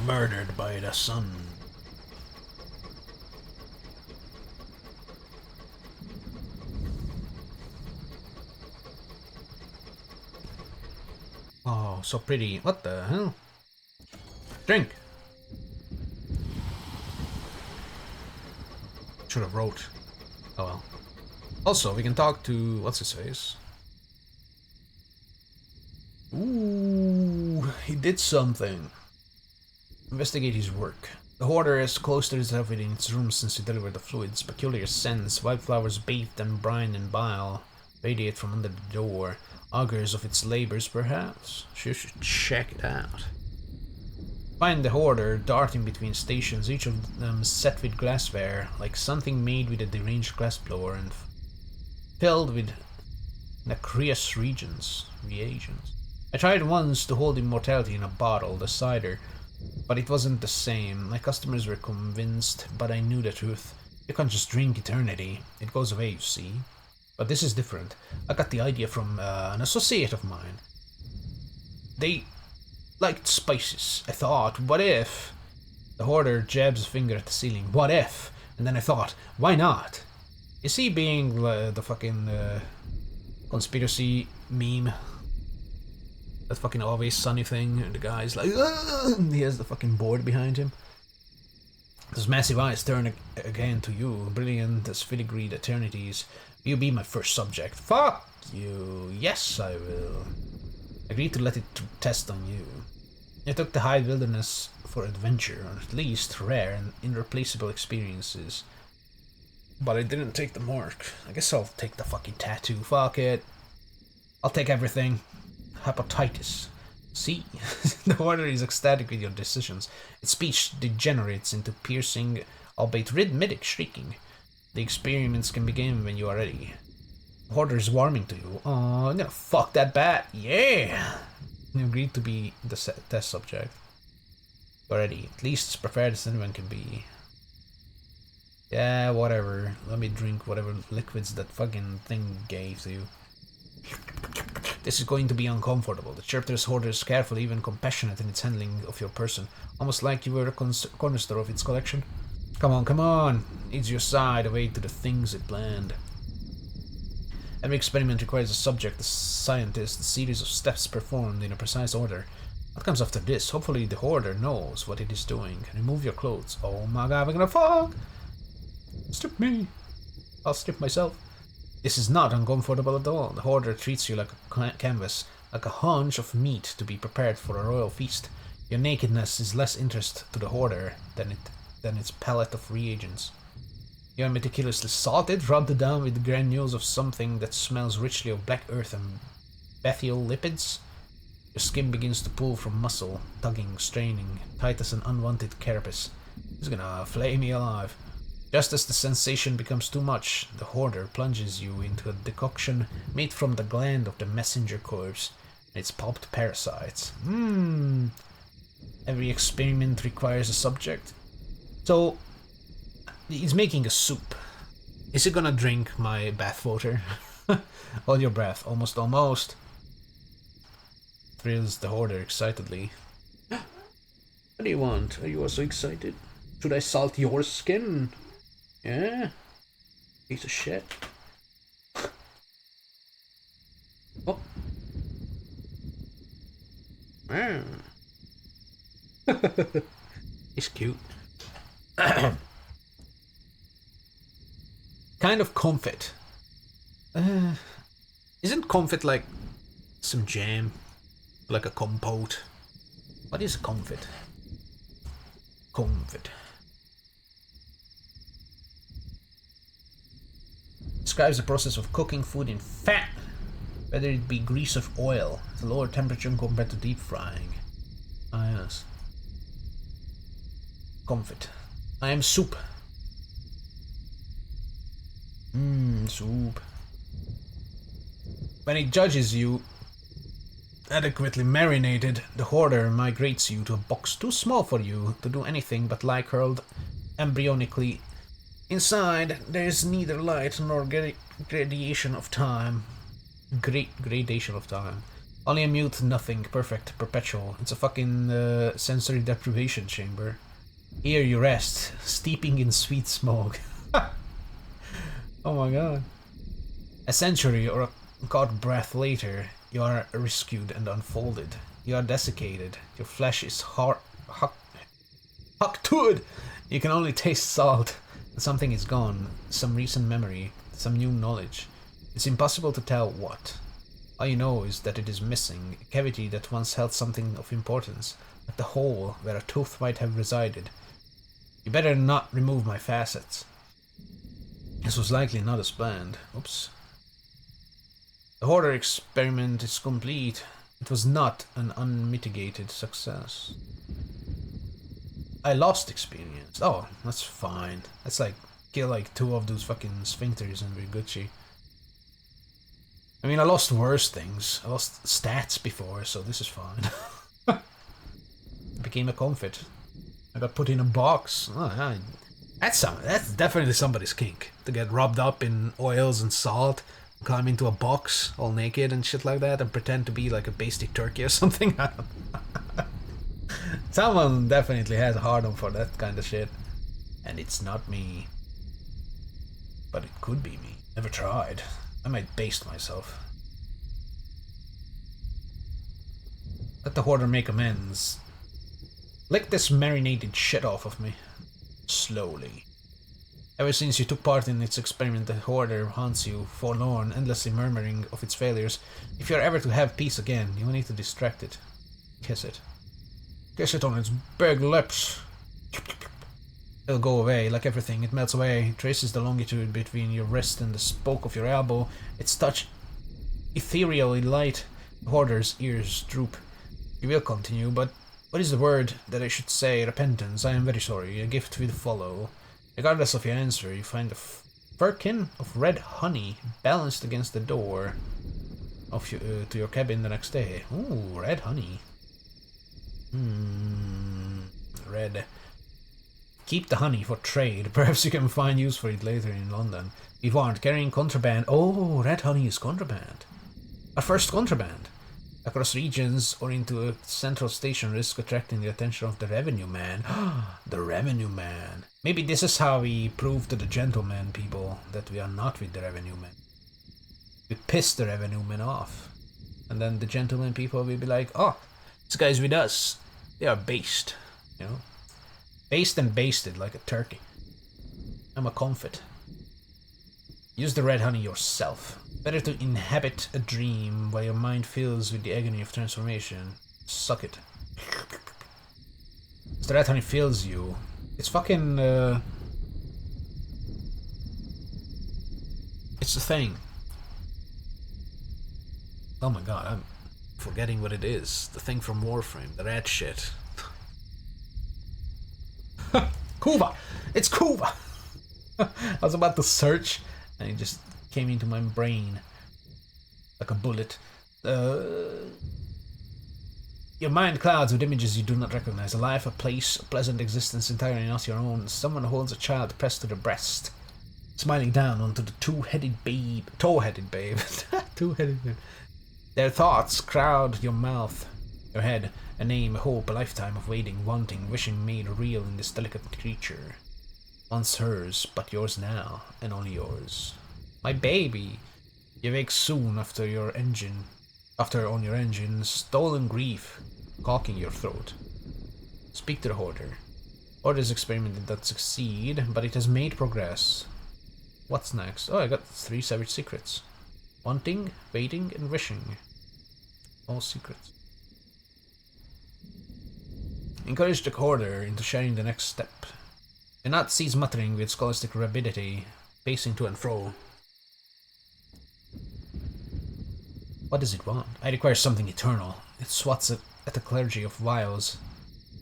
Murdered by the sun. Oh, so pretty. What the hell? Drink! Should have wrote. Oh well. Also, we can talk to... what's his face? Ooh, he did something. Investigate his work. The hoarder has closed itself within its room since he delivered the fluids. Peculiar scents, wildflowers bathed and brined in bile, radiate from under the door. Augurs of its labors, perhaps? You should check it out. Find the hoarder darting between stations, each of them set with glassware, like something made with a deranged glassblower and filled with nacreous reagents. I tried once to hold immortality in a bottle, the cider, but it wasn't the same. My customers were convinced, but I knew the truth. You can't just drink eternity. It goes away, you see. But this is different. I got the idea from an associate of mine. They liked spices. I thought, what if? The hoarder jabs a finger at the ceiling. What if? And then I thought, why not? Is he being the fucking conspiracy meme? That fucking Always Sunny thing, and the guy's like, and he has the fucking board behind him. Those massive eyes turn again to you, brilliant as filigreed eternities. You be my first subject. Fuck you. Yes, I will. Agreed to let it test on you. I took the high wilderness for adventure, or at least rare and irreplaceable experiences. But I didn't take the mark. I guess I'll take the fucking tattoo. Fuck it. I'll take everything. Hepatitis. See? The order is ecstatic with your decisions. Its speech degenerates into piercing, albeit rhythmic shrieking. The experiments can begin when you are ready. The order is warming to you. Oh, I'm gonna fuck that bat. Yeah! You agreed to be the test subject. You're ready. At least as prepared as anyone can be. Yeah, whatever. Let me drink whatever liquids that fucking thing gave to you. This is going to be uncomfortable. The chapter's hoarder is careful, even compassionate in its handling of your person. Almost like you were a corner store of its collection. Come on, come on! Ease your side away to the things it planned. Every experiment requires a subject, a scientist, a series of steps performed in a precise order. What comes after this? Hopefully the hoarder knows what it is doing. Remove your clothes. Oh my god, we're gonna fuck! Strip me! I'll strip myself. This is not uncomfortable at all. The hoarder treats you like a canvas, like a haunch of meat to be prepared for a royal feast. Your nakedness is less interest to the hoarder than its palette of reagents. You are meticulously salted, rubbed down with granules of something that smells richly of black earth and bathyl lipids. Your skin begins to pull from muscle, tugging, straining, tight as an unwanted carapace. It's gonna flay me alive. Just as the sensation becomes too much, the hoarder plunges you into a decoction made from the gland of the messenger corpse and its pulped parasites. Every experiment requires a subject. So, he's making a soup. Is he gonna drink my bath water? Hold your breath, almost. Thrills the hoarder excitedly. What do you want? Are you also excited? Should I salt your skin? Yeah? Piece of shit. Oh. He's cute. Kind of comfit. Isn't comfit like some jam? Like a compote? What is comfit? Comfit. Describes the process of cooking food in fat, whether it be grease or oil, at a lower temperature compared to deep frying. Ah yes. Comfit. I am soup. Soup. When it judges you adequately marinated, the hoarder migrates you to a box too small for you to do anything but lie curled embryonically. Inside, there is neither light nor gradation of time. Gradation of time. Only a mute nothing, perfect, perpetual. It's a fucking sensory deprivation chamber. Here you rest, steeping in sweet smoke. Oh my god. A century or a god breath later, you are rescued and unfolded. You are desiccated. Your flesh is hucked to it. You can only taste salt. Something is gone, some recent memory, some new knowledge. It's impossible to tell what. All you know is that it is missing, a cavity that once held something of importance, like the hole where a tooth might have resided. You better not remove my facets. This was likely not as planned. Oops. The hoarder experiment is complete. It was not an unmitigated success. I lost experience. Oh, that's fine. That's like, kill like 2 of those fucking sphincters and we're Gucci. I mean, I lost worse things. I lost stats before, so this is fine. It became a comfort. I got put in a box. Oh, that's definitely somebody's kink. To get rubbed up in oils and salt, climb into a box all naked and shit like that and pretend to be like a basic turkey or something. Someone definitely has a hard on for that kind of shit. And it's not me. But it could be me. Never tried. I might baste myself. Let the hoarder make amends. Lick this marinated shit off of me. Slowly. Ever since you took part in its experiment, the hoarder haunts you, forlorn, endlessly murmuring of its failures. If you're ever to have peace again, you will need to distract it. Kiss it. Kiss it on its big lips. It'll go away, like everything. It melts away, traces the longitude between your wrist and the spoke of your elbow. Its touch ethereally light. The hoarder's ears droop. You will continue, but what is the word that I should say? Repentance. I am very sorry. A gift will follow. Regardless of your answer, you find a firkin of red honey balanced against the door of to your cabin the next day. Ooh, red honey. Red. Keep the honey for trade. Perhaps you can find use for it later in London. If you aren't carrying contraband. Oh, red honey is contraband. Our first contraband. Across regions or into a central station risk attracting the attention of the revenue man. The revenue man. Maybe this is how we prove to the gentleman people that we are not with the revenue man. We piss the revenue men off. And then the gentleman people will be like, oh, this guy's with us. They are based. You know? Based and basted like a turkey. I'm a comfort. Use the red honey yourself. Better to inhabit a dream while your mind fills with the agony of transformation. Suck it. So the red honey fills you. It's fucking, it's the thing. Oh my god, I'm forgetting what it is. The thing from Warframe. The red shit. Kuva! It's Kuva! I was about to search and it just came into my brain like a bullet. Your mind clouds with images you do not recognize. A life, a place, a pleasant existence entirely not your own. Someone holds a child pressed to the breast, smiling down onto the toe-headed babe. Toe-headed babe. Two-headed babe. Their thoughts crowd your mouth, your head, a name, a hope, a lifetime of waiting, wanting, wishing made real in this delicate creature. Once hers, but yours now, and only yours. My baby! You wake soon after on your engine, stolen grief, caulking your throat. Speak to the hoarder. Hoarder's experiment did not succeed, but it has made progress. What's next? Oh, I got 3 savage secrets. Wanting, waiting, and wishing. All secrets. Encourage the hoarder into sharing the next step. Do not cease muttering with scholastic rapidity, pacing to and fro. What does it want? I require something eternal. It swats at the clergy of vials,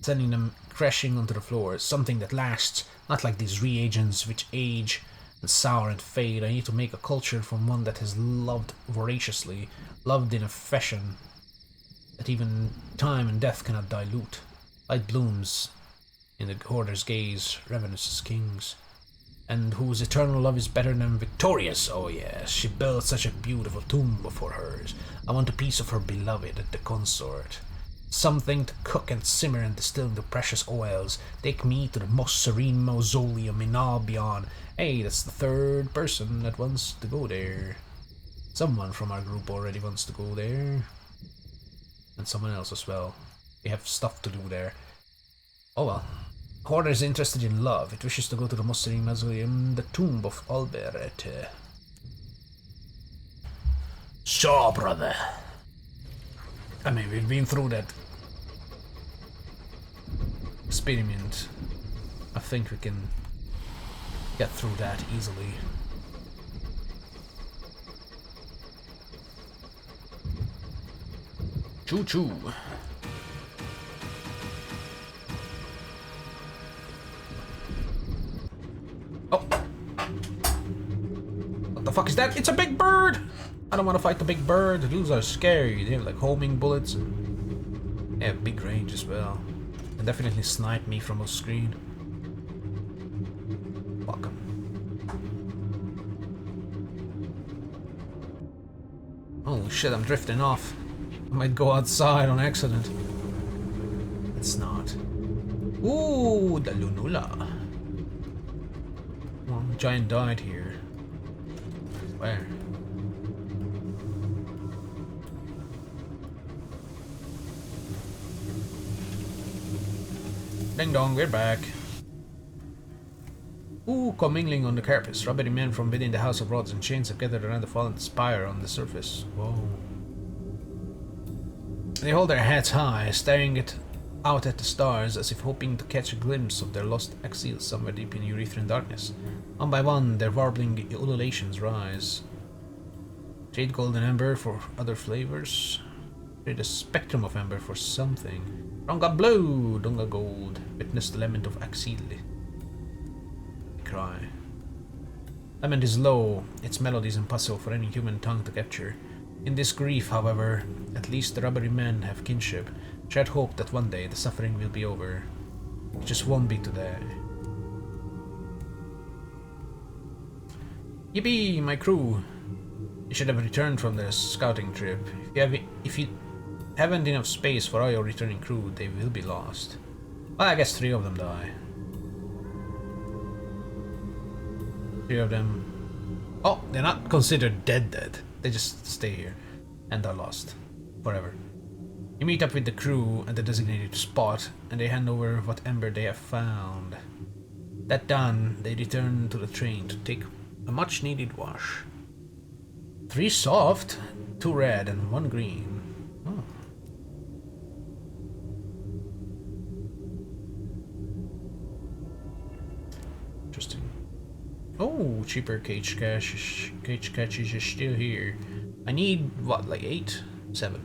sending them crashing onto the floor. Something that lasts, not like these reagents which age and sour and fade. I need to make a culture from one that has loved voraciously, loved in a fashion that even time and death cannot dilute. Light blooms in the hoarder's gaze, ravenous as kings, and whose eternal love is better than victorious. Oh yes, she built such a beautiful tomb before hers. I want a piece of her beloved, the consort. Something to cook and simmer and distill into precious oils. Take me to the most serene mausoleum in Albion. Hey, that's the 3rd person that wants to go there. Someone from our group already wants to go there. And someone else as well. We have stuff to do there. Oh well. Hoarder is interested in love. It wishes to go to the most serene mausoleum, the tomb of Albert. So, brother. I mean, we've been through that experiment. I think we can get through that easily. Choo choo. Oh. What the fuck is that? It's a big bird! I don't want to fight the big bird. Those are scary. They have like homing bullets. They have big range as well. They definitely snipe me from a screen. Fuck 'em. Oh shit, I'm drifting off. I might go outside on accident. It's not. Ooh, the Lunula. One giant died here. Where? Ding dong, we're back. Ooh, commingling on the carpets. Rubbery men from within the house of rods and chains have gathered around the fallen spire on the surface. Whoa. They hold their heads high, staring out at the stars as if hoping to catch a glimpse of their lost exiles somewhere deep in urethran darkness. One by one, their warbling ululations rise. Trade golden amber for other flavors. Trade a spectrum of amber for something. Ronga blue, Dunga gold. Witness the lament of Axil. Cry. Lament is low, its melody is impossible for any human tongue to capture. In this grief, however, at least the rubbery men have kinship, shared hope that one day the suffering will be over. It just won't be today. Yippee, my crew! You should have returned from the scouting trip. If you haven't enough space for all your returning crew, they will be lost. Well, I guess 3 of them die. 3 of them... Oh, they're not considered dead. They just stay here. And are lost. Forever. You meet up with the crew at the designated spot, and they hand over what ember they have found. That done, they return to the train to take a much needed wash. 3 soft, 2 red, and 1 green. Oh. Interesting. Oh, cheaper cage catch is still here. I need, what, like 8? 7.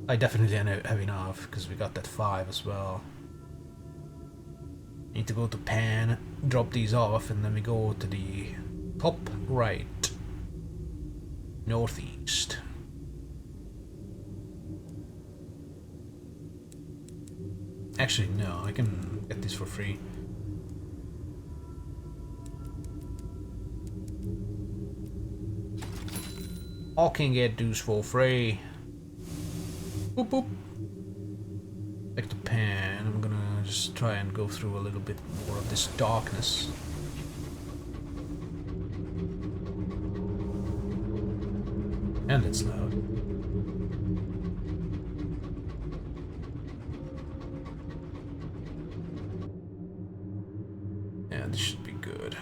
I definitely have enough, because we got that 5 as well. Need to go to Pan, drop these off, and then we go to the top right. Northeast. Actually, no, I can get this for free. All can get those for free. Boop boop. Back to Pan. I'm gonna just try and go through a little bit more of this darkness. And it's loud. Yeah, this should be good.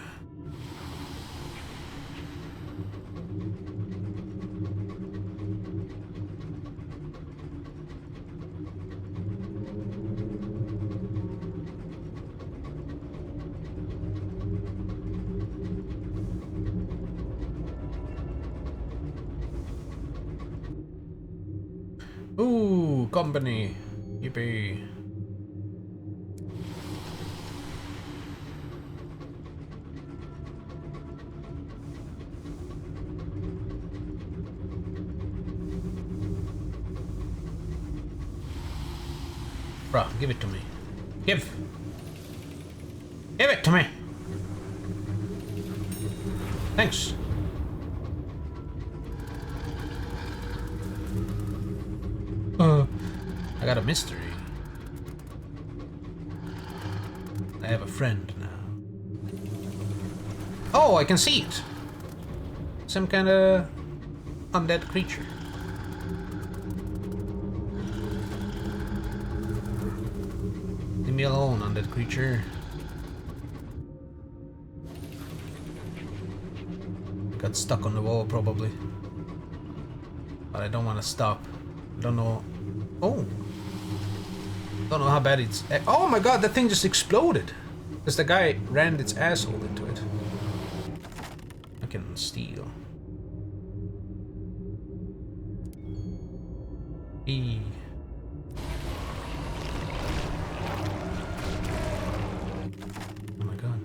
Ooh, company. Yippee. Bruh, give it to me. Give it to me. Thanks. I got a mystery. I have a friend now. Oh, I can see it. Some kind of undead creature. Leave me alone, undead creature. Got stuck on the wall, probably. But I don't want to stop. I don't know. Oh. Don't know how bad it's... Oh my god, that thing just exploded. Because the guy rammed its asshole into it. I can steal. E. Oh my god.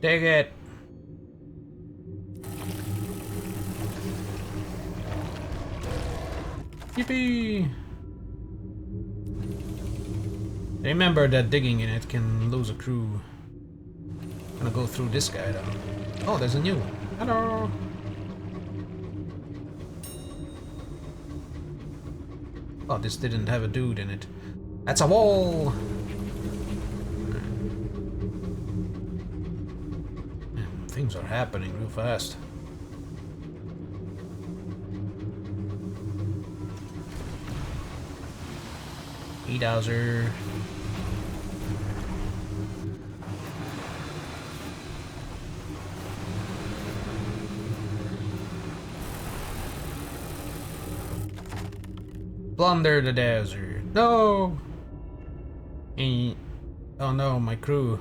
Take it. Yippee! Remember that digging in it can lose a crew. I'm gonna go through this guy though. Oh, there's a new one. Hello! Oh, this didn't have a dude in it. That's a wall! Man, things are happening real fast. E-Dowser. Plunder the desert. No! Oh no, my crew.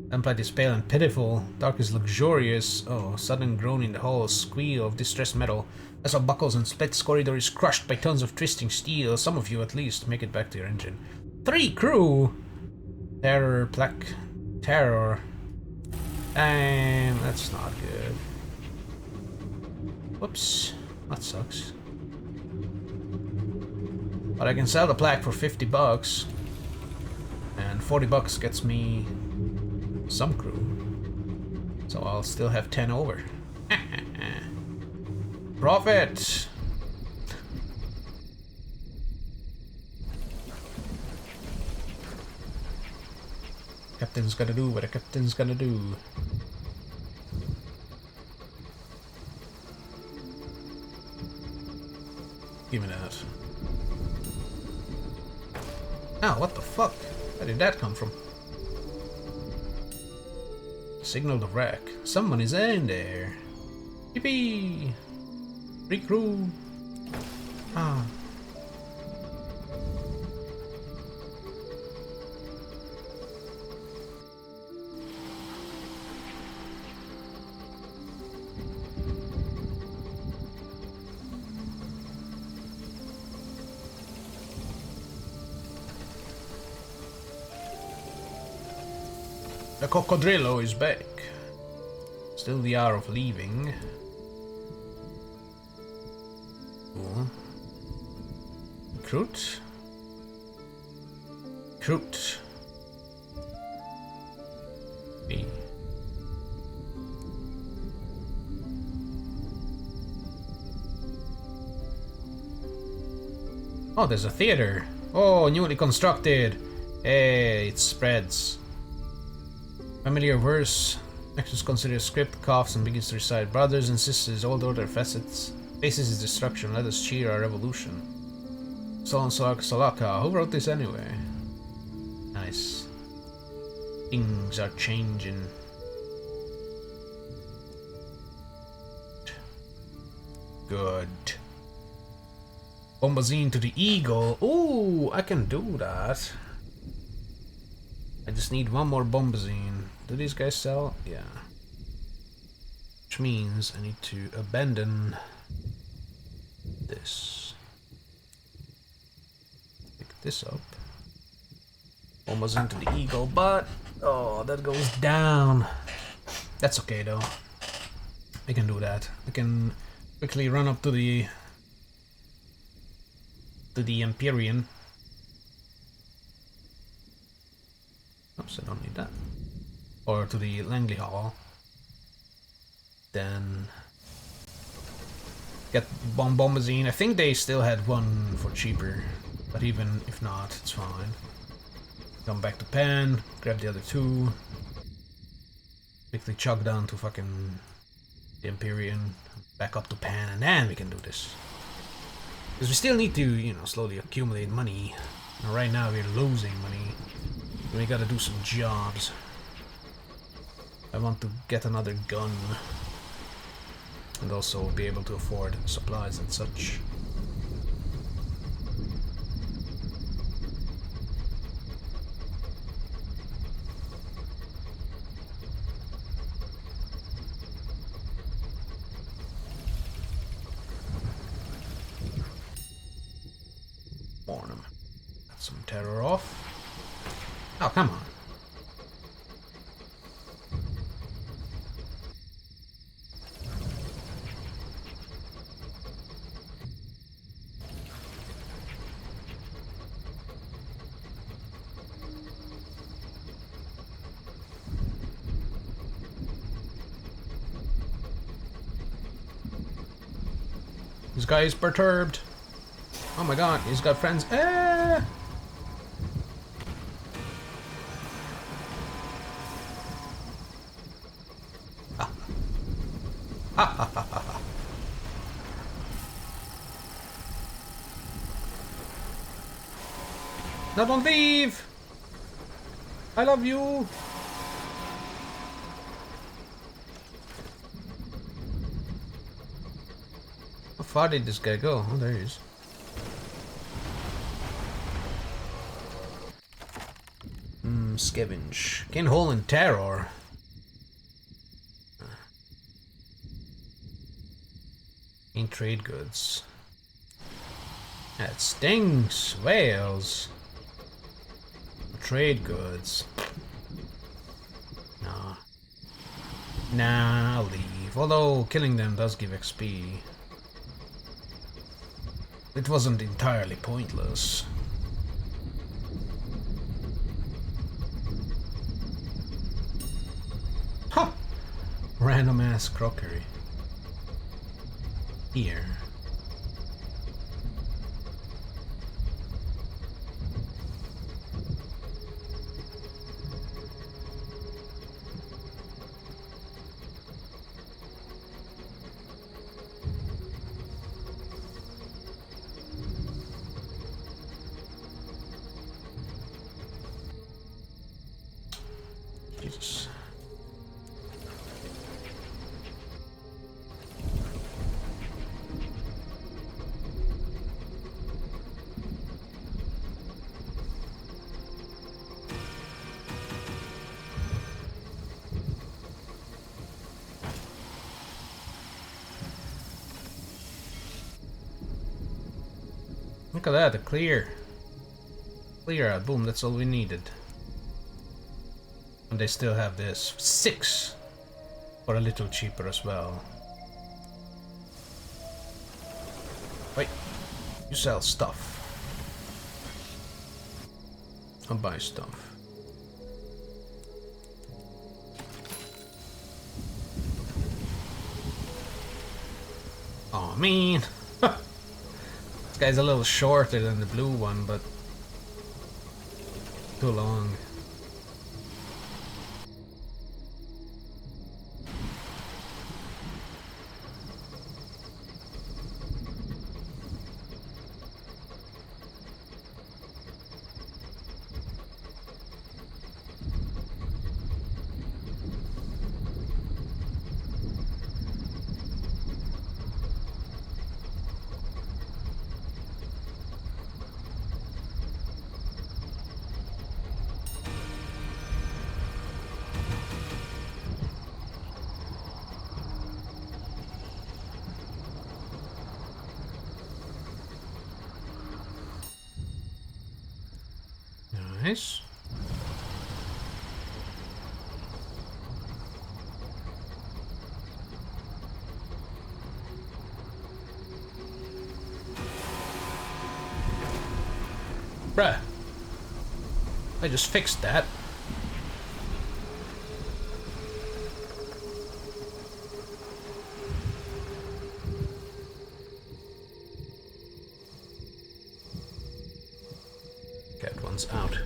Lamplight is pale and pitiful. Dark is luxurious. Oh, sudden groan in the hall. Squeal of distressed metal. Vessel buckles and splits. Corridor is crushed by tons of twisting steel. Some of you, at least, make it back to your engine. 3 crew! Terror, plaque, terror. Damn, that's not good. Whoops. That sucks. But I can sell the plaque for 50 bucks. And 40 bucks gets me some crew. So I'll still have 10 over. Profit! Captain's gotta do what a captain's gonna do. Give me that. Oh, what the fuck? Where did that come from? Signal the wreck. Someone is in there. Yippee! Free crew. Ah. The Cocodrillo is back. Still the hour of leaving. Cool. Recruit. Recruit. B. Oh, there's a theater. Oh, newly constructed. Hey, it spreads. Familiar verse. Actions consider script, coughs, and begins to recite. Brothers and sisters, all other facets. Faces is destruction. Let us cheer our revolution. Solon Solaka. Who wrote this anyway? Nice. Things are changing. Good. Bombazine to the eagle. Ooh, I can do that. I just need one more bombazine. Do these guys sell? Yeah. Which means I need to abandon this. Pick this up. Almost into the eagle, but oh, that goes down. That's okay though. I can do that. I can quickly run up to the Empyrean. Oops, I don't need that. Or to the Langley Hall. Then get bombazine. I think they still had one for cheaper, but even if not, it's fine. Come back to Pan, grab the other 2. Quickly chug down to fucking the Empyrean, back up to Pan, and then we can do this. Because we still need to, you know, slowly accumulate money. And right now we're losing money. We gotta do some jobs. I want to get another gun. And also be able to afford supplies and such. Warn him. Got some terror off. Oh, come on. This guy is perturbed. Oh my god, he's got friends. Ah! No, don't leave! I love you! How far did this guy go? Oh, there he is. Scavenge. Gain hole in terror. Gain trade goods. That stings. Whales. Trade goods. Nah. Nah, I'll leave. Although killing them does give XP. It wasn't entirely pointless. Ha! Random ass crockery. Here. Jesus. Look at that, a clear. Clear out, boom, that's all we needed. And they still have this. 6! For a little cheaper as well. Wait, you sell stuff. I'll buy stuff. Oh man! This guy's a little shorter than the blue one, but too long. Nice. Bruh. I just fixed that. That one's out.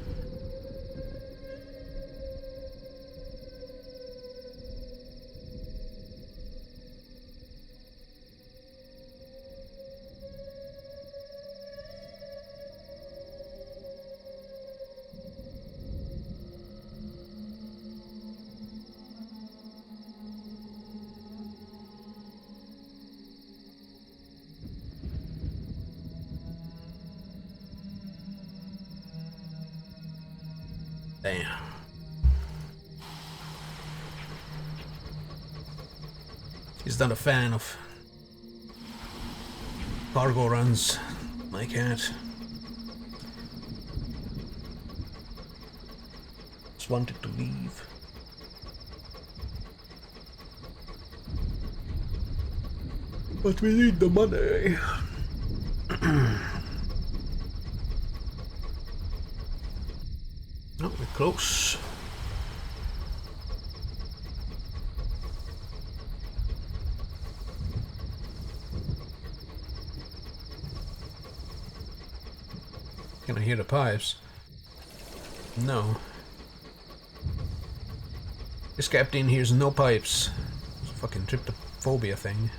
Damn. He's not a fan of cargo runs, my cat. Just wanted to leave. But we need the money. Oh, we're close. Can I hear the pipes? No. This captain hears no pipes. It's a fucking tryptophobia thing.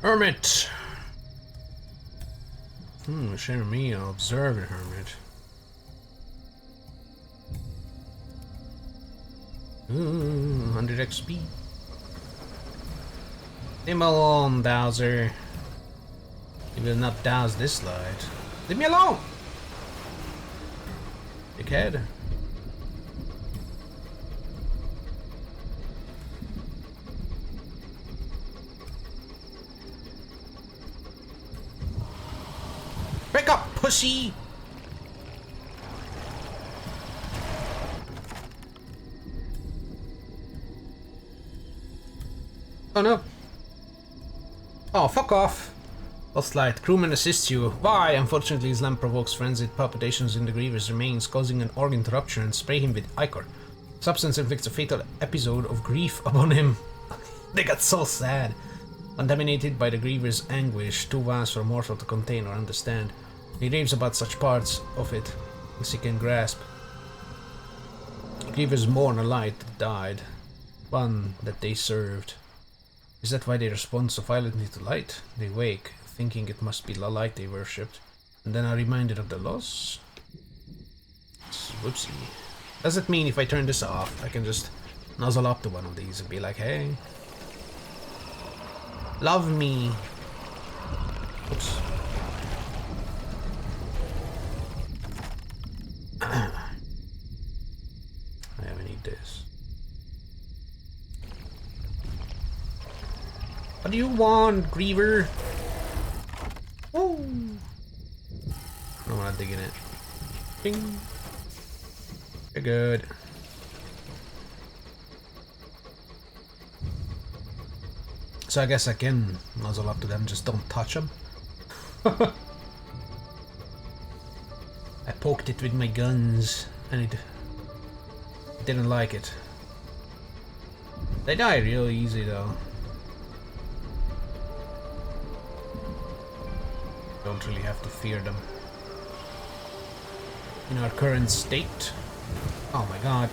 Hermit! Share me, I'll observe the hermit. Ooh, 100 XP. Leave me alone, Dowser. You will not douse this light. Leave me alone! Dickhead. Break up, pussy! Oh no. Oh, fuck off. Lost light. Crewman assists you. Why? Unfortunately, his lamp provokes frenzied palpitations in the Griever's remains, causing an organ to rupture and spray him with ichor. Substance inflicts a fatal episode of grief upon him. They got so sad. Contaminated by the Griever's anguish, too vast for a mortal to contain or understand. He raves about such parts of it as he can grasp. Grievers mourn a light that died, one that they served. Is that why they respond so violently to light? They wake, thinking it must be the light they worshipped, and then are reminded of the loss? Whoopsie. Does it mean if I turn this off, I can just nuzzle up to one of these and be like, hey, love me. Oops. I need this. What do you want, Griever? Woo! I don't want to dig in it. Bing. You're good. So I guess I can nuzzle up to them, just don't touch them. I poked it with my guns, and it didn't like it. They die real easy though. Don't really have to fear them. In our current state. Oh my god.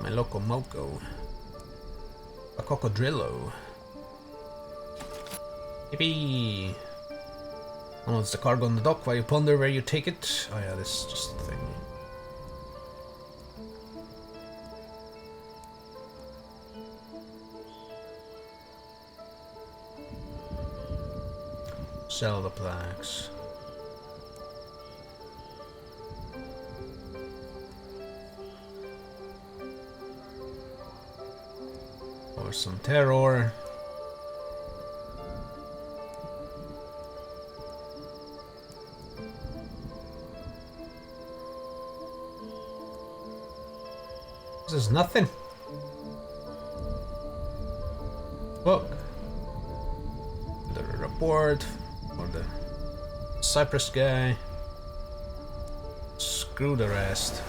My locomoco. A cocodrillo. Yippee! Oh, it's the cargo on the dock while you ponder where you take it. Oh yeah, this is just the thing. Sell the plaques. Or some terror. There's nothing. Look. The report or the Cypress guy. Screw the rest.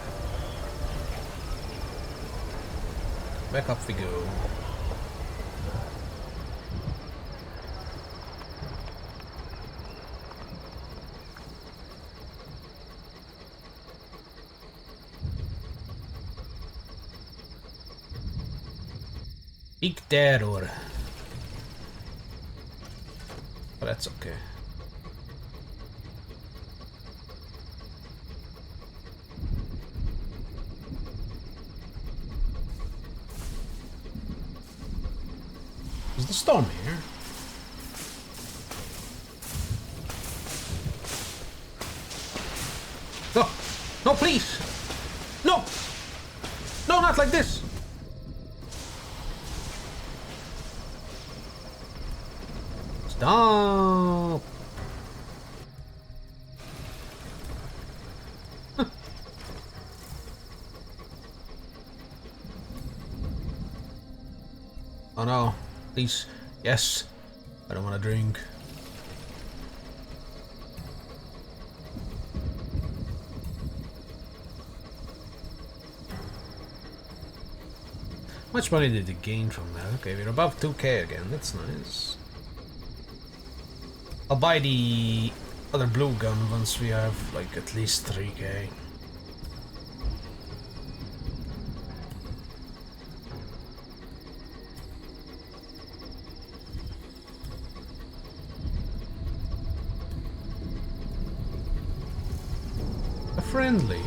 Back up we go. Big terror. But that's okay. Is the storm here? No! No, please! No! No, not like this! Stop! Oh no, please, yes, I don't want to drink. How much money did you gain from that? Okay, we're above 2k again, that's nice. I'll buy the other blue gun once we have like at least 3k. Friendly.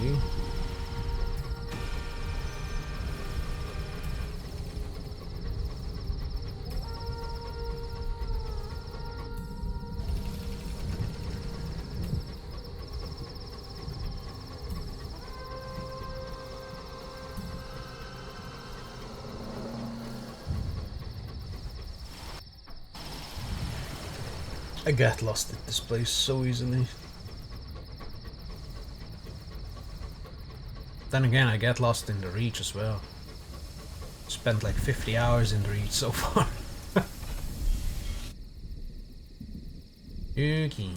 I get lost at this place so easily. Then again, I get lost in the Reach as well. Spent like 50 hours in the Reach so far. Okay.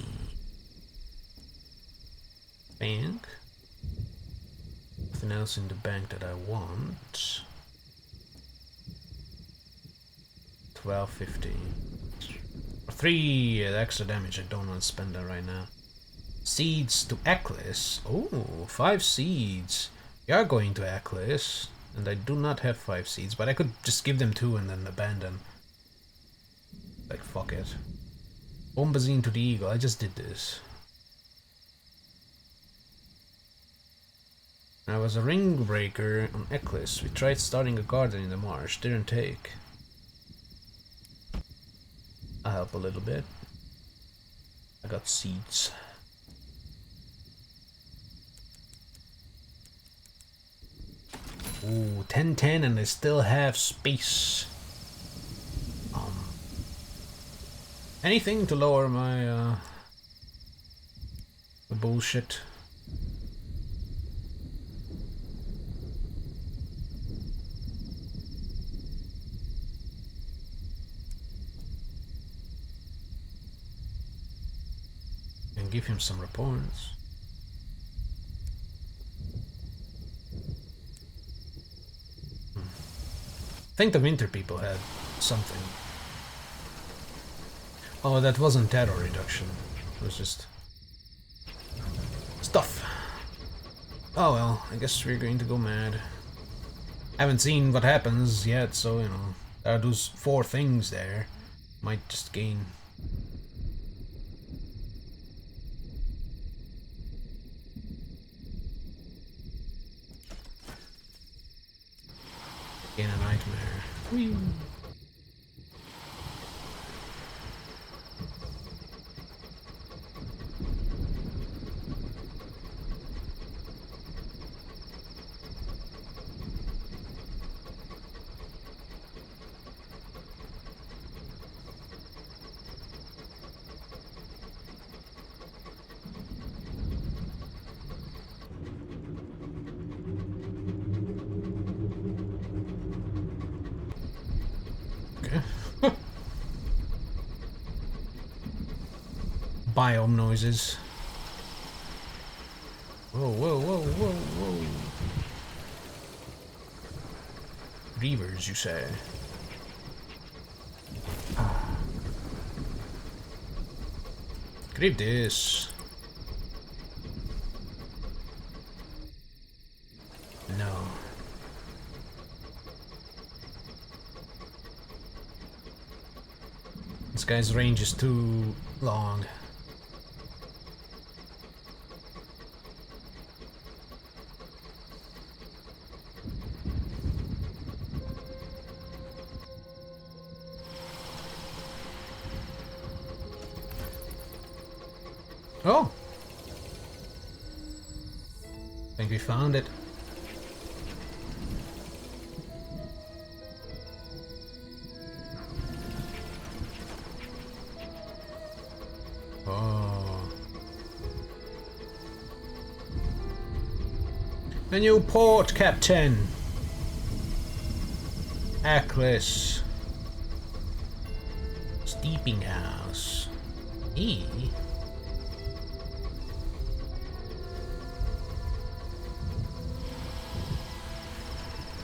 Bank. Nothing else in the bank that I want. 1250. For 3 extra damage, I don't want to spend that right now. Seeds to Eccles. Oh, 5 seeds. We are going to Eccles, and I do not have 5 seeds, but I could just give them 2 and then abandon. Like, fuck it. Bombazine to the Eagle, I just did this. I was a ring breaker on Eccles. We tried starting a garden in the marsh, didn't take. I'll help a little bit. I got seeds. Ooh, 10-10 and I still have space. Anything to lower my the bullshit. And give him some reports. I think the winter people had something. Oh, that wasn't terror reduction. It was just stuff. Oh well, I guess we're going to go mad. Haven't seen what happens yet, so you know, there are those 4 things there. Might just gain. Gain a nightmare. Whee. Okay. Biome noises. Whoa, whoa, whoa, whoa, whoa. Reavers, you say? Grab this. No. This guy's range is too long. Oh! I think we found it. Oh. A new port, Captain! Ackless. Steeping house. E.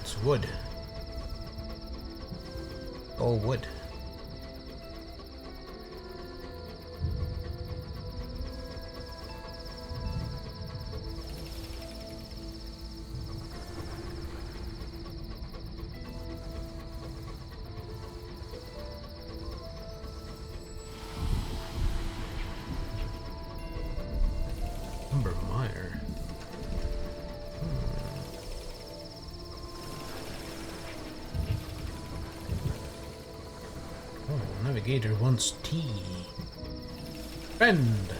It's wood. All wood. Navigator wants tea. Friend.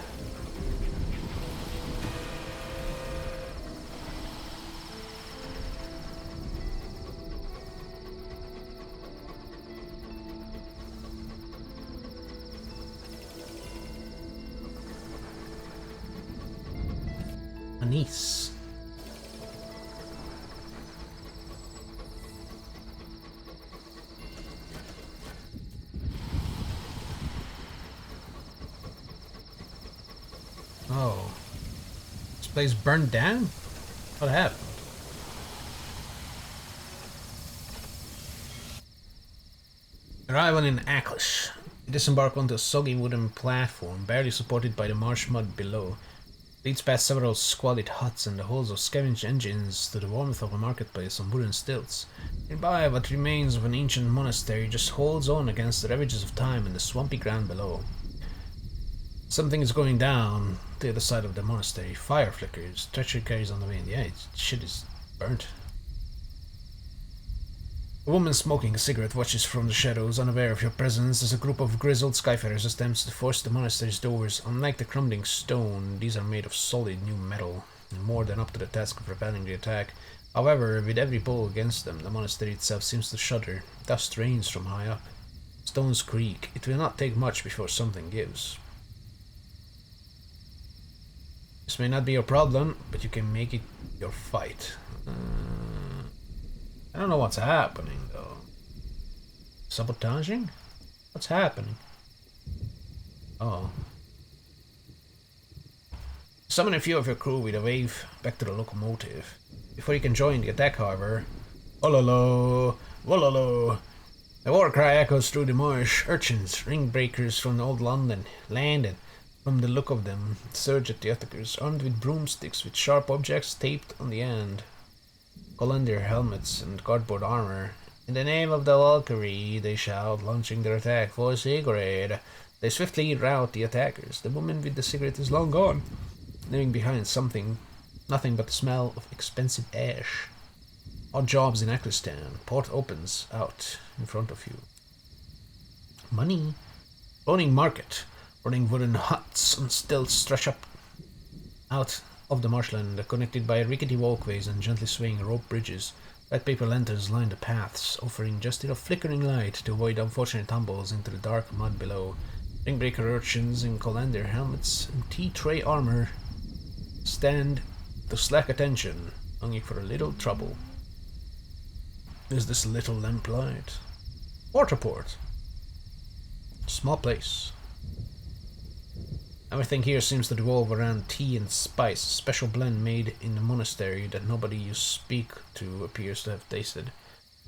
Anise. Oh. This place burned down? What happened? Arrival in Aklish. We disembark onto a soggy wooden platform, barely supported by the marsh mud below. Leads past several squalid huts and the holes of scavenged engines to the warmth of a marketplace on wooden stilts. Nearby, what remains of an ancient monastery just holds on against the ravages of time in the swampy ground below. Something is going down the other side of the monastery. Fire flickers. Treachery carries on the wind. Yeah, shit is burnt. A woman smoking a cigarette watches from the shadows, unaware of your presence, as a group of grizzled skyfarers attempts to force the monastery's doors. Unlike the crumbling stone, these are made of solid new metal, and more than up to the task of repelling the attack. However, with every blow against them, the monastery itself seems to shudder. Dust rains from high up. Stones creak. It will not take much before something gives. This may not be your problem, but you can make it your fight. I don't know what's happening, though. Sabotaging? What's happening? Oh. Summon a few of your crew with a wave back to the locomotive. Before you can join the attack, however... Wololo! Wololo! A war cry echoes through the marsh. Urchins, ring breakers from old London, landed. From the look of them, surge at the attackers, armed with broomsticks with sharp objects taped on the end. Colander helmets and cardboard armor. In the name of the Valkyrie, they shout, launching their attack for a cigarette. They swiftly rout the attackers. The woman with the cigarette is long gone, leaving behind nothing but the smell of expensive ash. Odd jobs in Eccleston. Port opens out in front of you. Money. Owning market. Running wooden huts on stilts stretch up out of the marshland, connected by rickety walkways and gently swaying rope bridges. Red paper lanterns line the paths, offering just enough flickering light to avoid unfortunate tumbles into the dark mud below. Ringbreaker urchins in colander helmets and tea-tray armor stand to slack attention, longing for a little trouble. Is this little lamplight? Waterport. Small place. Everything here seems to revolve around tea and spice, a special blend made in the monastery that nobody you speak to appears to have tasted.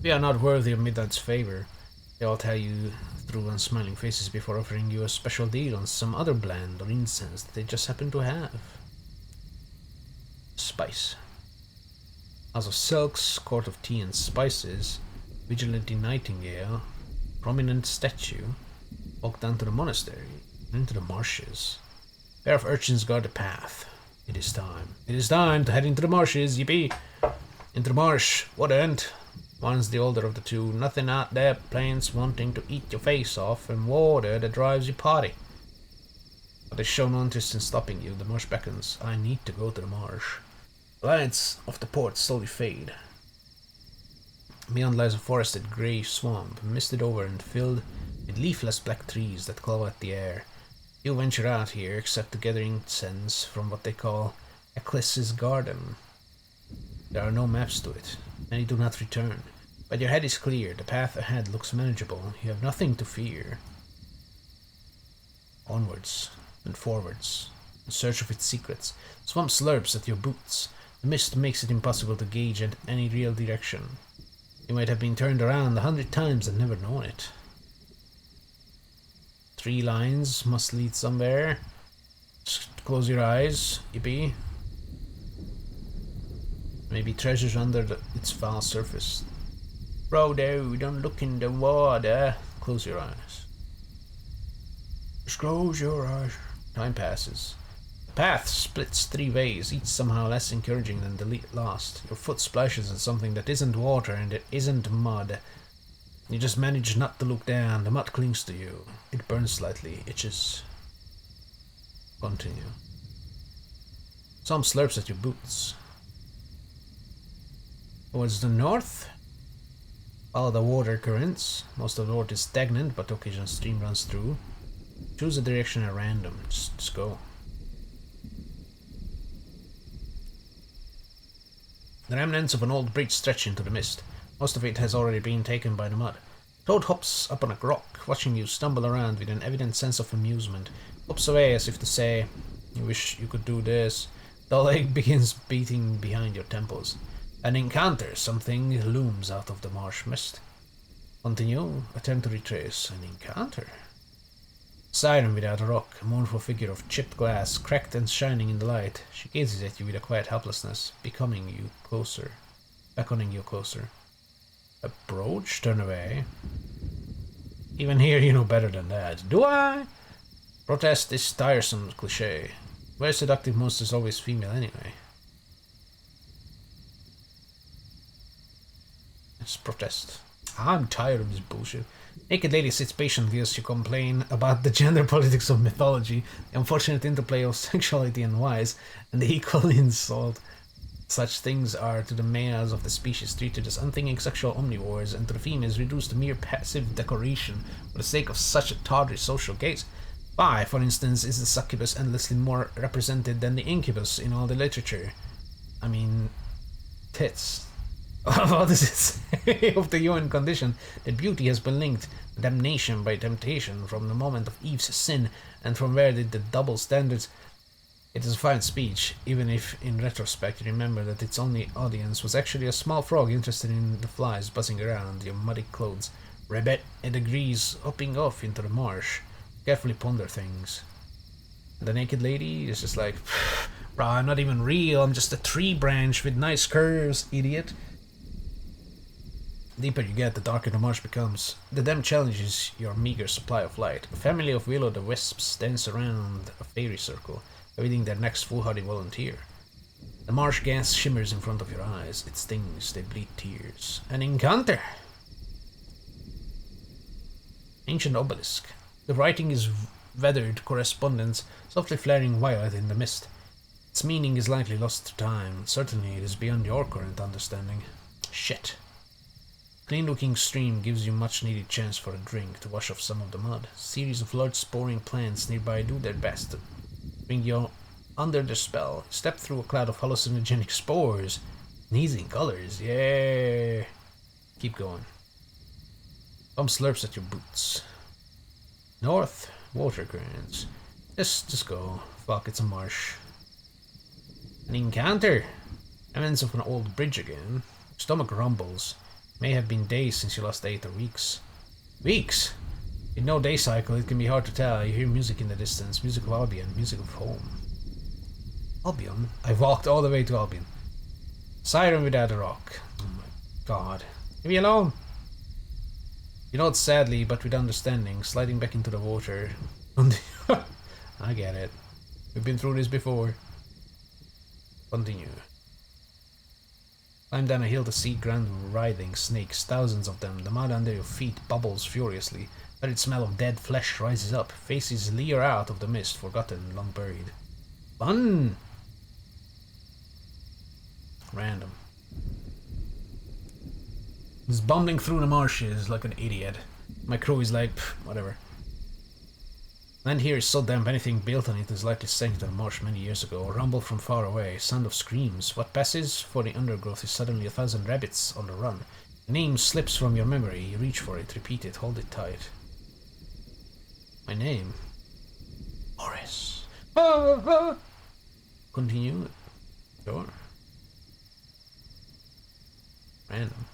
We are not worthy of Midnight's favor. They all tell you through unsmiling faces before offering you a special deal on some other blend or incense that they just happen to have. Spice. House of Silks, Court of Tea and Spices, Vigilante Nightingale, prominent statue, walk down to the monastery, and into the marshes. A pair of urchins guard the path. It is time. It is time to head into the marshes, yippee! Into the marsh. What end? One's the older of the two. Nothing out there, plains wanting to eat your face off, and water that drives you potty. But they show no interest in stopping you. The marsh beckons. I need to go to the marsh. The lights of the port slowly fade. Beyond lies a forested grey swamp, misted over and filled with leafless black trees that claw at the air. You venture out here, except to gather incense from what they call Eccles's garden. There are no maps to it. Many do not return. But your head is clear. The path ahead looks manageable. You have nothing to fear. Onwards and forwards, in search of its secrets. Swamp slurps at your boots. The mist makes it impossible to gauge at any real direction. You might have been turned around 100 times and never known it. 3 lines must lead somewhere. Just close your eyes, yippee. Maybe treasures under its foul surface. Frodo, don't look in the water. Close your eyes. Just close your eyes. Time passes. The path splits 3 ways, each somehow less encouraging than the last. Your foot splashes in something that isn't water and it isn't mud. You just manage not to look down. The mud clings to you. It burns slightly, itches. Continue. Some slurps at your boots. Towards the north, follow the water currents. Most of the north is stagnant, but occasional stream runs through. Choose a direction at random. Just go. The remnants of an old bridge stretch into the mist. Most of it has already been taken by the mud. Toad hops up on a rock, watching you stumble around with an evident sense of amusement. Hops away as if to say, "You wish you could do this." The leg begins beating behind your temples. An encounter, something looms out of the marsh mist. Continue, attempt to retrace. An encounter? Siren without a rock, a mournful figure of chipped glass, cracked and shining in the light. She gazes at you with a quiet helplessness, beckoning you closer. Approach, turn away. Even here you know better than that. Do I? Protest this tiresome cliché. Very seductive most is always female anyway. Let's protest. I'm tired of this bullshit. Naked lady sits patiently as you complain about the gender politics of mythology, the unfortunate interplay of sexuality and wise, and the equal insult such things are to the males of the species treated as unthinking sexual omnivores, and to the females reduced to mere passive decoration for the sake of such a tawdry social gaze. Why, for instance, is the succubus endlessly more represented than the incubus in all the literature? I mean, tits. What does it say of the human condition? That beauty has been linked to damnation by temptation from the moment of Eve's sin, and from where did the double standards... It is a fine speech, even if in retrospect you remember that its only audience was actually a small frog interested in the flies buzzing around your muddy clothes. Ribbit, it agrees, hopping off into the marsh. Carefully ponder things. The naked lady is just like, "Bruh, I'm not even real, I'm just a tree branch with nice curves, idiot." The deeper you get, the darker the marsh becomes. The dam challenges your meager supply of light. A family of will-o'-the-wisps dance around a fairy circle, awaiting their next foolhardy volunteer. The marsh gas shimmers in front of your eyes. It stings, they bleed tears. An encounter! Ancient obelisk. The writing is weathered correspondence, softly flaring violet in the mist. Its meaning is likely lost to time. Certainly it is beyond your current understanding. Shit. Clean-looking stream gives you much-needed chance for a drink to wash off some of the mud. A series of large sporing plants nearby do their best to bring you under their spell. Step through a cloud of hallucinogenic spores. Sneezing colors, yeah. Keep going. Tom slurps at your boots. North, water currents. Just go. Fuck, it's a marsh. An encounter! Remnants of an old bridge again. Stomach rumbles. May have been days since you last ate, or weeks. Weeks? In no day cycle, it can be hard to tell. You hear music in the distance. Music of Albion. Music of home. Albion? I walked all the way to Albion. Siren without a rock. Oh my god. Leave me alone! You nod sadly, but with understanding, sliding back into the water. I get it. We've been through this before. Continue. Climb down a hill to see ground writhing snakes, thousands of them. The mud under your feet bubbles furiously. The very smell of dead flesh rises up. Faces leer out of the mist, forgotten, long buried. Fun! Random. He's bumbling through the marshes like an idiot. My crew is like, whatever. Land here is so damp anything built on it is likely sank into the marsh many years ago. A rumble from far away, sound of screams. What passes for the undergrowth is suddenly 1,000 rabbits on the run. A name slips from your memory. You reach for it, repeat it, hold it tight. My name? Morris. Continue. Sure. Random.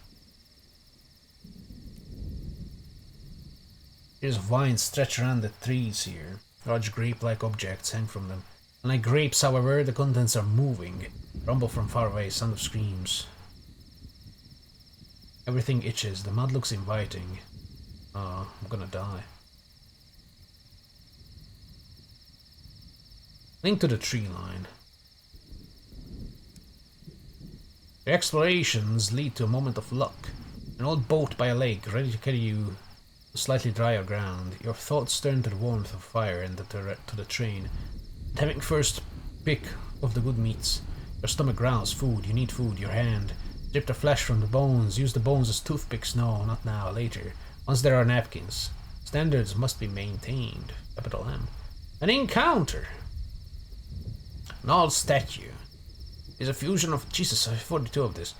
Here's vines stretched around the trees here. Large grape-like objects hang from them. Unlike grapes, however, the contents are moving. Rumble from far away, sound of screams. Everything itches. The mud looks inviting. Oh, I'm gonna die. Link to the tree line. Your explorations lead to a moment of luck. An old boat by a lake, ready to carry you to slightly drier ground. Your thoughts turn to the warmth of fire and to the train. Having first pick of the good meats. Your stomach growls, food, you need food, your hand. Strip the flesh from the bones, use the bones as toothpicks, no, not now, later. Once there are napkins. Standards must be maintained. Capital M. An encounter! An old statue. Is a fusion of, Jesus, I have 42 of this.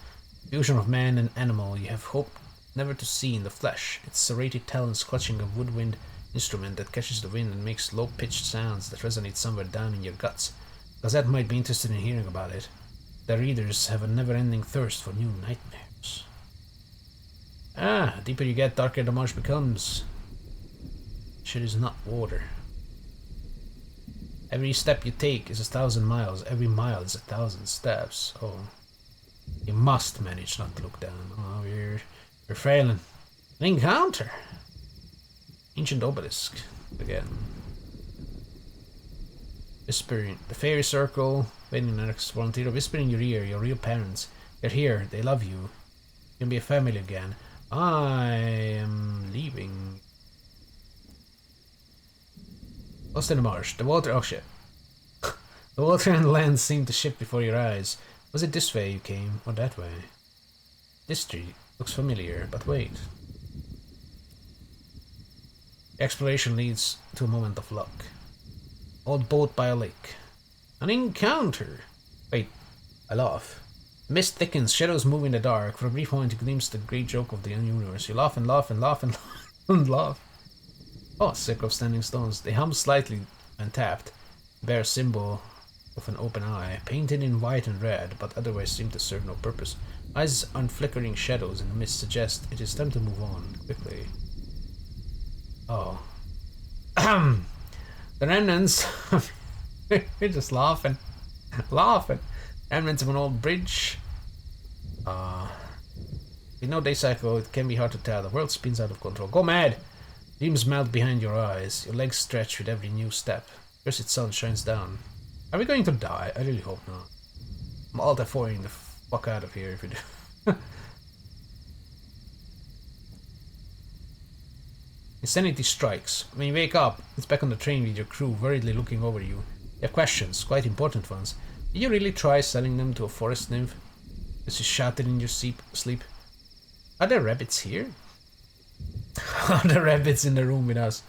Fusion of man and animal you have hoped never to see in the flesh. Its serrated talons clutching a woodwind instrument that catches the wind and makes low-pitched sounds that resonate somewhere down in your guts. Gazette might be interested in hearing about it. The readers have a never-ending thirst for new nightmares. Ah, deeper you get, darker the marsh becomes. Shit is not water. Every step you take is 1,000 miles. Every mile is 1,000 steps. Oh. You must manage not to look down. Oh, you're failing. An encounter! Ancient obelisk. Again. Whispering. The fairy circle. Waiting in the next volunteer. Whisper in your ear. Your real parents. They're here. They love you. You can be a family again. I am leaving. Lost in the marsh. The water. Oh shit. The water and land seem to shift before your eyes. Was it this way you came, or that way? This street looks familiar, but wait. The exploration leads to a moment of luck. Old boat by a lake. An encounter! Wait, I laugh. The mist thickens, shadows move in the dark. For a brief moment you glimpse the great joke of the universe. You laugh and laugh and laugh and laugh and laugh. Oh, sick of standing stones. They hum slightly when tapped. Bear symbol of an open eye, painted in white and red, but otherwise seem to serve no purpose. Eyes on flickering shadows in the mist suggest it is time to move on quickly. Oh. Ahem! The remnants. We're just laughing. Laughing. Remnants of an old bridge. With no day cycle, it can be hard to tell. The world spins out of control. Go mad! Dreams melt behind your eyes. Your legs stretch with every new step. Cursed sun shines down. Are we going to die? I really hope not. I'm alt-F4ing the fuck out of here if we do. Insanity strikes. When you wake up, it's back on the train with your crew worriedly looking over you. You have questions, quite important ones. Did you really try selling them to a forest nymph? As you shouted in your sleep. Are there rabbits here? Are there rabbits in the room with us?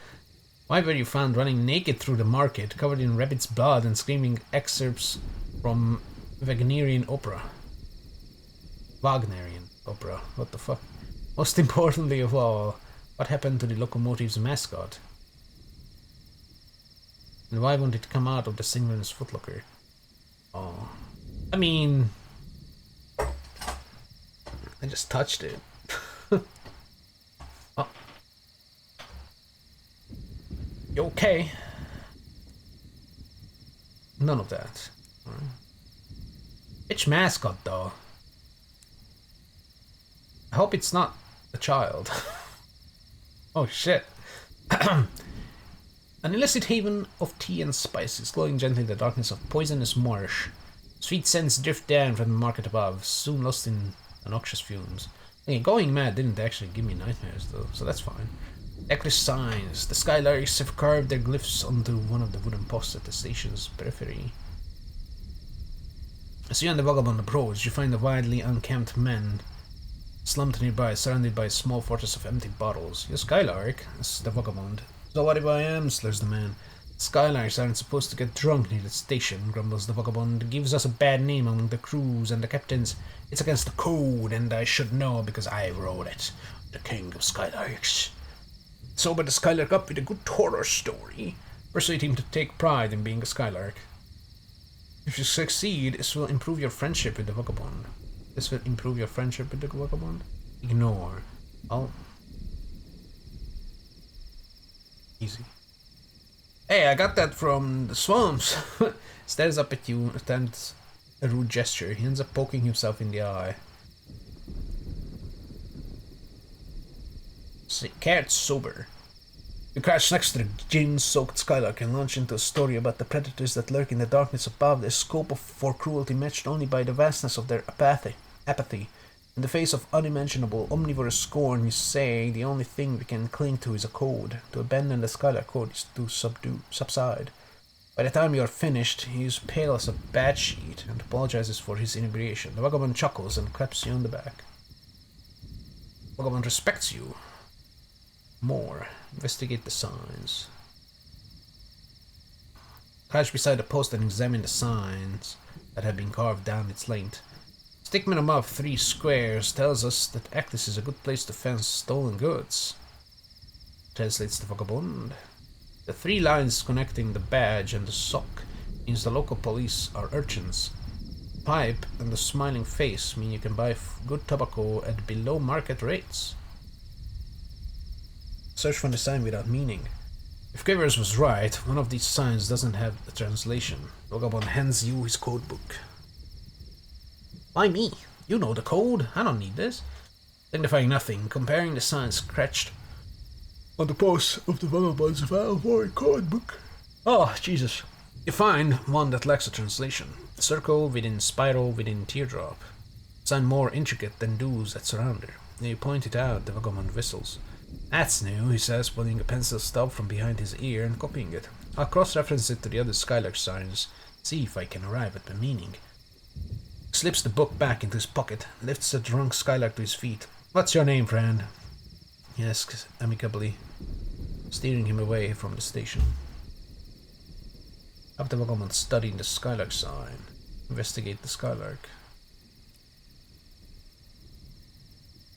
Why were you found running naked through the market, covered in rabbit's blood and screaming excerpts from Wagnerian opera? Wagnerian opera, what the fuck? Most importantly of all, What happened to the locomotive's mascot? And why won't it come out of the Sunless footlocker? Oh. I mean... I just touched it. Oh. You okay? None of that. Right. Which mascot, though? I hope it's not a child. Oh shit. An illicit haven of tea and spices, glowing gently in the darkness of poisonous marsh. Sweet scents drift down from the market above, soon lost in noxious fumes. Hey, going mad didn't actually give me nightmares though, so that's fine. Decorous signs. The skylarks have carved their glyphs onto one of the wooden posts at the station's periphery. As you and the vagabond approach, you find a widely unkempt man slumped nearby, surrounded by a small fortress of empty bottles. You skylark? Asks the vagabond. So what if I am? Slurs the man. Skylarks aren't supposed to get drunk near the station, grumbles the vagabond. It gives us a bad name among the crews and the captains. It's against the code, and I should know because I wrote it. The king of skylarks. Sober the skylark up with a good horror story. Persuade him to take pride in being a skylark. If you succeed, this will improve your friendship with the vagabond. This will improve your friendship with the vagabond? Ignore. Oh. Easy. Hey, I got that from the swamps. Stares up at you, attempts a rude gesture. He ends up poking himself in the eye. Cat's sober. You crash next to the gin-soaked skylark and launch into a story about the predators that lurk in the darkness above, their scope for cruelty matched only by the vastness of their apathy. In the face of unimaginable, omnivorous scorn, you say the only thing we can cling to is a code. To abandon the skylark code is to subside. By the time you are finished, he is pale as a bad sheet and apologizes for his inebriation. The vagabond chuckles and claps you on the back. The vagabond respects you. More. Investigate the signs. Crouch beside a post and examine the signs that have been carved down its length. Stickman above 3 squares tells us that Actis is a good place to fence stolen goods. Translates the vagabond. The 3 lines connecting the badge and the sock means the local police are urchins. Pipe and the smiling face mean you can buy good tobacco at below market rates. Search for the sign without meaning. If Quivers was right, one of these signs doesn't have a translation. Vagabond hands you his code book. Why me? You know the code. I don't need this. Signifying nothing, comparing the signs scratched on the post of the vagabond's Valvory code book. Oh, Jesus. You find one that lacks a translation. Circle within spiral within teardrop. Sign more intricate than those that surround her. When you point it out, the vagabond whistles. That's new, he says, pulling a pencil stub from behind his ear and copying it. I'll cross-reference it to the other Skylark signs, see if I can arrive at the meaning. Slips the book back into his pocket, lifts the drunk Skylark to his feet. What's your name, friend? He asks amicably, steering him away from the station. Have the vagabond studying the Skylark sign. Investigate the Skylark.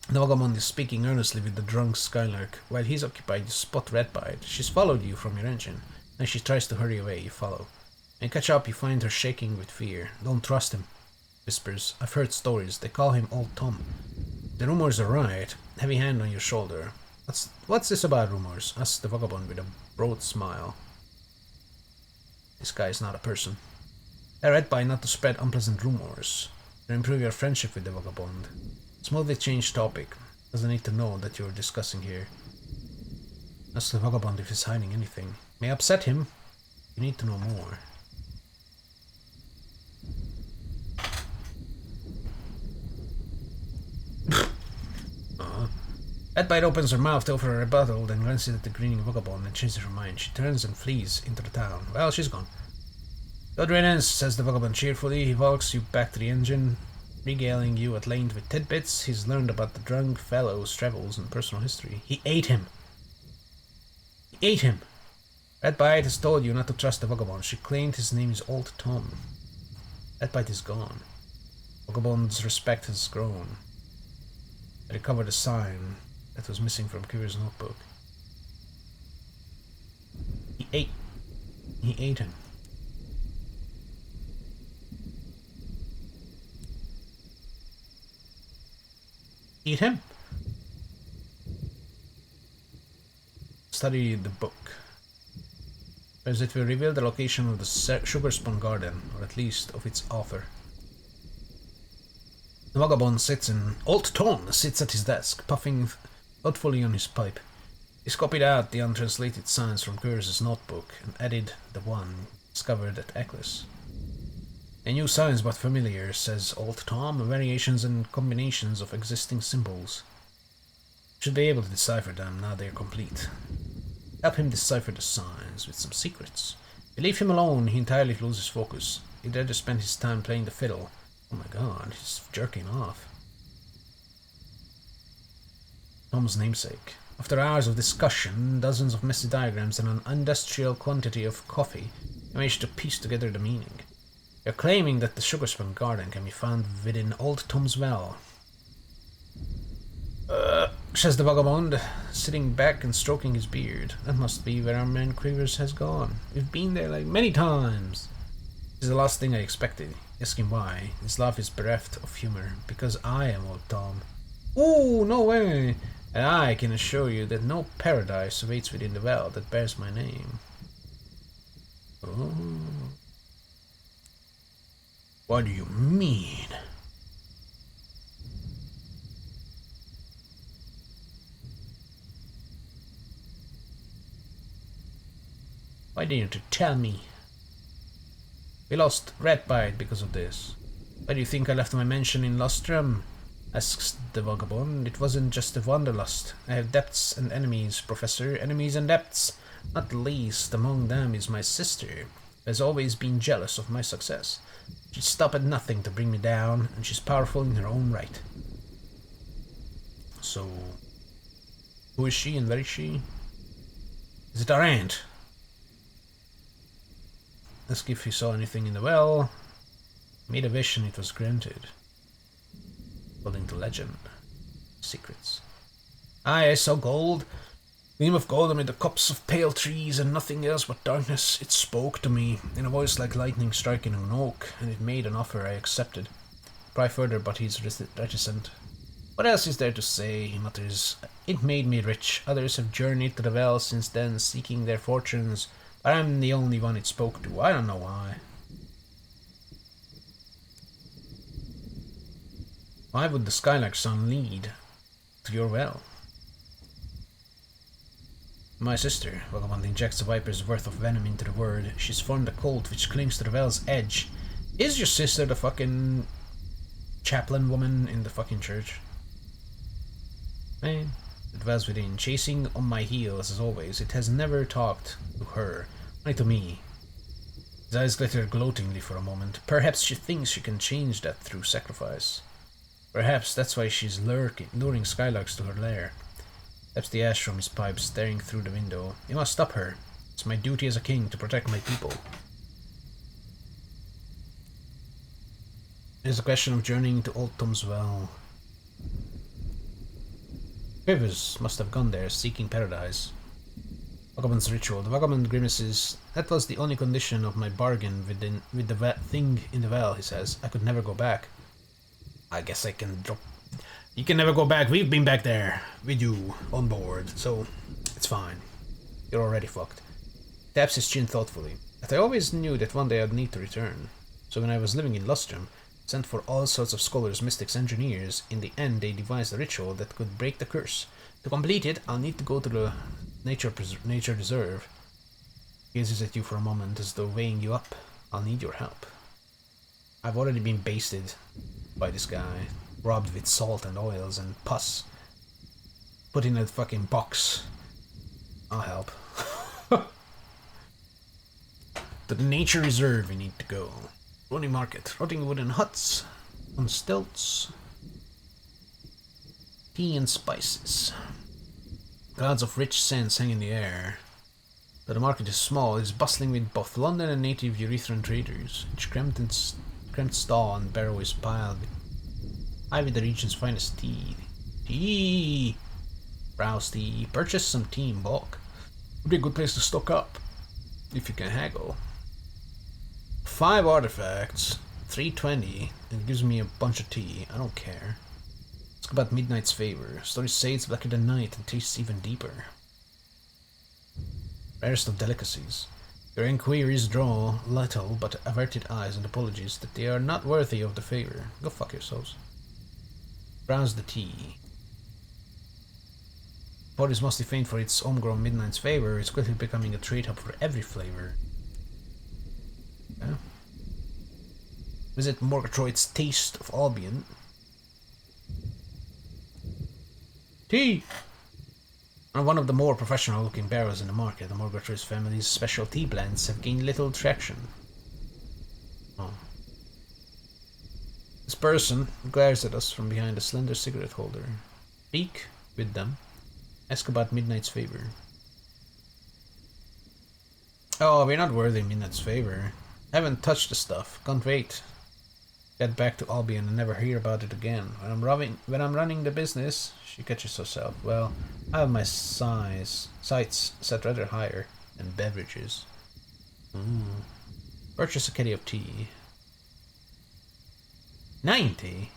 The vagabond is speaking earnestly with the drunk Skylark. While he's occupied, you spot Redbite. She's followed you from your engine. As she tries to hurry away, you follow. When you catch up, you find her shaking with fear. Don't trust him, whispers. I've heard stories. They call him Old Tom. The rumors are right. Heavy hand on your shoulder. What's this about rumors? Asks the vagabond with a broad smile. This guy is not a person. They're read by not to spread unpleasant rumors. To improve your friendship with the vagabond. Smoothly change topic. Doesn't need to know that you're discussing here. Ask the vagabond if he's hiding anything. May upset him. You need to know more. Redbite opens her mouth to offer a rebuttal, then glances at the grinning vagabond and changes her mind. She turns and flees into the town. Well, she's gone. Good riddance, says the vagabond cheerfully. He walks you back to the engine, regaling you at length with tidbits he's learned about the drunk fellow's travels and personal history. He ate him. He ate him. Redbite has told you not to trust the vagabond. She claimed his name is Old Tom. Redbite is gone. Vagabond's respect has grown. I recover the sign. that was missing from Quiver's notebook. He ate him. Eat him? Study the book. As it will reveal the location of the Sugar Spoon Garden, or at least of its author. The vagabond sits in... Old Tom sits at his desk, puffing thoughtfully on his pipe. He's copied out the untranslated signs from Curse's notebook and added the one discovered at Eccles. A new signs but familiar, says Old Tom, variations and combinations of existing symbols. Should be able to decipher them now they're complete. Help him decipher the signs with some secrets. If you leave him alone, he entirely loses focus. He'd rather spend his time playing the fiddle. Oh my god, he's jerking off. Tom's namesake. After hours of discussion, dozens of messy diagrams, and an industrial quantity of coffee, he managed to piece together the meaning. You're claiming that the Sugar Spoon Garden can be found within Old Tom's Well. Says the vagabond, sitting back and stroking his beard. That must be where our man Quivers has gone. We've been there like many times. This is the last thing I expected. Ask him why. His laugh is bereft of humor. Because I am Old Tom. Ooh, no way! And I can assure you that no paradise awaits within the well that bears my name. Oh. What do you mean? Why didn't you tell me? We lost Red Bite because of this. Why do you think I left my mansion in Lustrum? Asks the vagabond. It wasn't just a wanderlust. I have depths and enemies, Professor. Enemies and depths. Not least among them is my sister, who has always been jealous of my success. She'd stop at nothing to bring me down, and she's powerful in her own right. So, who is she and where is she? Is it our aunt? Ask if he saw anything in the well. Made a wish and it was granted. According to legend. Secrets. Aye, I saw gold. Gleam of gold amid the cups of pale trees and nothing else but darkness. It spoke to me in a voice like lightning striking an oak, and it made an offer I accepted. Pry further, but he's reticent. What else is there to say, he mutters. It made me rich. Others have journeyed to the well since then, seeking their fortunes. But I'm the only one it spoke to. I don't know why. Why would the Skylark son lead to your well? My sister, Vagabond injects a viper's worth of venom into the word. She's formed a cult which clings to the well's edge. Is your sister the fucking chaplain woman in the fucking church? Man, it was within, chasing on my heels as always. It has never talked to her, only to me. His eyes glitter gloatingly for a moment. Perhaps she thinks she can change that through sacrifice. Perhaps that's why she's luring Skylarks to her lair. Taps the ash from his pipe, staring through the window. You must stop her. It's my duty as a king to protect my people. It is a question of journeying to Old Tom's Well. Quivers must have gone there, seeking paradise. Vagabond's ritual. The vagabond grimaces. That was the only condition of my bargain with the thing in the well, he says. I could never go back. I guess I can drop... You can never go back. We've been back there with you on board, so it's fine. You're already fucked. Taps his chin thoughtfully. But I always knew that one day I'd need to return. So when I was living in Lustrum, sent for all sorts of scholars, mystics, engineers, in the end they devised a ritual that could break the curse. To complete it, I'll need to go to the nature reserve. Gazes at you for a moment as though weighing you up. I'll need your help. I've already been basted by this guy. Robbed with salt and oils and pus. Put in a fucking box. I'll help. To the nature reserve we need to go. Rotting market. Rotting wooden huts. On stilts. Tea and spices. Clouds of rich scents hang in the air. Though the market is small, it is bustling with both London and native Urethran traders. Each cramped stall and barrow is piled with the region's finest tea. Tea! Browse tea. Purchase some tea in bulk. Would be a good place to stock up. If you can haggle. 5 artifacts. 320. It gives me a bunch of tea. I don't care. Let's go about Midnight's Favor. Story shades blacker than night and tastes even deeper. Rarest of delicacies. Your inquiries draw little but averted eyes and apologies that they are not worthy of the favor. Go fuck yourselves. Browse the tea. What is mostly famed for its homegrown Midnight's Favor, it's quickly becoming a trade hub for every flavor. Yeah. Visit Murgatroyd's Taste of Albion. Tea! One of the more professional looking barrels in the market, the Murgatroyd's family's special tea blends have gained little traction. Oh. This person glares at us from behind a slender cigarette holder. Speak with them. Ask about Midnight's Favor. Oh, we're not worthy of Midnight's Favor. Haven't touched the stuff. Can't wait. Get back to Albion and never hear about it again. When I'm running the business, she catches herself. Well, I have my sights set rather higher than beverages. Purchase a caddy of tea. 90?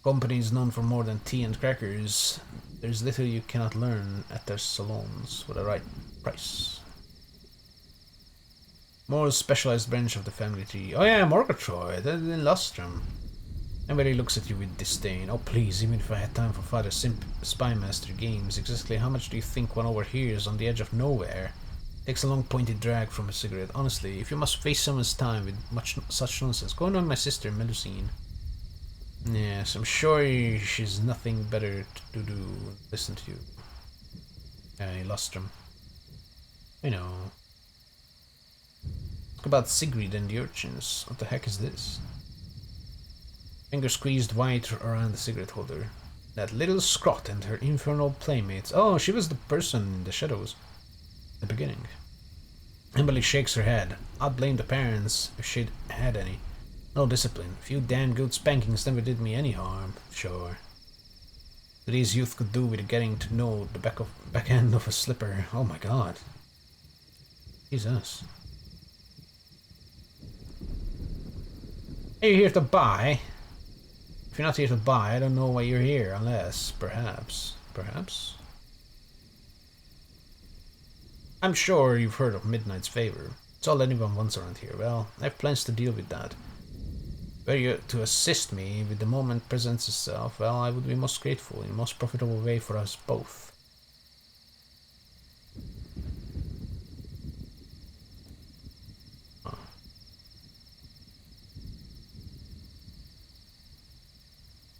Company is known for more than tea and crackers. There's little you cannot learn at their salons for the right price. More specialized branch of the family tree. Oh yeah, Murgatroyd, in Lustrum. Everybody looks at you with disdain. Oh please, even if I had time for Father Spymaster games, exactly how much do you think one overhears on the edge of nowhere? Takes a long pointed drag from a cigarette. Honestly, if you must waste someone's time with such nonsense, go and on my sister, Melusine. Yes, I'm sure she's nothing better to do. Listen to you. Hey, Lustrum. I know. Talk about Sigrid and the urchins. What the heck is this? Finger squeezed wide around the cigarette holder. That little scrot and her infernal playmates. Oh, she was the person in the shadows. The beginning. Emily shakes her head. I'd blame the parents if she'd had any. No discipline. A few damn good spankings never did me any harm. Sure. Today's youth could do with getting to know the back end of a slipper. Oh my god. Jesus. Are you here to buy? If you're not here to buy, I don't know why you're here, unless, perhaps... Perhaps? I'm sure you've heard of Midnight's Favor. It's all anyone wants around here. Well, I have plans to deal with that. Were you to assist me with the moment presents itself, well, I would be most grateful in the most profitable way for us both.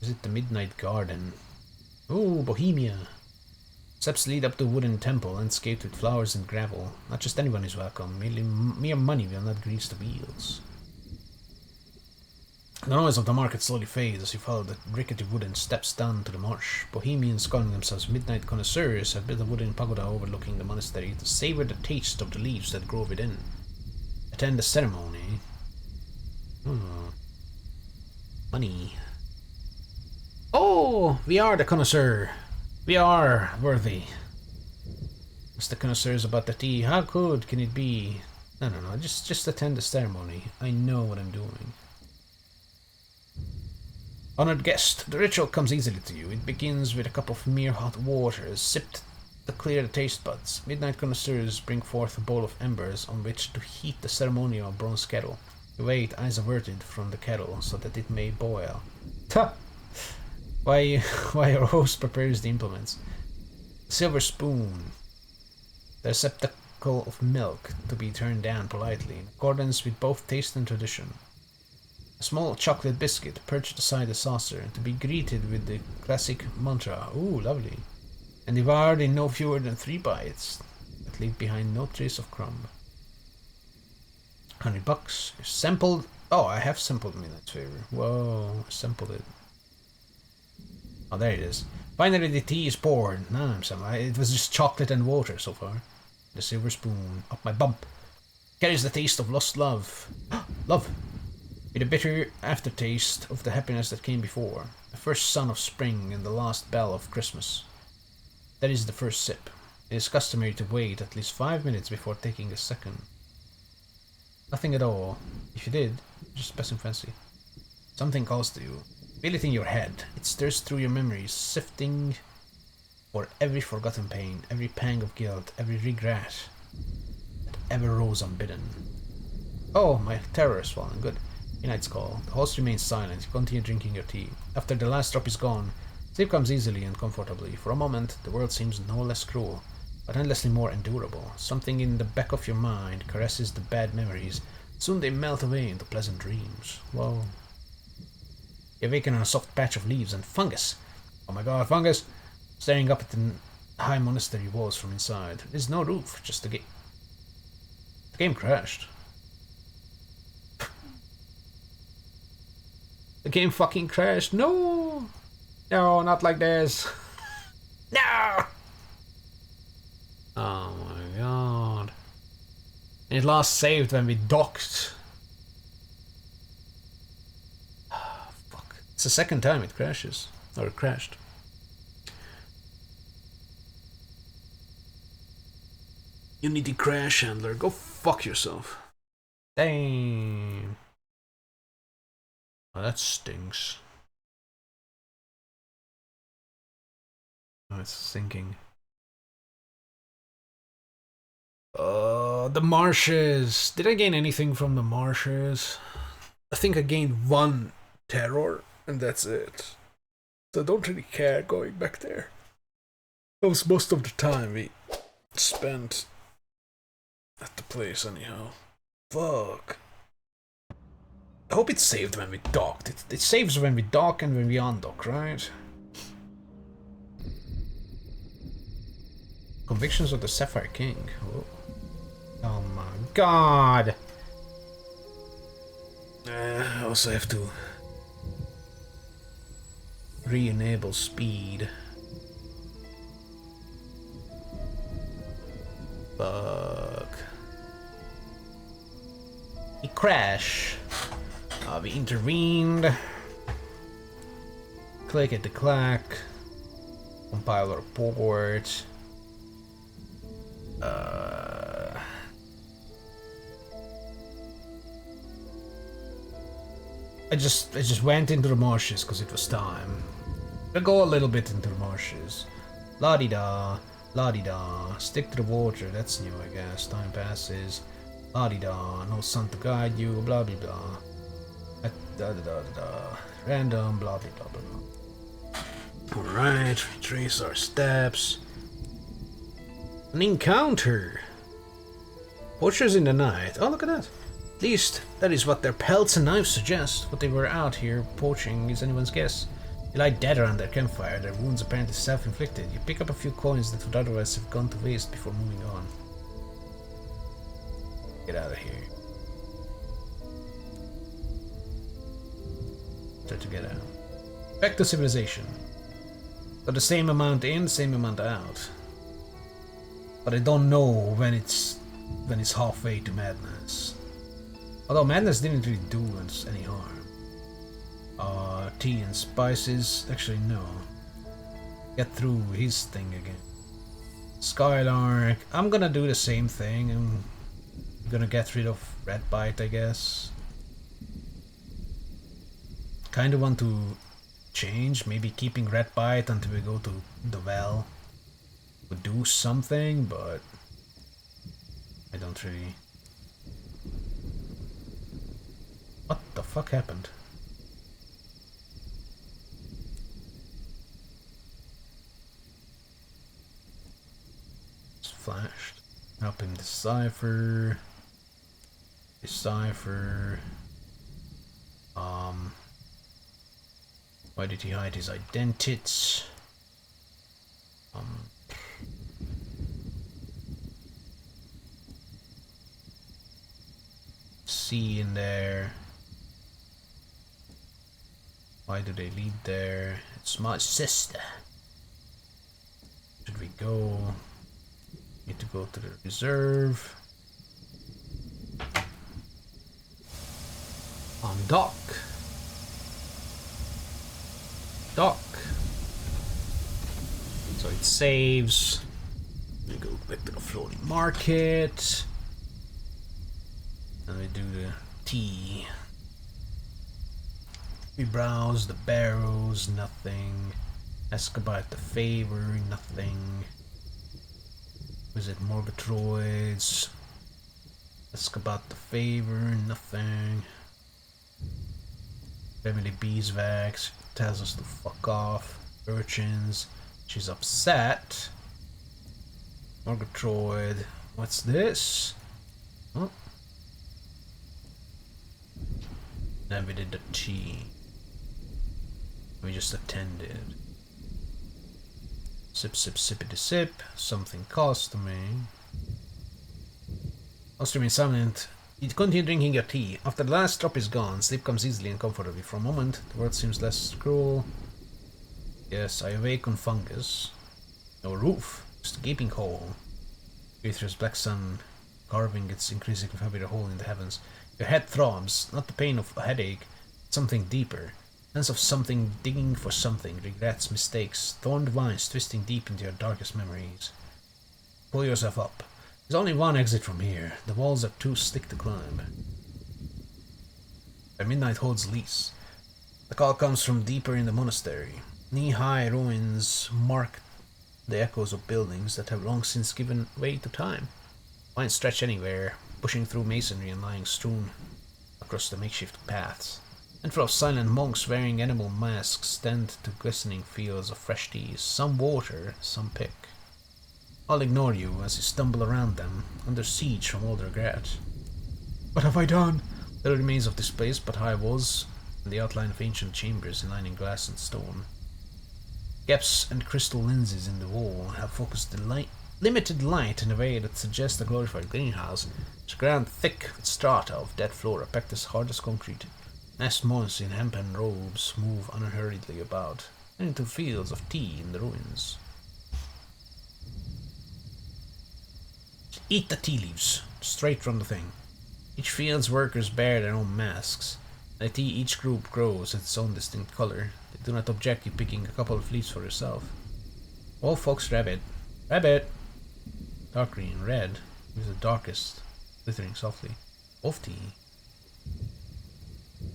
Is it the Midnight Garden? Oh, Bohemia! Steps lead up to a wooden temple, landscaped with flowers and gravel. Not just anyone is welcome, merely mere money will not grease the wheels. The noise of the market slowly fades as you follow the rickety wooden steps down to the marsh. Bohemians calling themselves midnight connoisseurs have built a wooden pagoda overlooking the monastery to savor the taste of the leaves that grow within. Attend the ceremony. Money. Oh, we are the connoisseur. We are worthy. It's the connoisseurs about the tea. How good can it be? No, just attend the ceremony. I know what I'm doing. Honored guest, the ritual comes easily to you. It begins with a cup of mere hot water, sipped to clear the taste buds. Midnight connoisseurs bring forth a bowl of embers on which to heat the ceremonial bronze kettle. You wait, eyes averted from the kettle, so that it may boil. Ta! Why your host prepares the implements. A silver spoon. The receptacle of milk to be turned down politely, in accordance with both taste and tradition. A small chocolate biscuit perched aside the saucer, to be greeted with the classic mantra, ooh, lovely, and devoured in no fewer than 3 bites, that leave behind no trace of crumb. $100. Sampled. Oh, I have sampled Midnight's Favor. Whoa, sampled it. Oh, there it is. Finally, the tea is poured. Now I'm satisfied. It was just chocolate and water so far. The silver spoon up my bump carries the taste of lost love. Love! With a bitter aftertaste of the happiness that came before. A first sun of spring and the last bell of Christmas. That is the first sip. It is customary to wait at least 5 minutes before taking a second. Nothing at all. If you did, just passing fancy. Something calls to you. Feel it in your head. It stirs through your memories, sifting for every forgotten pain, every pang of guilt, every regret that ever rose unbidden. Oh, my terror is swollen. Good. Night's call. The host remains silent. You continue drinking your tea. After the last drop is gone, sleep comes easily and comfortably. For a moment, the world seems no less cruel, but endlessly more endurable. Something in the back of your mind caresses the bad memories. Soon they melt away into pleasant dreams. Whoa. You awaken on a soft patch of leaves and fungus. Oh my god, fungus! Staring up at the high monastery walls from inside. There's no roof, just the gate. The game crashed. The game fucking crashed. No! No, not like this. No! Oh my god. It last saved when we docked. Fuck. It's the second time it crashes. Or it crashed. Unity crash handler. Go fuck yourself. Damn. Oh, that stinks. Oh, it's sinking. The marshes. Did I gain anything from the marshes? I think I gained 1 terror, and that's it. So I don't really care going back there. That was most of the time we spent at the place, anyhow. Fuck. I hope it saved when we docked. It saves when we dock and when we undock, right? Convictions of the Sapphire King. Whoa. Oh my god! I also have to re-enable speed. Fuck. We crash. We intervened. Click at the clack. Compile a report. I just went into the marshes because it was time. I'll go a little bit into the marshes. La-di-da, la-di-da. Stick to the water, that's new I guess. Time passes. La-di-da, no sun to guide you, blah blah blah. Da-da-da-da-da. Random, blah blah blah blah. Alright, retrace our steps. An encounter! Poachers in the night. Oh, look at that. At least, that is what their pelts and knives suggest. What they were out here poaching is anyone's guess. They lie dead around their campfire, their wounds apparently self-inflicted. You pick up a few coins that would otherwise have gone to waste before moving on. Get out of here. Try to get out. Back to civilization. Got the same amount in, same amount out. But I don't know when it's halfway to madness. Although madness didn't really do us any harm. Tea and spices. Actually, no. Get through his thing again. Skylark. I'm gonna do the same thing. I'm gonna get rid of red bite, I guess. Kinda want to change. Maybe keeping red bite until we go to the well. Would do something, but I don't really. What the fuck happened? It's flashed. Help him decipher. Decipher. Why did he hide his identities? C in there. Why do they lead there? It's my sister. Should we go? Need to go to the reserve. On dock. dock. So it saves. We go back to the floating market. And we do the tea. We browse the barrows, nothing. Ask about the favor, nothing. Visit Morgatroids. Ask about the favor, nothing. Family beeswax tells us to fuck off. Urchins, she's upset. Morgatroid, what's this? Oh. Then we did the tea. We just attended. Sip, sip, sippity sip. Something cost me. Whilst remain silent, you continue drinking your tea. After the last drop is gone, sleep comes easily and comfortably. For a moment, the world seems less cruel. Yes, I awake on fungus. No roof, just a gaping hole. Aether's black sun carving its increasingly heavier hole in the heavens. Your head throbs, not the pain of a headache, something deeper. Sense of something digging for something, regrets, mistakes, thorned vines twisting deep into your darkest memories. Pull yourself up. There's only one exit from here. The walls are too slick to climb. Where midnight holds lease. The call comes from deeper in the monastery. Knee-high ruins mark the echoes of buildings that have long since given way to time. Vines stretch anywhere, pushing through masonry and lying strewn across the makeshift paths. And full of silent monks wearing animal masks stand to glistening fields of fresh tea, some water, some pick. I'll ignore you as you stumble around them, under siege from old regret. What have I done? The remains of this place, but how I was, and the outline of ancient chambers lining glass and stone. Gaps and crystal lenses in the wall have focused the limited light in a way that suggests a glorified greenhouse. It's ground thick with strata of dead flora packed as hard as concrete. Masked monks in hempen robes move unhurriedly about, and into fields of tea in the ruins. Eat the tea leaves, straight from the thing. Each field's workers bear their own masks. The tea each group grows its own distinct color. They do not object you picking a couple of leaves for yourself. Wolf, fox, rabbit. Rabbit! Dark green, red. Use the darkest, glittering softly. Wolf tea.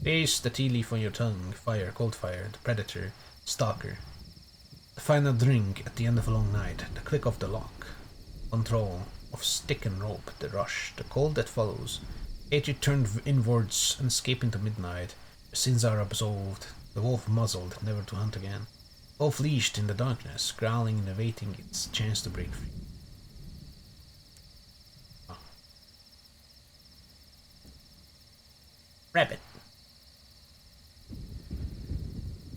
Taste the tea leaf on your tongue. Fire, cold fire, the predator, stalker. The final drink at the end of a long night. The click of the lock. Control of stick and rope. The rush. The cold that follows. Hatred turned inwards and escape into midnight. Your sins are absolved. The wolf muzzled, never to hunt again. Wolf leashed in the darkness, growling and awaiting its chance to break free. Oh. Rabbit.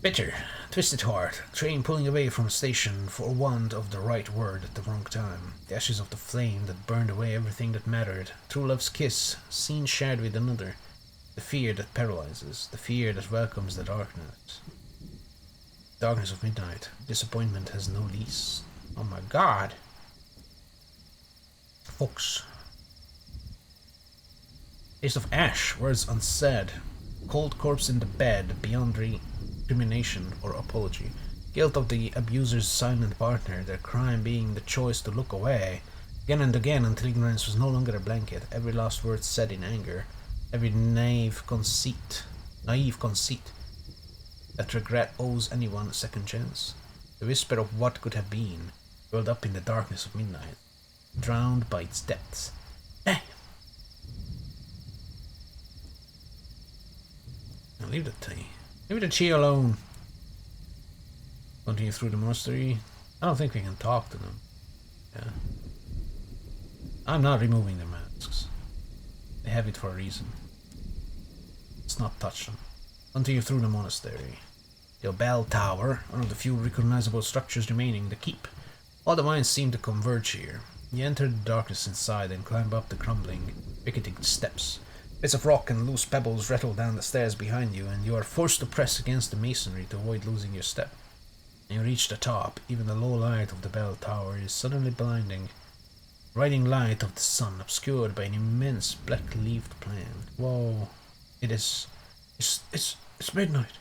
Bitter, twisted heart, train pulling away from a station for want of the right word at the wrong time. The ashes of the flame that burned away everything that mattered. True love's kiss, seen shared with another. The fear that paralyzes, the fear that welcomes the darkness. Darkness of midnight. Disappointment has no lease. Oh my god. Fox. Taste of ash, words unsaid. Cold corpse in the bed, beyond recrimination or apology. Guilt of the abuser's silent partner, their crime being the choice to look away. Again and again until ignorance was no longer a blanket. Every last word said in anger. Every naive conceit that regret owes anyone a second chance. The whisper of what could have been, curled up in the darkness of midnight, drowned by its depths. Damn! Now leave the tea. Leave the tea alone. Continue through the monastery. I don't think we can talk to them. Yeah. I'm not removing their masks. They have it for a reason. Let's not touch them. Continue through the monastery. The bell tower, one of the few recognizable structures remaining, the keep. All the minds seem to converge here. You enter the darkness inside and climb up the crumbling, rickety steps. Bits of rock and loose pebbles rattle down the stairs behind you, and you are forced to press against the masonry to avoid losing your step. When you reach the top, even the low light of the bell tower is suddenly blinding. Riding light of the sun obscured by an immense black-leaved plant. Whoa. It's midnight.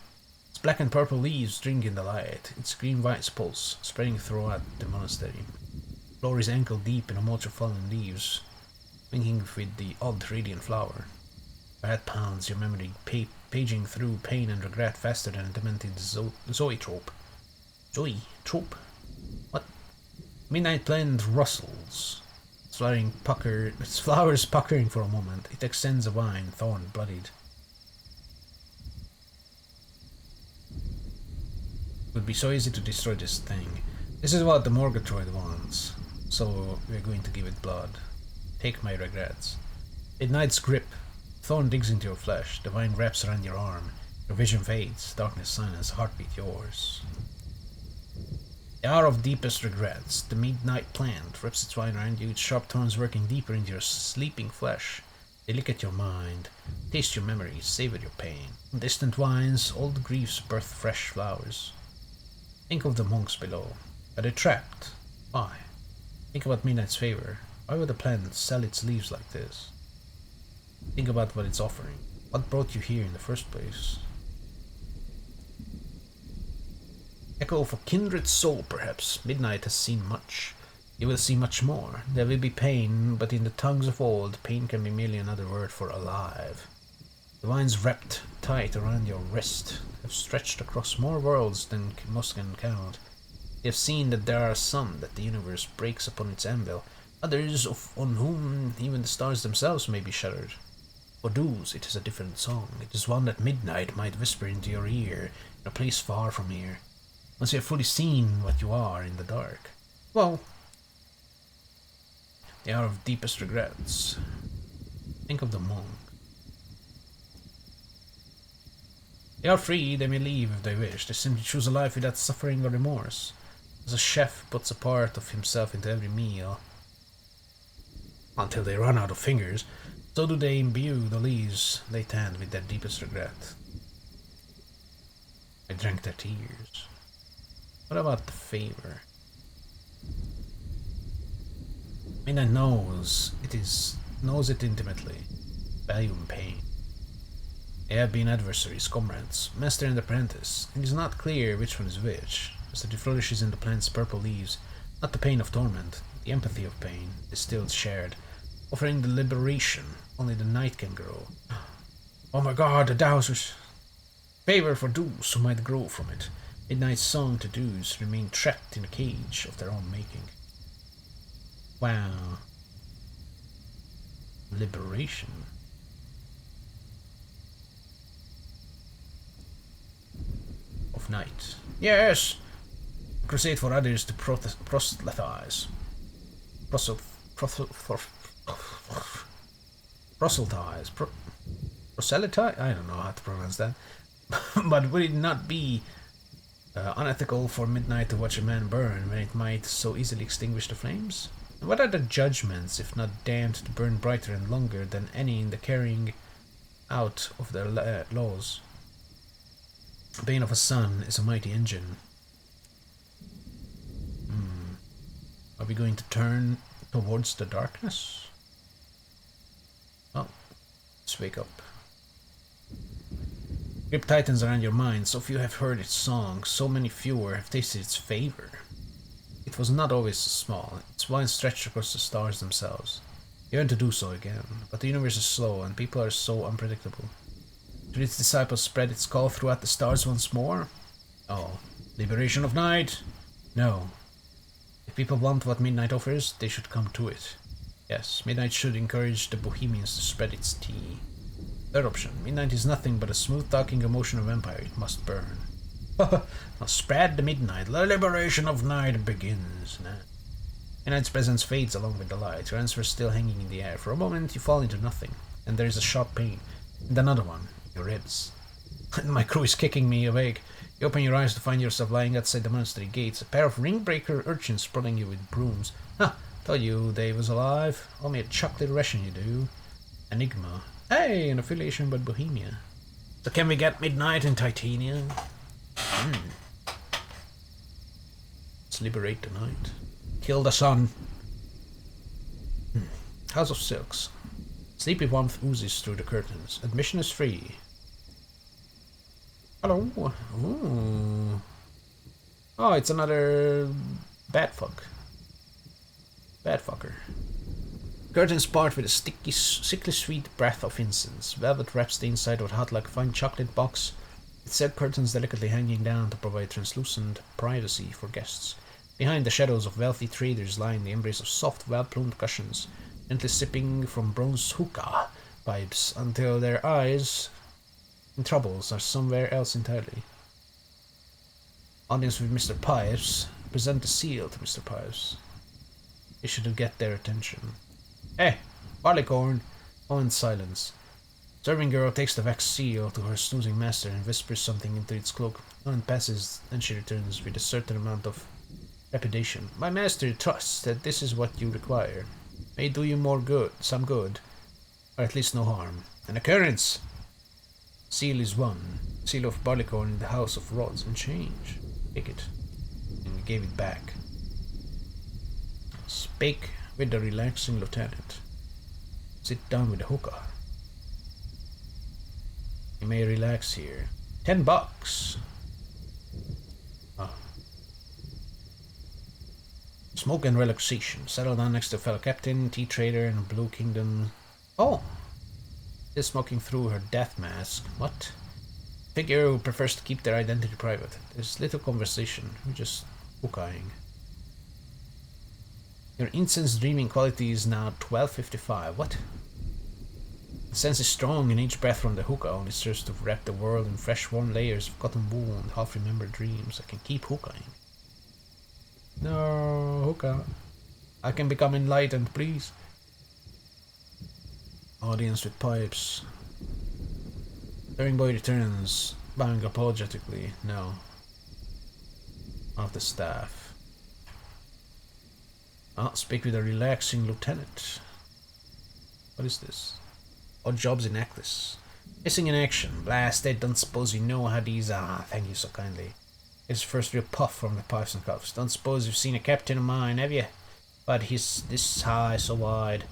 It's Black and purple leaves drink in the light, its green-white pulse spreading throughout the monastery. The floor is ankle-deep in a mulch of fallen leaves, winking with the odd radiant flower. Your head pounds, your memory paging through pain and regret faster than a demented zoetrope. Zoetrope? What? Midnight plant rustles. Its flowers puckering for a moment. It extends a vine, thorn bloodied. It would be so easy to destroy this thing. This is what the Morgatroyd wants, so we're going to give it blood. Take my regrets. Midnight's grip. Thorn digs into your flesh. The vine wraps around your arm. Your vision fades. Darkness silence. Heartbeat yours. The hour of deepest regrets. The midnight plant wraps its vine around you, its sharp thorns working deeper into your sleeping flesh. They lick at your mind, taste your memories, savor your pain. On distant vines, old griefs birth fresh flowers. Think of the monks below. Are they trapped? Why? Think about midnight's favor. Why would a plant sell its leaves like this? Think about what it's offering. What brought you here in the first place? Echo of a kindred soul, perhaps. Midnight has seen much. You will see much more. There will be pain, but in the tongues of old, pain can be merely another word for alive. The vines wrapped tight around your wrist have stretched across more worlds than most can count. You have seen that there are some that the universe breaks upon its anvil, others on whom even the stars themselves may be shattered. For those, it is a different song. It is one that midnight might whisper into your ear, in a place far from here. Once you have fully seen what you are in the dark. Well, the hour of deepest regrets. Think of the monk. They are free, they may leave if they wish. They simply choose a life without suffering or remorse. As a chef puts a part of himself into every meal, until they run out of fingers, so do they imbue the leaves they tend with their deepest regret. I drank their tears. What about the favor? Midnight knows it intimately. Value and pain. They have been adversaries, comrades, master and apprentice. It is not clear which one is which, as it flourishes in the plant's purple leaves. Not the pain of torment, the empathy of pain is still shared, offering the liberation only the night can grow. Oh my god, the dowsers! Favor for those who might grow from it. Midnight's song to those remain trapped in a cage of their own making. Wow. Liberation. Of night. Yes! Crusade for others to proselytize. Proselytize? I don't know how to pronounce that. But would it not be unethical for midnight to watch a man burn when it might so easily extinguish the flames? And what are the judgments if not damned to burn brighter and longer than any in the carrying out of their laws? The bane of a sun is a mighty engine. Are we going to turn towards the darkness? Oh, let's wake up. Grip tightens around your mind. So few have heard its song, so many fewer have tasted its favor. It was not always so small. Its vines stretched across the stars themselves. Yearn to do so again, but the universe is slow and people are so unpredictable. Should its disciples spread its call throughout the stars once more? Oh, liberation of night? No. If people want what midnight offers, they should come to it. Yes, midnight should encourage the bohemians to spread its tea. Third option, midnight is nothing but a smooth-talking emotional vampire. It must burn. Now spread the midnight. The liberation of night begins. Midnight's presence fades along with the light. Your answer is still hanging in the air. For a moment, you fall into nothing, and there is a sharp pain. And another one. Your ribs. My crew is kicking me awake. You open your eyes to find yourself lying outside the monastery gates, a pair of ring-breaker urchins prodding you with brooms. Ha! Told you Dave was alive. Owe me a chocolate ration, you do. Enigma. Hey, an affiliation with Bohemia. So can we get midnight in Titania? Let's liberate the night. Kill the sun. House of Silks. Sleepy warmth oozes through the curtains. Admission is free. Hello. Ooh. Oh, it's another bad fuck. Bad fucker. Curtains part with a sticky, sickly sweet breath of incense. Velvet wraps the inside of a hot like fine chocolate box, with said curtains delicately hanging down to provide translucent privacy for guests. Behind the shadows of wealthy traders lie in the embrace of soft, well-plumed cushions, gently sipping from bronze hookah pipes until their eyes and troubles are somewhere else entirely. Audience with Mr. Pipes. Present the seal to Mr. Pipes. He should get their attention. Hey, Barleycorn! Oh, in silence. Serving girl takes the wax seal to her snoozing master and whispers something into its cloak. Owen passes, then she returns with a certain amount of trepidation. My master trusts that this is what you require. May do you some good, or at least no harm. An occurrence! Seal is one. Seal of Barleycorn in the house of rods and change. Take it. And he gave it back. Spake with the relaxing lieutenant. Sit down with the hookah. You may relax here. $10. Oh. Smoke and relaxation. Settle down next to a fellow captain, tea trader, and Blue Kingdom. Oh! Is smoking through her death mask. What? Figure who prefers to keep their identity private. There's little conversation. We're just hookahing. Your incense dreaming quality is now 1255. What? The sense is strong, and each breath from the hookah only serves to wrap the world in fresh warm layers of cotton wool and half-remembered dreams. I can keep hookahing. No, hookah. I can become enlightened, please. Audience with pipes. Serving boy returns, bowing apologetically. No. Of the staff. I'll speak with a relaxing lieutenant. What is this? Odd jobs in necklace. Missing in action. Blasted, don't suppose you know how these are. Thank you so kindly. It's first real puff from the pipes and cuffs. Don't suppose you've seen a captain of mine, have you? But he's this high, so wide.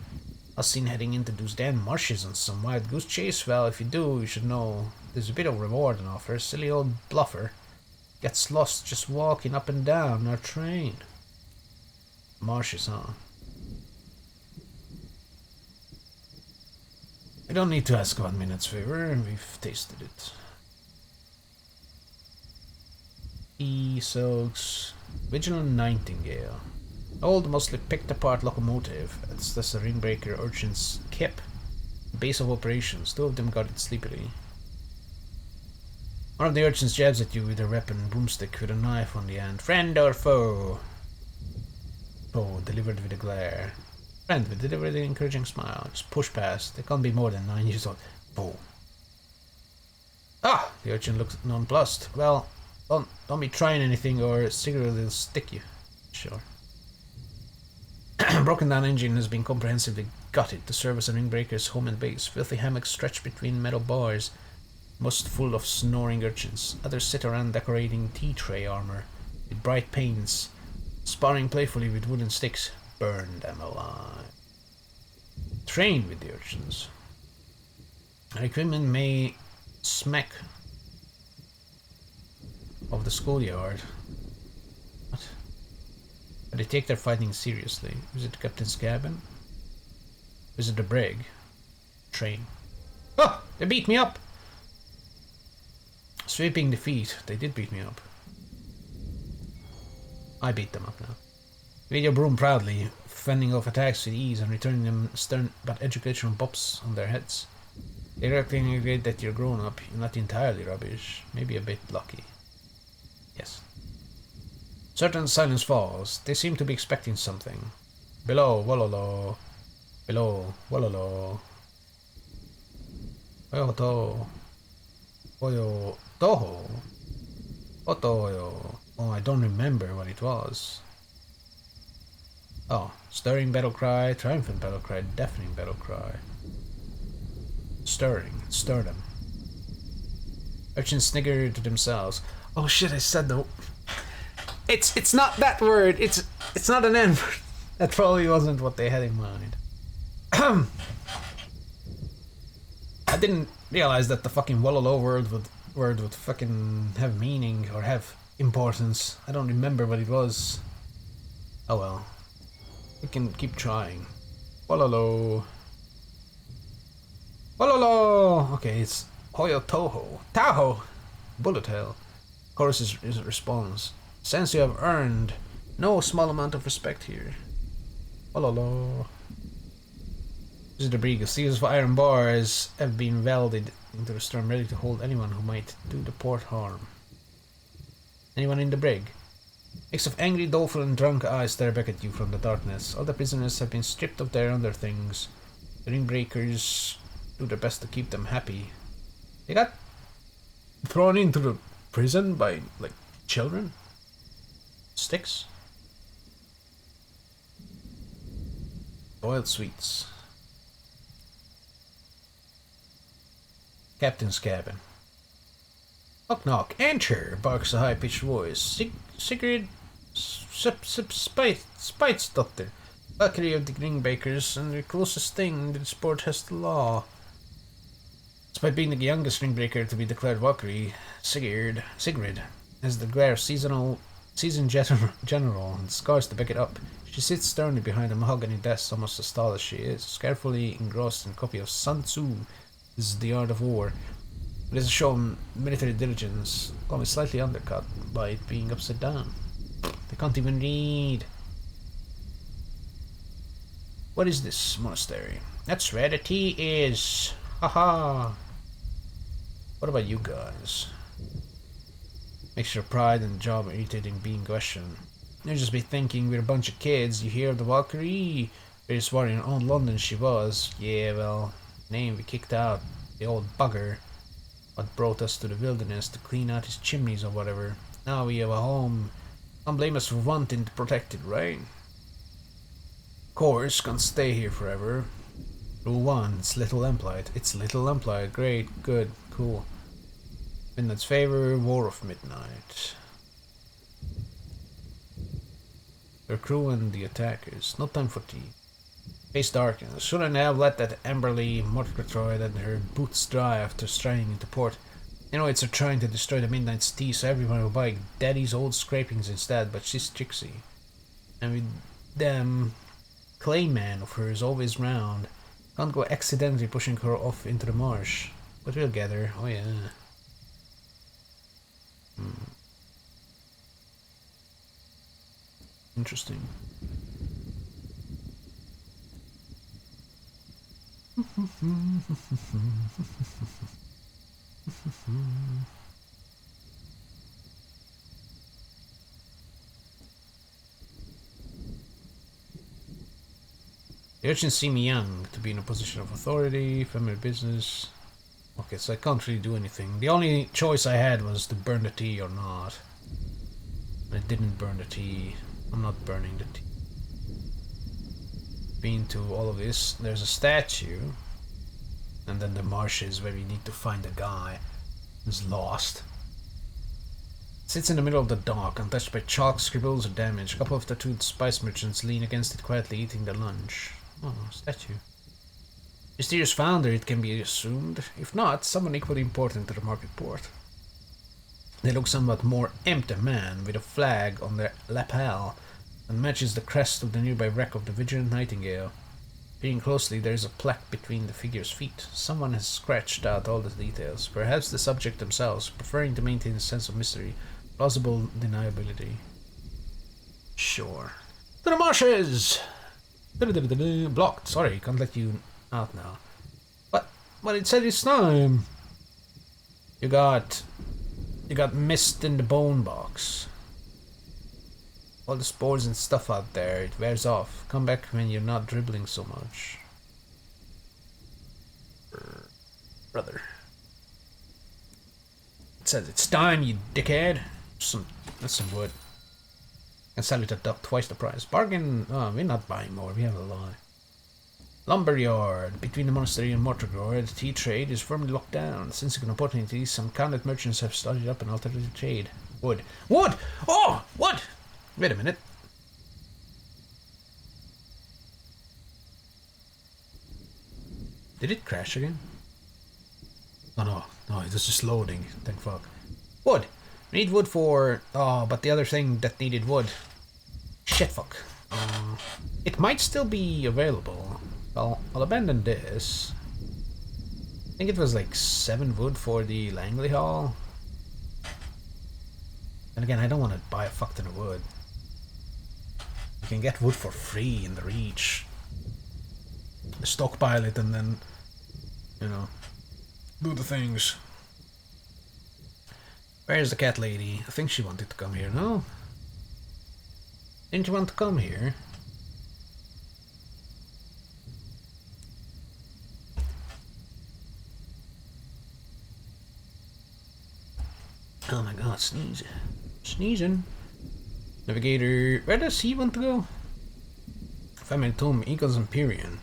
I was seen heading into those damn marshes on some wild goose chase. Well, if you do, you should know there's a bit of reward on offer. Silly old bluffer gets lost just walking up and down our train. Marshes, huh? I don't need to ask 1 minute's favor. We've tasted it. Silks. Vigilant Nightingale. Old, mostly picked apart locomotive. That's the ringbreaker urchin's kip. Base of operations. 2 of them got it sleepily. One of the urchins jabs at you with a weapon broomstick with a knife on the end. Friend or foe? Foe, delivered with a glare. Friend, with delivered an encouraging smile. Just push past. They can't be more than 9 years old. Foe. Ah! The urchin looks nonplussed. Well, don't be trying anything or a cigarette will stick you. Sure. Broken down engine has been comprehensively gutted to serve as a ringbreaker's home and base. Filthy hammocks stretched between metal bars, most full of snoring urchins. Others sit around decorating tea tray armor with bright paints, sparring playfully with wooden sticks. Burn them alive. Train with the urchins. Our equipment may smack of the schoolyard. What? But they take their fighting seriously. Is it the captain's cabin? Is it the brig? Train. Oh! They beat me up! Sweeping defeat. They did beat me up. I beat them up now. Lead your broom proudly, fending off attacks with ease and returning them stern but educational bops on their heads. They recognize that you're grown up, you're not entirely rubbish, maybe a bit lucky. Yes. Certain silence falls. They seem to be expecting something. Below, wololo. Below, wololo. Oyoto. Oyo. Toho. Otoyo. Oh, I don't remember what it was. Oh, stirring battle cry, triumphant battle cry, deafening battle cry. Stirring, stir them. Urchins snigger to themselves. Oh shit, I said the... It's not that word, it's not an N word. That probably wasn't what they had in mind. I didn't realize that the fucking Wololo word word would fucking have meaning or have importance. I don't remember what it was. Oh well. We can keep trying. Walolo. Walolo! Okay, it's Hoyo Toho. Tahoe! Bullet hell. Chorus is response. Sense you have earned no small amount of respect here. Walolo. This is the brig. A series of iron bars have been welded into the stern, ready to hold anyone who might do the port harm. Anyone in the brig? Mix of angry, doleful, and drunk eyes stare back at you from the darkness. All the prisoners have been stripped of their underthings. The ring breakers do their best to keep them happy. They got thrown into the prison by, like, children? Sticks? Boiled sweets. Captain's cabin. Knock knock, enter! Barks a high-pitched voice. Sigrid Spitestutter, Valkyrie of the Ringbreakers, and the closest thing that the sport has to law. Despite being the youngest Ringbreaker to be declared Valkyrie, Sigrid has the glare of seasoned general and scars to back it up. She sits sternly behind a mahogany desk, almost as tall as she is, carefully engrossed in a copy of Sun Tzu. This is the art of war. It has shown military diligence, only slightly undercut by it being upside down. They can't even read. What is this monastery? That's where the tea is. Haha. What about you guys? Makes your pride and job irritating being questioned. You just be thinking we're a bunch of kids. You hear of the Valkyrie? Very smart in old London she was. Yeah, well, name we kicked out. The old bugger. What brought us to the wilderness to clean out his chimneys or whatever. Now we have a home. Don't blame us for wanting to protect it, right? Of course, can't stay here forever. Rule 1, it's Little Lamplight. It's Little Lamplight. Great, good, cool. Midnight's favor, War of Midnight. Their crew and the attackers. No time for tea. Face darkens. Shouldn't have let that Amberley Murgatroyd and her boots dry after straying into port. You know, it's her trying to destroy the Midnight's tea so everyone will buy Daddy's old scrapings instead, but she's tricksy. And with them Clayman of hers always round, can't go accidentally pushing her off into the marsh. But we'll get her, oh yeah. Interesting. The urchins seem young to be in a position of authority, family business. Okay, so I can't really do anything. The only choice I had was to burn the tea or not. I didn't burn the tea. I'm not burning the tea. Been to all of this. There's a statue. And then the marshes where we need to find a guy who's lost. Sits in the middle of the dock, untouched by chalk, scribbles, or damage. A couple of tattooed spice merchants lean against it quietly, eating their lunch. Oh, statue. Mysterious founder, it can be assumed. If not, someone equally important to the market port. They look somewhat more empty man, with a flag on their lapel that matches the crest of the nearby wreck of the Vigilant Nightingale. Peering closely, there is a plaque between the figure's feet. Someone has scratched out all the details. Perhaps the subject themselves, preferring to maintain a sense of mystery. Plausible deniability. Sure. To the marshes! Blocked. Sorry, can't let you out now. But it said it's time. You got mist in the bone box. All the spores and stuff out there, it wears off. Come back when you're not dribbling so much. Brother. It says it's time, you dickhead. That's some wood. And sell it at twice the price. Bargain. Oh, we're not buying more, we have a lot. Lumberyard. Between the monastery and Mortargore, the tea trade is firmly locked down. Since an opportunity, some counted merchants have started up an alternative trade. Wood. Wood! Oh! Wood! Wait a minute. Did it crash again? Oh no. Oh, it's just loading. Thank fuck. Wood! We need wood for... Oh, but the other thing that needed wood. Shit fuck. It might still be available. Well, I'll abandon this. I think it was like 7 wood for the Langley Hall. And again, I don't want to buy a fuck ton of wood. You can get wood for free in the Reach. Stockpile it and then, you know, do the things. Where's the cat lady? I think she wanted to come here, no? Didn't you want to come here? Oh my god, sneezing. Sneezing. Navigator, where does he want to go? Family Tomb, Eagles Empyrean.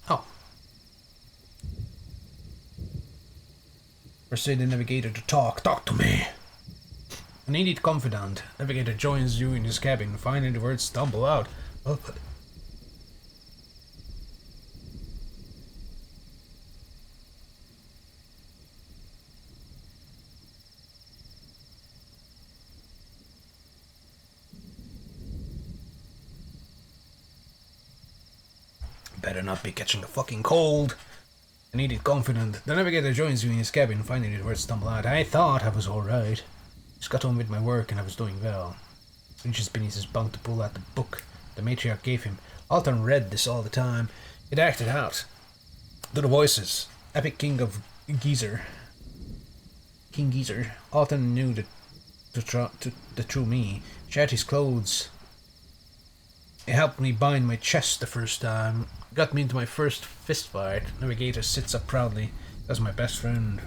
Oh. Persuade the navigator to talk. Talk to me! A needed confidant. Navigator joins you in his cabin. Finally the words stumble out. Oh, but... Better not be catching a fucking cold. I needed confident. The navigator joins you in his cabin. Finally the words stumble out. I thought I was alright. Just got on with my work and I was doing well. Reaches beneath his bunk to pull out the book the matriarch gave him. Alton read this all the time. It acted out. To the voices. Epic King of Geezer. King Geezer. Alton knew the true me. Shed his clothes. It helped me bind my chest the first time. Got me into my first fist fight. Navigator sits up proudly. That's my best friend.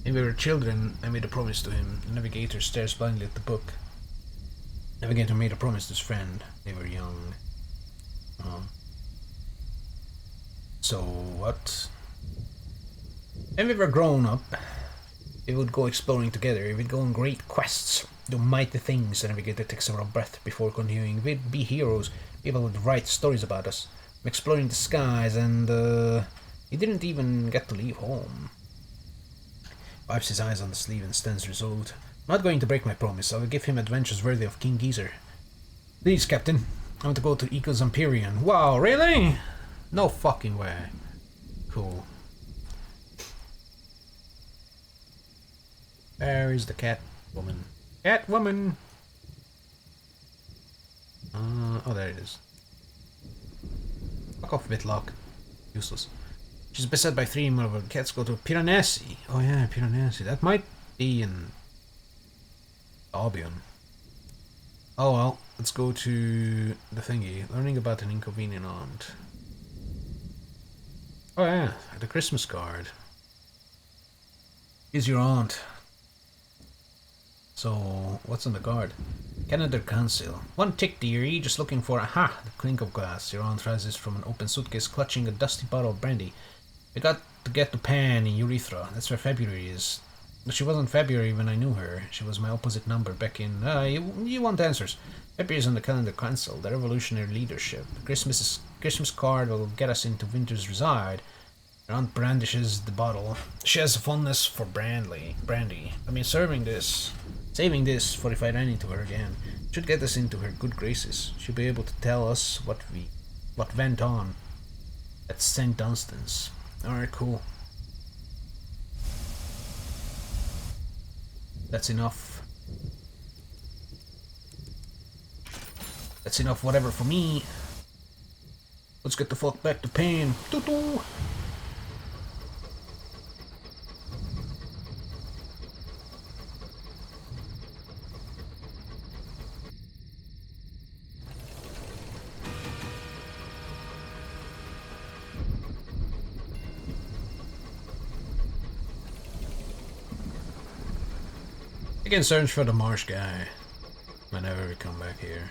When we were children, I made a promise to him. The navigator stares blindly at the book. Navigator made a promise to his friend. They were young. So what? When we were grown up, we would go exploring together. We would go on great quests, do mighty things. The navigator takes a breath before continuing. We'd be heroes. People would write stories about us. Exploring the skies, and he didn't even get to leave home. Wipes his eyes on the sleeve and stands resolved. I'm not going to break my promise. I will give him adventures worthy of King Geezer. Please, Captain. I want to go to Eagles Empyrean. Wow, really? No fucking way. Cool. Where is the cat woman? Cat woman! Oh, there it is. Fuck off, Whitlock. Useless. She's beset by 3 more cats. Go to Piranesi. Oh yeah, Piranesi. That might be in Albion. Oh well, let's go to the thingy. Learning about an inconvenient aunt. Oh yeah, the Christmas card. Is your aunt. So, what's on the card? Canada Council. One tick, dearie, just looking for aha, the clink of glass. Your aunt rises from an open suitcase, clutching a dusty bottle of brandy. We got to get to Pan in Urethra. That's where February is. But she wasn't February when I knew her. She was my opposite number back in... you want answers. February is on the Calendar Council, the revolutionary leadership. Christmas card will get us into Winter's Reside. Your aunt brandishes the bottle. She has a fondness for brandy. I mean, saving this for if I ran into her again. Should get us into her good graces. She'll be able to tell us what went on at St. Dunstan's. Alright, cool. That's enough. That's enough whatever for me. Let's get the fuck back to Pan. Doo-doo. I can search for the marsh guy whenever we come back here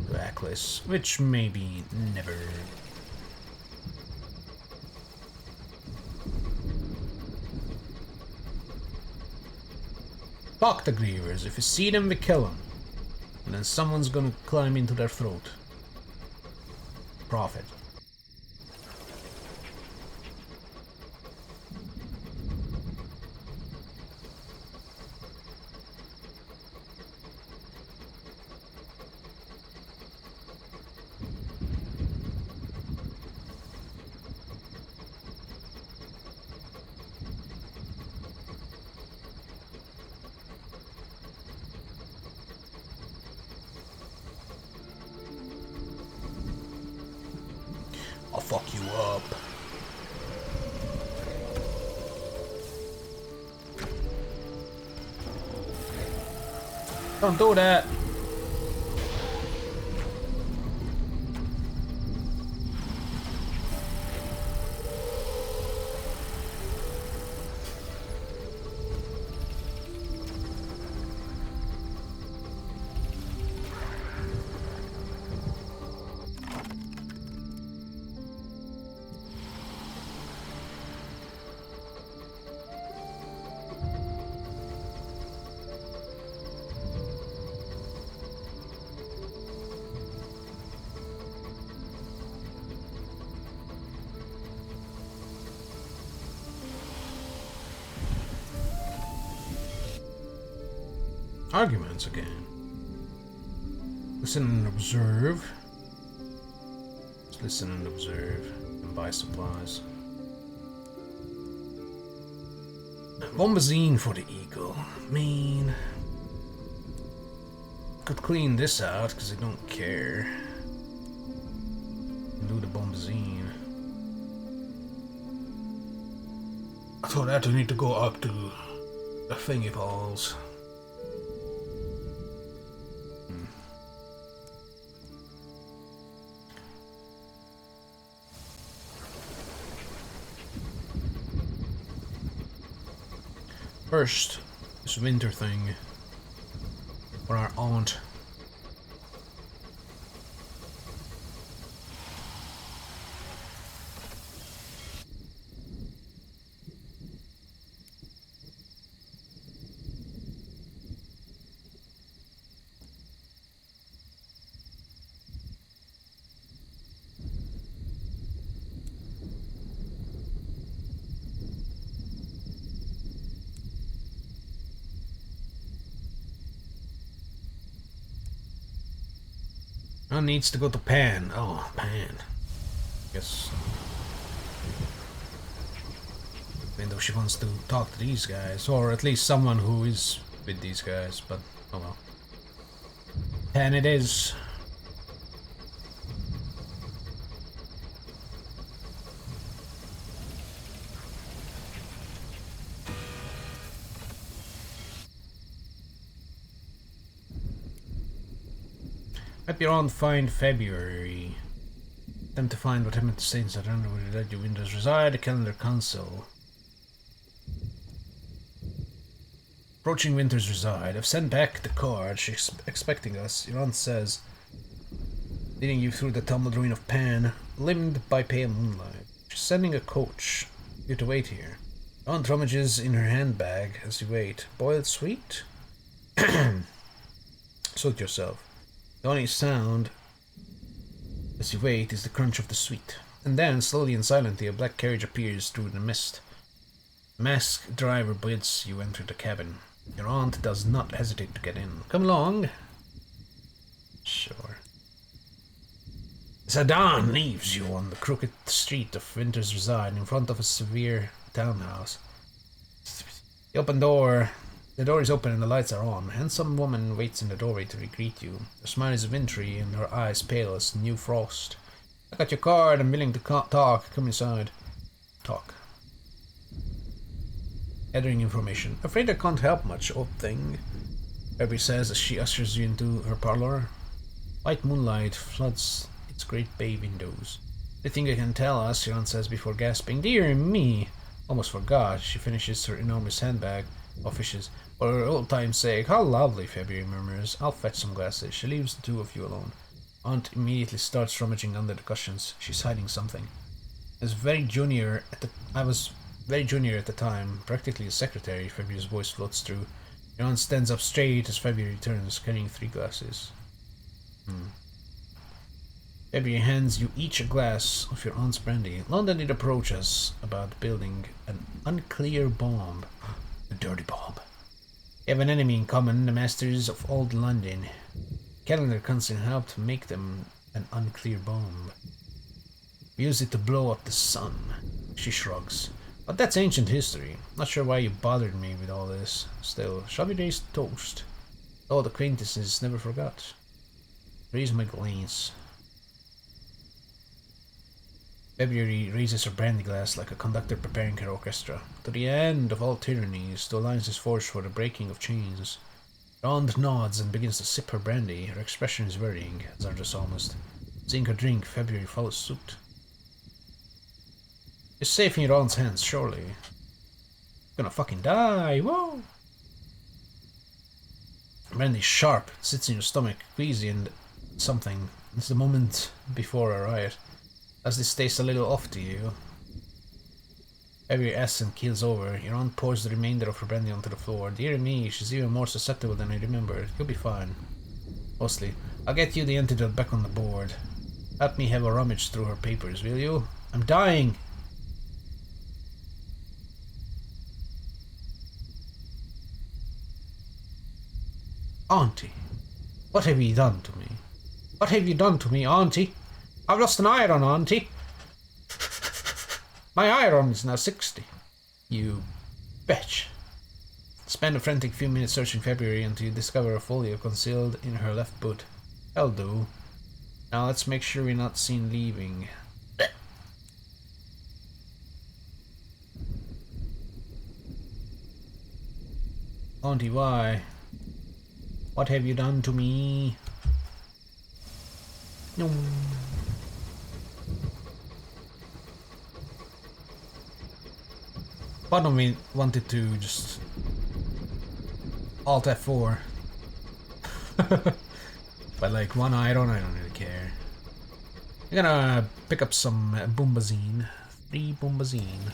to Aklis, which maybe never. Fuck the grievers. If you see them, we kill them, and then someone's gonna climb into their throat. Profit. I'll fuck you up. Don't do that. Arguments again. Listen and observe. Just listen and observe and buy supplies. Bombazine for the eagle. Mean. Could clean this out because I don't care. Do the bombazine. I thought that I need to go up to the thingy balls. First, this winter thing for our aunt. One needs to go to Pan. Oh, Pan. Guess. Even though she wants to talk to these guys, or at least someone who is with these guys, but oh well. Pan it is. Might be around find February. Attempt to find what happened to Saints that under where let your windows reside, the calendar console. Approaching Winter's reside. I've sent back the card. She's expecting us. Your aunt says, leading you through the tumbled ruin of Pan, limned by pale moonlight. She's sending a coach. You to wait here. Your aunt rummages in her handbag as you wait. Boiled sweet? Suit yourself. The only sound as you wait is the crunch of the sweet. And then, slowly and silently, a black carriage appears through the mist. The masked driver bids you enter the cabin. Your aunt does not hesitate to get in. Come along. Sure. Sedan leaves you on the crooked street of Winter's Reside in front of a severe townhouse. The door is open and the lights are on. A handsome woman waits in the doorway to greet you. Her smile is wintry and her eyes pale as new frost. I got your card. I'm willing to talk. Come inside. Talk. Gathering information. Afraid I can't help much, old thing. Abby says as she ushers you into her parlor. White moonlight floods its great bay windows. Anything you can tell us, your aunt says before gasping. Dear me! Almost forgot. She finishes her enormous handbag of fishes. For old time's sake, how lovely, February murmurs. I'll fetch some glasses. She leaves the two of you alone. Aunt immediately starts rummaging under the cushions. She's hiding something. I was very junior at the time, practically a secretary. February's voice floats through. Your aunt stands up straight as February returns, carrying 3 glasses. February hands you each a glass of your aunt's brandy. London did approach us about building an unclear bomb. A dirty bomb. We have an enemy in common, the masters of old London. Calendar Constant helped make them an unclear bomb. We used it to blow up the sun. She shrugs. But that's ancient history. Not sure why you bothered me with all this. Still, shall we raise toast? Old acquaintances never forgot. Raise my glance. February raises her brandy glass like a conductor preparing her orchestra. To the end of all tyrannies, the alliance is forged for the breaking of chains. Rond nods and begins to sip her brandy. Her expression is varying, as are the psalmist. Seeing her drink, February follows suit. You're safe in Ron's hands, surely. You're gonna fucking die, whoa! Brandy's sharp, sits in your stomach, queasy and something. It's the moment before a riot. As this tastes a little off to you. Every accent keels over. Your aunt pours the remainder of her brandy onto the floor. Dear me, she's even more susceptible than I remembered. You'll be fine. Mostly. I'll get you the antidote back on the board. Help me have a rummage through her papers, will you? I'm dying! Auntie, what have you done to me? What have you done to me, Auntie? I've lost an iron, Auntie. My iron is now 60. You bitch. Spend a frantic few minutes searching February until you discover a folio concealed in her left boot. That'll do. Now let's make sure we're not seen leaving. Auntie, why? What have you done to me? No. Part of me wanted to just Alt F4. But like one iron, I don't really care. I'm gonna pick up some bombazine. 3 bombazine.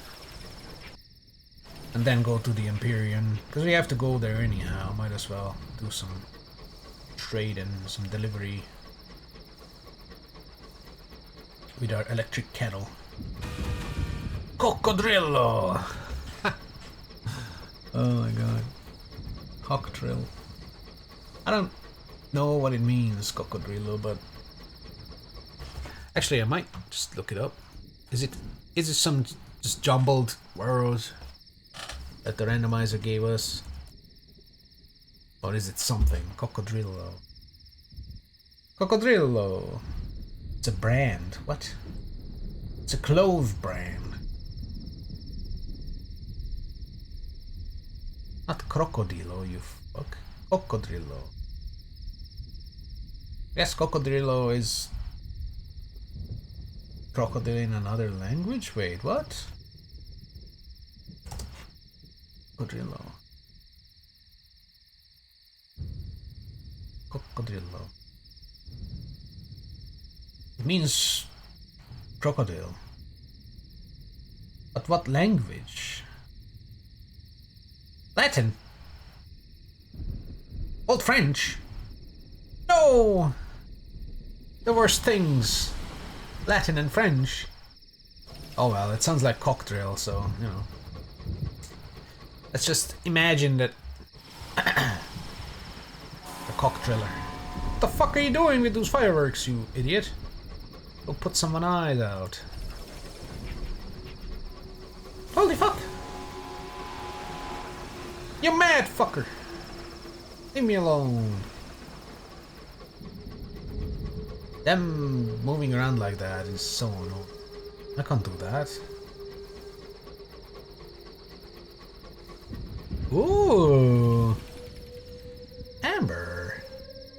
And then go to the Empyrean. Because we have to go there anyhow. Might as well do some trade and some delivery. With our electric kettle. Coccodrillo! Oh my god. Cocktrill. I don't know what it means, coccodrillo, but actually I might just look it up. Is it some just jumbled words that the randomizer gave us? Or is it something? Coccodrillo. Coccodrillo. It's a brand. What? It's a clove brand. Not crocodilo, you fuck. Coccodrillo. Yes, coccodrillo is crocodile in another language? Wait, what? Coccodrillo. Coccodrillo. It means crocodile. But what language? Latin. Old French. No! The worst things. Latin and French. Oh well, it sounds like cocktail, so, you know. Let's just imagine that... the cocktailler. What the fuck are you doing with those fireworks, you idiot? Go put someone's eyes out. Holy fuck! You mad fucker! Leave me alone. Them moving around like that is so annoying. I can't do that. Ooh! Amber!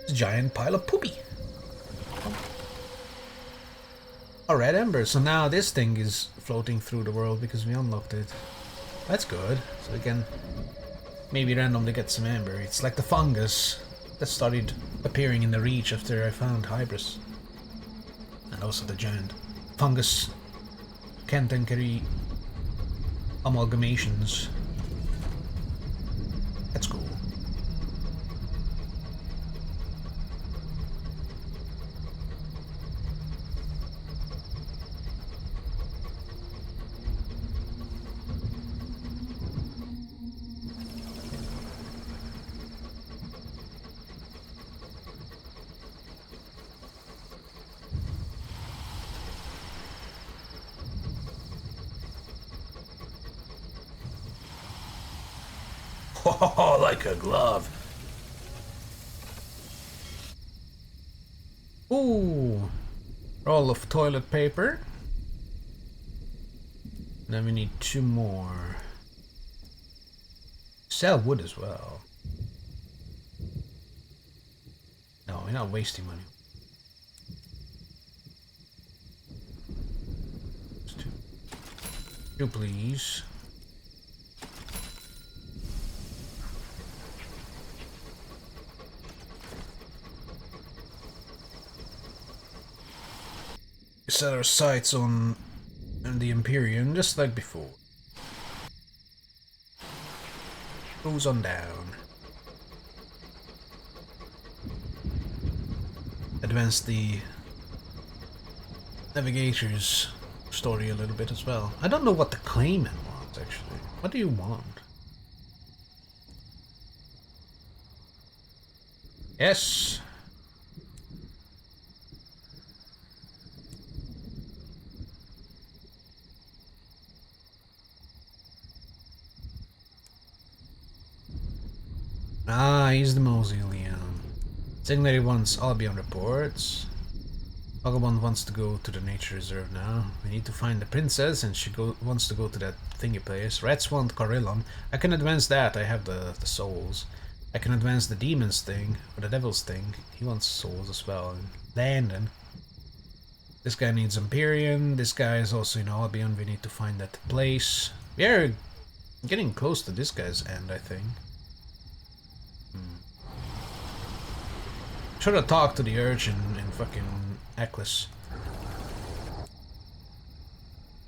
It's a giant pile of poopy. A red ember. So now this thing is floating through the world because we unlocked it. That's good. So we can maybe randomly get some amber. It's like the fungus that started appearing in the reach after I found Hybris. And also the giant fungus cantankerous amalgamations. That's cool. Oh, like a glove. Ooh, roll of toilet paper. Then we need 2 more. Sell wood as well. No, we're not wasting money. Just 2. 2, please. Set our sights on the Imperium, just like before. Goes on down. Advance the navigator's story a little bit as well. I don't know what the claimant wants, actually. What do you want? Yes. Ah, he's the mausoleum. Signality wants Albion reports. Vagabond wants to go to the nature reserve now. We need to find the princess and she wants to go to that thingy place. Rats want Corellon. I can advance that, I have the souls. I can advance the demons thing, or the devil's thing. He wants souls as well. And Landon. This guy needs Empyrean. This guy is also in Albion. We need to find that place. We are getting close to this guy's end, I think. Should have talked to the urchin in fucking Eccles.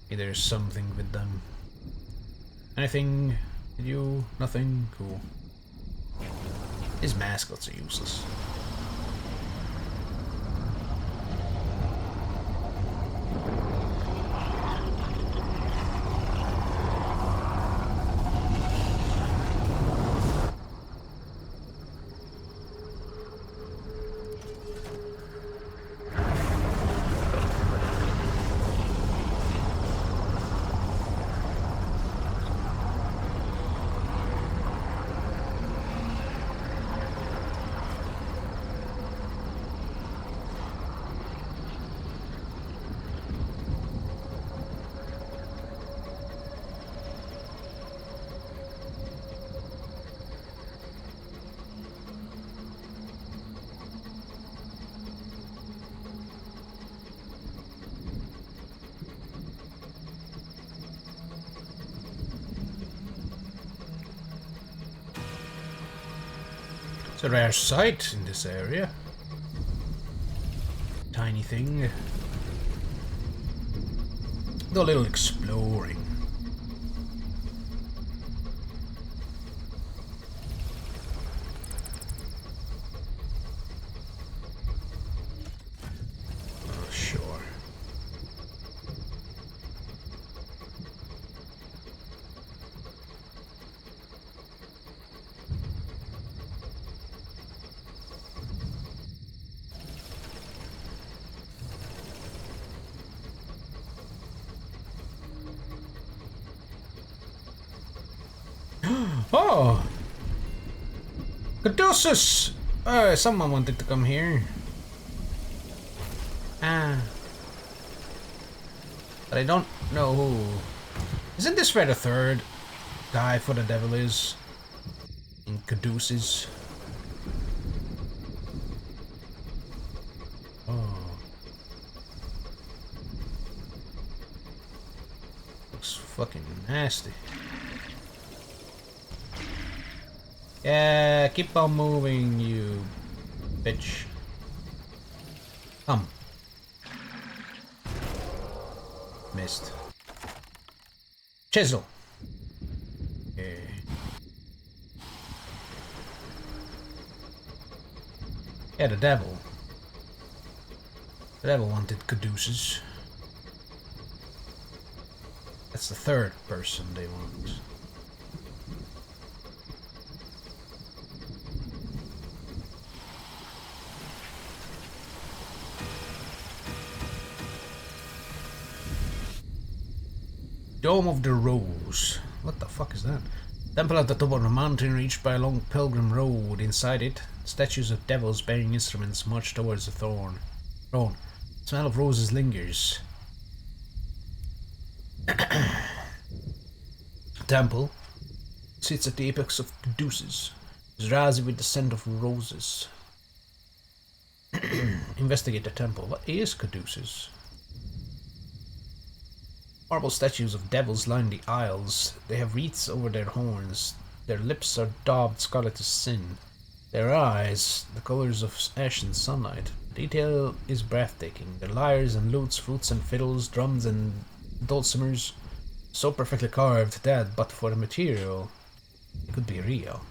Maybe there's something with them. Anything? Did you? Nothing? Cool. His mascots are useless. It's a rare sight in this area. Tiny thing. Do a little exploring. Oh, sure. Oh! Caduceus! Someone wanted to come here. Ah. But I don't know who. Isn't this where the third guy for the devil is? In Caduceus? Oh. Looks fucking nasty. Yeah, keep on moving, you bitch. Come. Missed. Chisel. Okay. Yeah, the devil. The devil wanted Caduceus. That's the third person they want. Dome of the Rose. What the fuck is that? Temple at the top of the mountain reached by a long pilgrim road. Inside it, statues of devils bearing instruments march towards the throne. The smell of roses lingers. Temple sits at the apex of Caduceus, is drowsy with the scent of roses. Investigate the temple. What is Caduceus? Marble statues of devils line the aisles. They have wreaths over their horns. Their lips are daubed scarlet as sin. Their eyes, the colors of ash and sunlight. Detail is breathtaking. Their lyres and lutes, flutes and fiddles, drums and dulcimers, so perfectly carved that, but for the material, it could be real.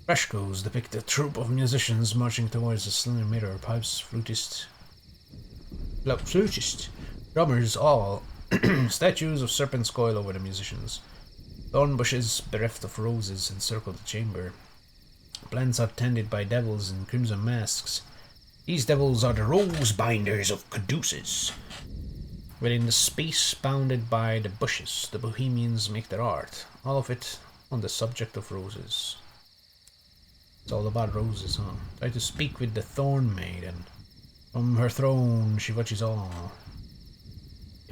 Frescoes depict a troupe of musicians marching towards a slender mirror, pipes, flutists, drummers, all. Statues of serpents coil over the musicians. Thorn bushes bereft of roses encircle the chamber. Plants are tended by devils in crimson masks. These devils are the rose binders of Caduceus. Within the space bounded by the bushes, the bohemians make their art, all of it on the subject of roses. It's all about roses, huh? Try to speak with the Thorn Maiden. From her throne she watches all.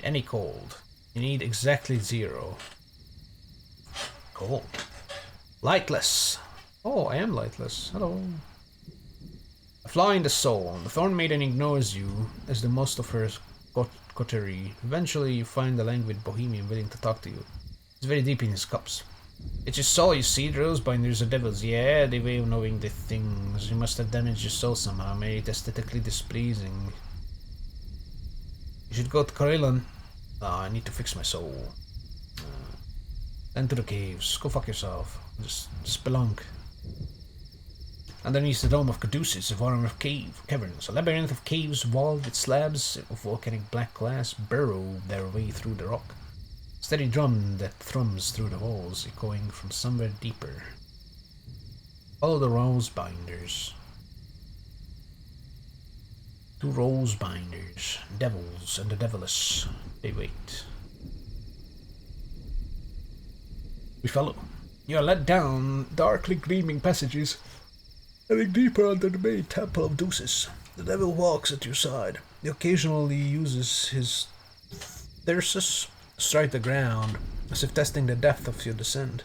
Any cold. You need exactly 0. Cold. Lightless. Oh, I am lightless. Hello. A flaw in the soul. The Thorn Maiden ignores you as the most of her coterie. Eventually you find a languid bohemian willing to talk to you. It's very deep in his cups. It's your soul, you see. The rose binders are devils. Yeah, the way of knowing the things. You must have damaged your soul somehow, made it aesthetically displeasing. You should go to Corellon. I need to fix my soul. Then to the caves. Go fuck yourself. Just spelunk. Underneath the dome of Caduceus, a form of caverns. A labyrinth of caves walled with slabs of volcanic black glass burrow their way through the rock. Steady drum that thrums through the walls, echoing from somewhere deeper. Follow the rose binders. 2 rose binders, devils and the devilish. They wait. We follow. You are led down darkly gleaming passages, heading deeper under the main temple of Caduceus. The devil walks at your side. He occasionally uses his thyrsus to strike the ground, as if testing the depth of your descent.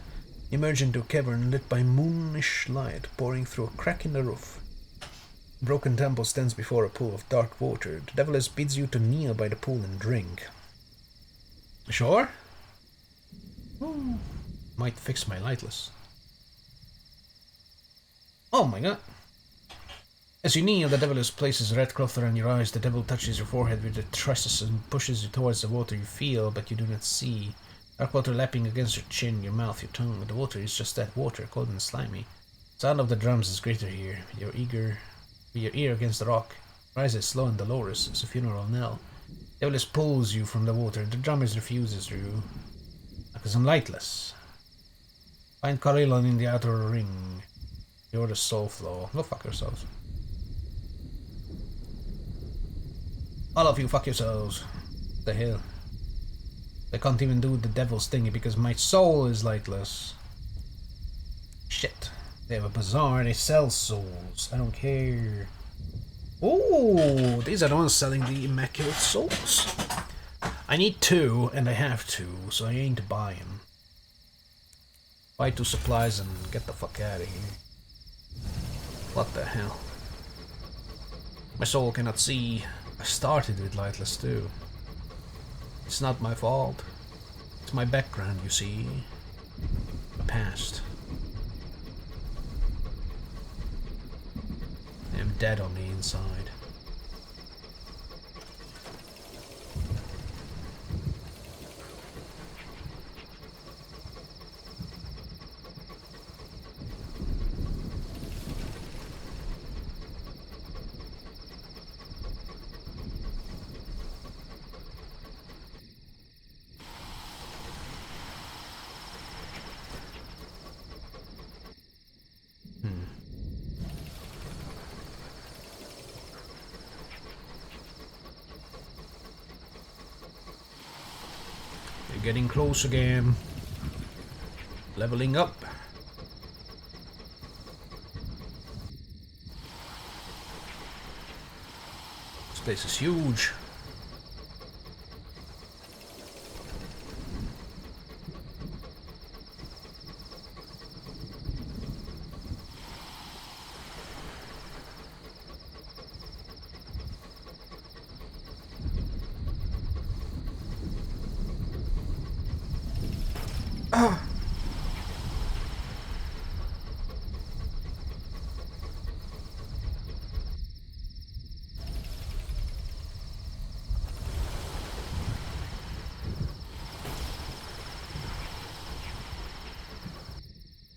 You emerge into a cavern lit by moonish light pouring through a crack in the roof. The broken temple stands before a pool of dark water. The devil bids you to kneel by the pool and drink. Sure? Ooh. Might fix my lightless. Oh my god. As you kneel, the devil places a red cloth around your eyes. The devil touches your forehead with the tresses and pushes you towards the water you feel, but you do not see. Dark water lapping against your chin, your mouth, your tongue. The water is just that water, cold and slimy. The sound of the drums is greater here. With your ear against the rock, rises slow and dolorous as a funeral knell. The devil pulls you from the water. The drummers refuses you, because I'm lightless. Find Corellon in the outer ring. You're the soul flow. Go fuck yourselves. All of you fuck yourselves. What the hell? I can't even do the devil's thingy because my soul is lightless. Shit. They have a bazaar, they sell souls. I don't care. Oh, these are the ones selling the immaculate souls. I need 2, and I have 2, so I ain't buying. Buy 2 supplies and get the fuck out of here. What the hell? My soul cannot see. I started with lightless too. It's not my fault. It's my background, you see. My past. I am dead on the inside. Getting close again. Leveling up. This place is huge.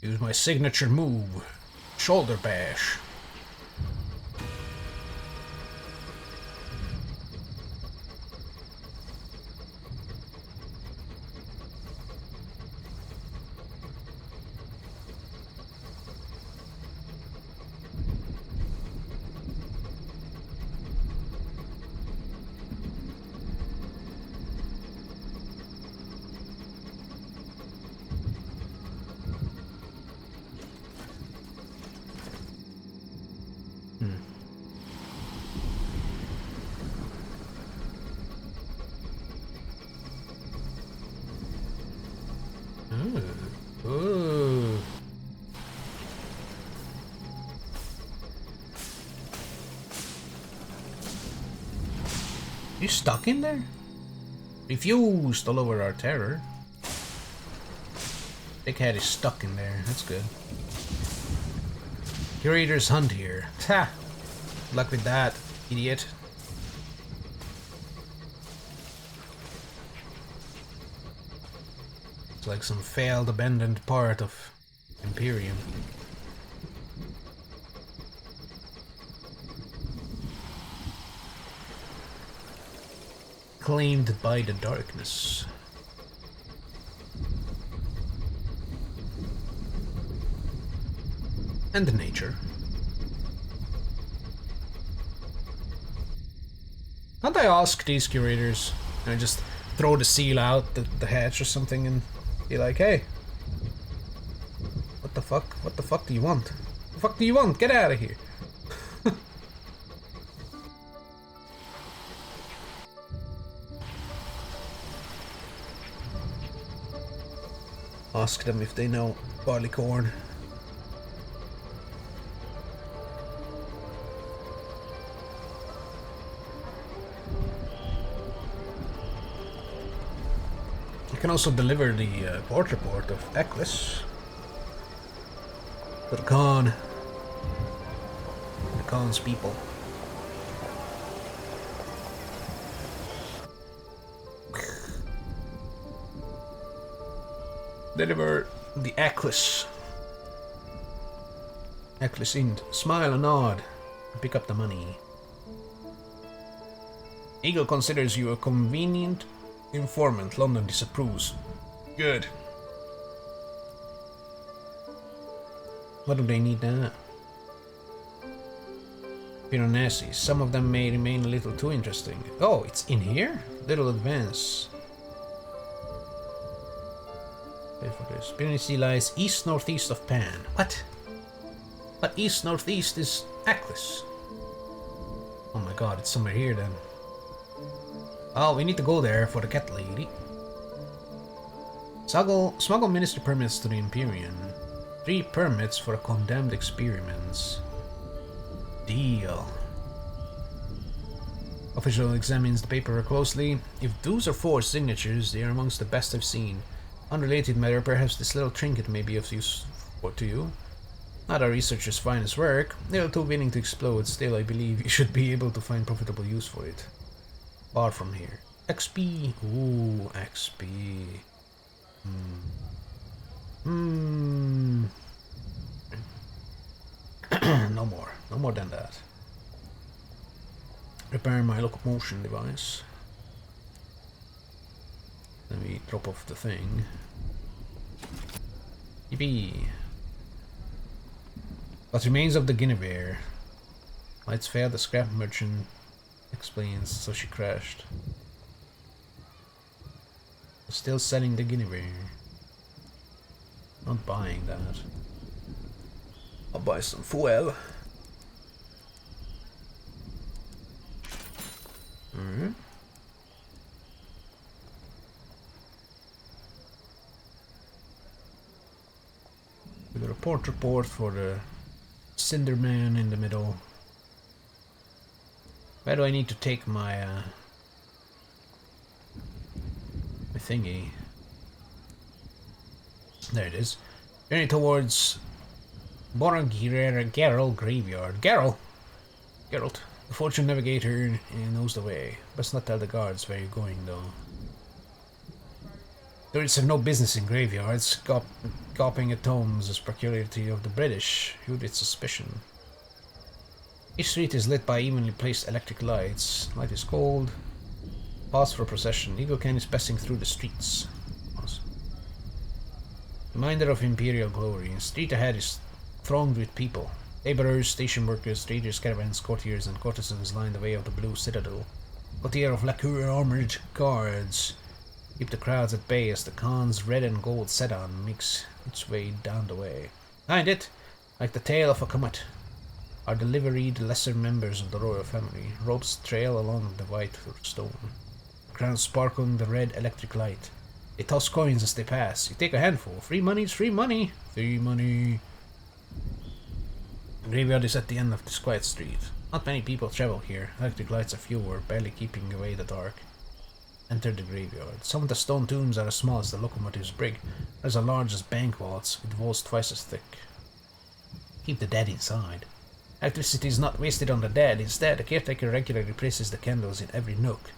Use my signature move, shoulder bash. Ooh. You stuck in there? Refuse to lower our terror. Big head is stuck in there. That's good. Curator's hunt here. Ha! Good luck with that, idiot. It's like some failed, abandoned part of Imperium. Claimed by the darkness. And the nature. Can't I ask these curators? I just throw the seal out the hatch or something and be like, hey, what the fuck? What the fuck do you want? What the fuck do you want? Get out of here. Ask them if they know barleycorn. You can also deliver the port report of Eccles to the Khan. The Khan's people. Deliver the Eccles. Eccles Ind. Smile and nod. And pick up the money. Eagle considers you a convenient informant. London disapproves. Good. What do they need now? Piranesi. Some of them may remain a little too interesting. Oh, it's in here? Little advance. For this. Piranesi lies east-northeast of Pan. What? But east-northeast is Eccles. Oh my god, it's somewhere here then. Oh, we need to go there for the cat lady. Smuggle minister permits to the Imperium. 3 permits for condemned experiments. Deal. Official examines the paper closely. If those are forged signatures, they are amongst the best I've seen. Unrelated matter, perhaps this little trinket may be of use to you. Not our researchers' finest work. They are too willing to explode. Still, I believe you should be able to find profitable use for it. Far from here. XP. Ooh, XP. No more. No more than that. Repair my locomotion device. Let me drop off the thing. Yippee. What remains of the Guinevere? Lights failed, the scrap merchant explains, so she crashed. Still selling the Guinevere. Not buying that. I'll buy some fuel. Alright. We got a port report for the Cinder Man in the middle. Where do I need to take my my thingy? There it is. Journey towards Geralt graveyard. Geralt, the fortune navigator knows the way. Best not tell the guards where you're going, though. Tourists have no business in graveyards. Gawping at tombs is peculiarity of the British. Who did suspicion? Each street is lit by evenly placed electric lights. Light is cold. Pause for procession. Eagle Can is passing through the streets. Pause. Reminder of imperial glory. Street ahead is thronged with people. Laborers, station workers, traders, caravans, courtiers, and courtesans line the way of the blue citadel. Courtier of lacquer armored guards keep the crowds at bay as the Khan's red and gold sedan makes its way down the way. Behind it, like the tail of a comet, are the liveried lesser members of the royal family. Ropes trail along the white stone, crowns sparkling the red electric light. They toss coins as they pass. You take a handful. Free money's free money. Free money. The graveyard is at the end of this quiet street. Not many people travel here. Electric lights are fewer, barely keeping away the dark. Enter the graveyard. Some of the stone tombs are as small as the locomotive's brig. Others are large as bank vaults, with walls twice as thick. Keep the dead inside. Electricity is not wasted on the dead. Instead, the caretaker regularly places the candles in every nook,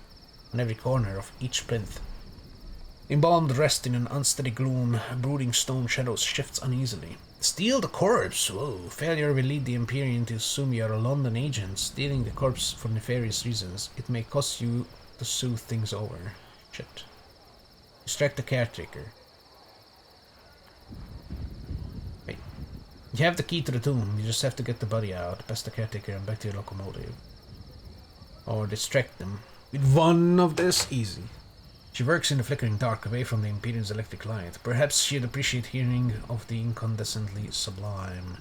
on every corner of each plinth. Embalmed rest in an unsteady gloom. Brooding stone shadows shifts uneasily. Steal the corpse! Whoa. Failure will lead the Empyrean to assume you are a London agent, stealing the corpse for nefarious reasons. It may cost you to soothe things over. Shit. Distract the caretaker. Wait. You have the key to the tomb. You just have to get the body out, past the caretaker, and back to your locomotive. Or distract them. With one of this, easy. She works in the flickering dark, away from the Imperium's electric light. Perhaps she'd appreciate hearing of the incandescently sublime.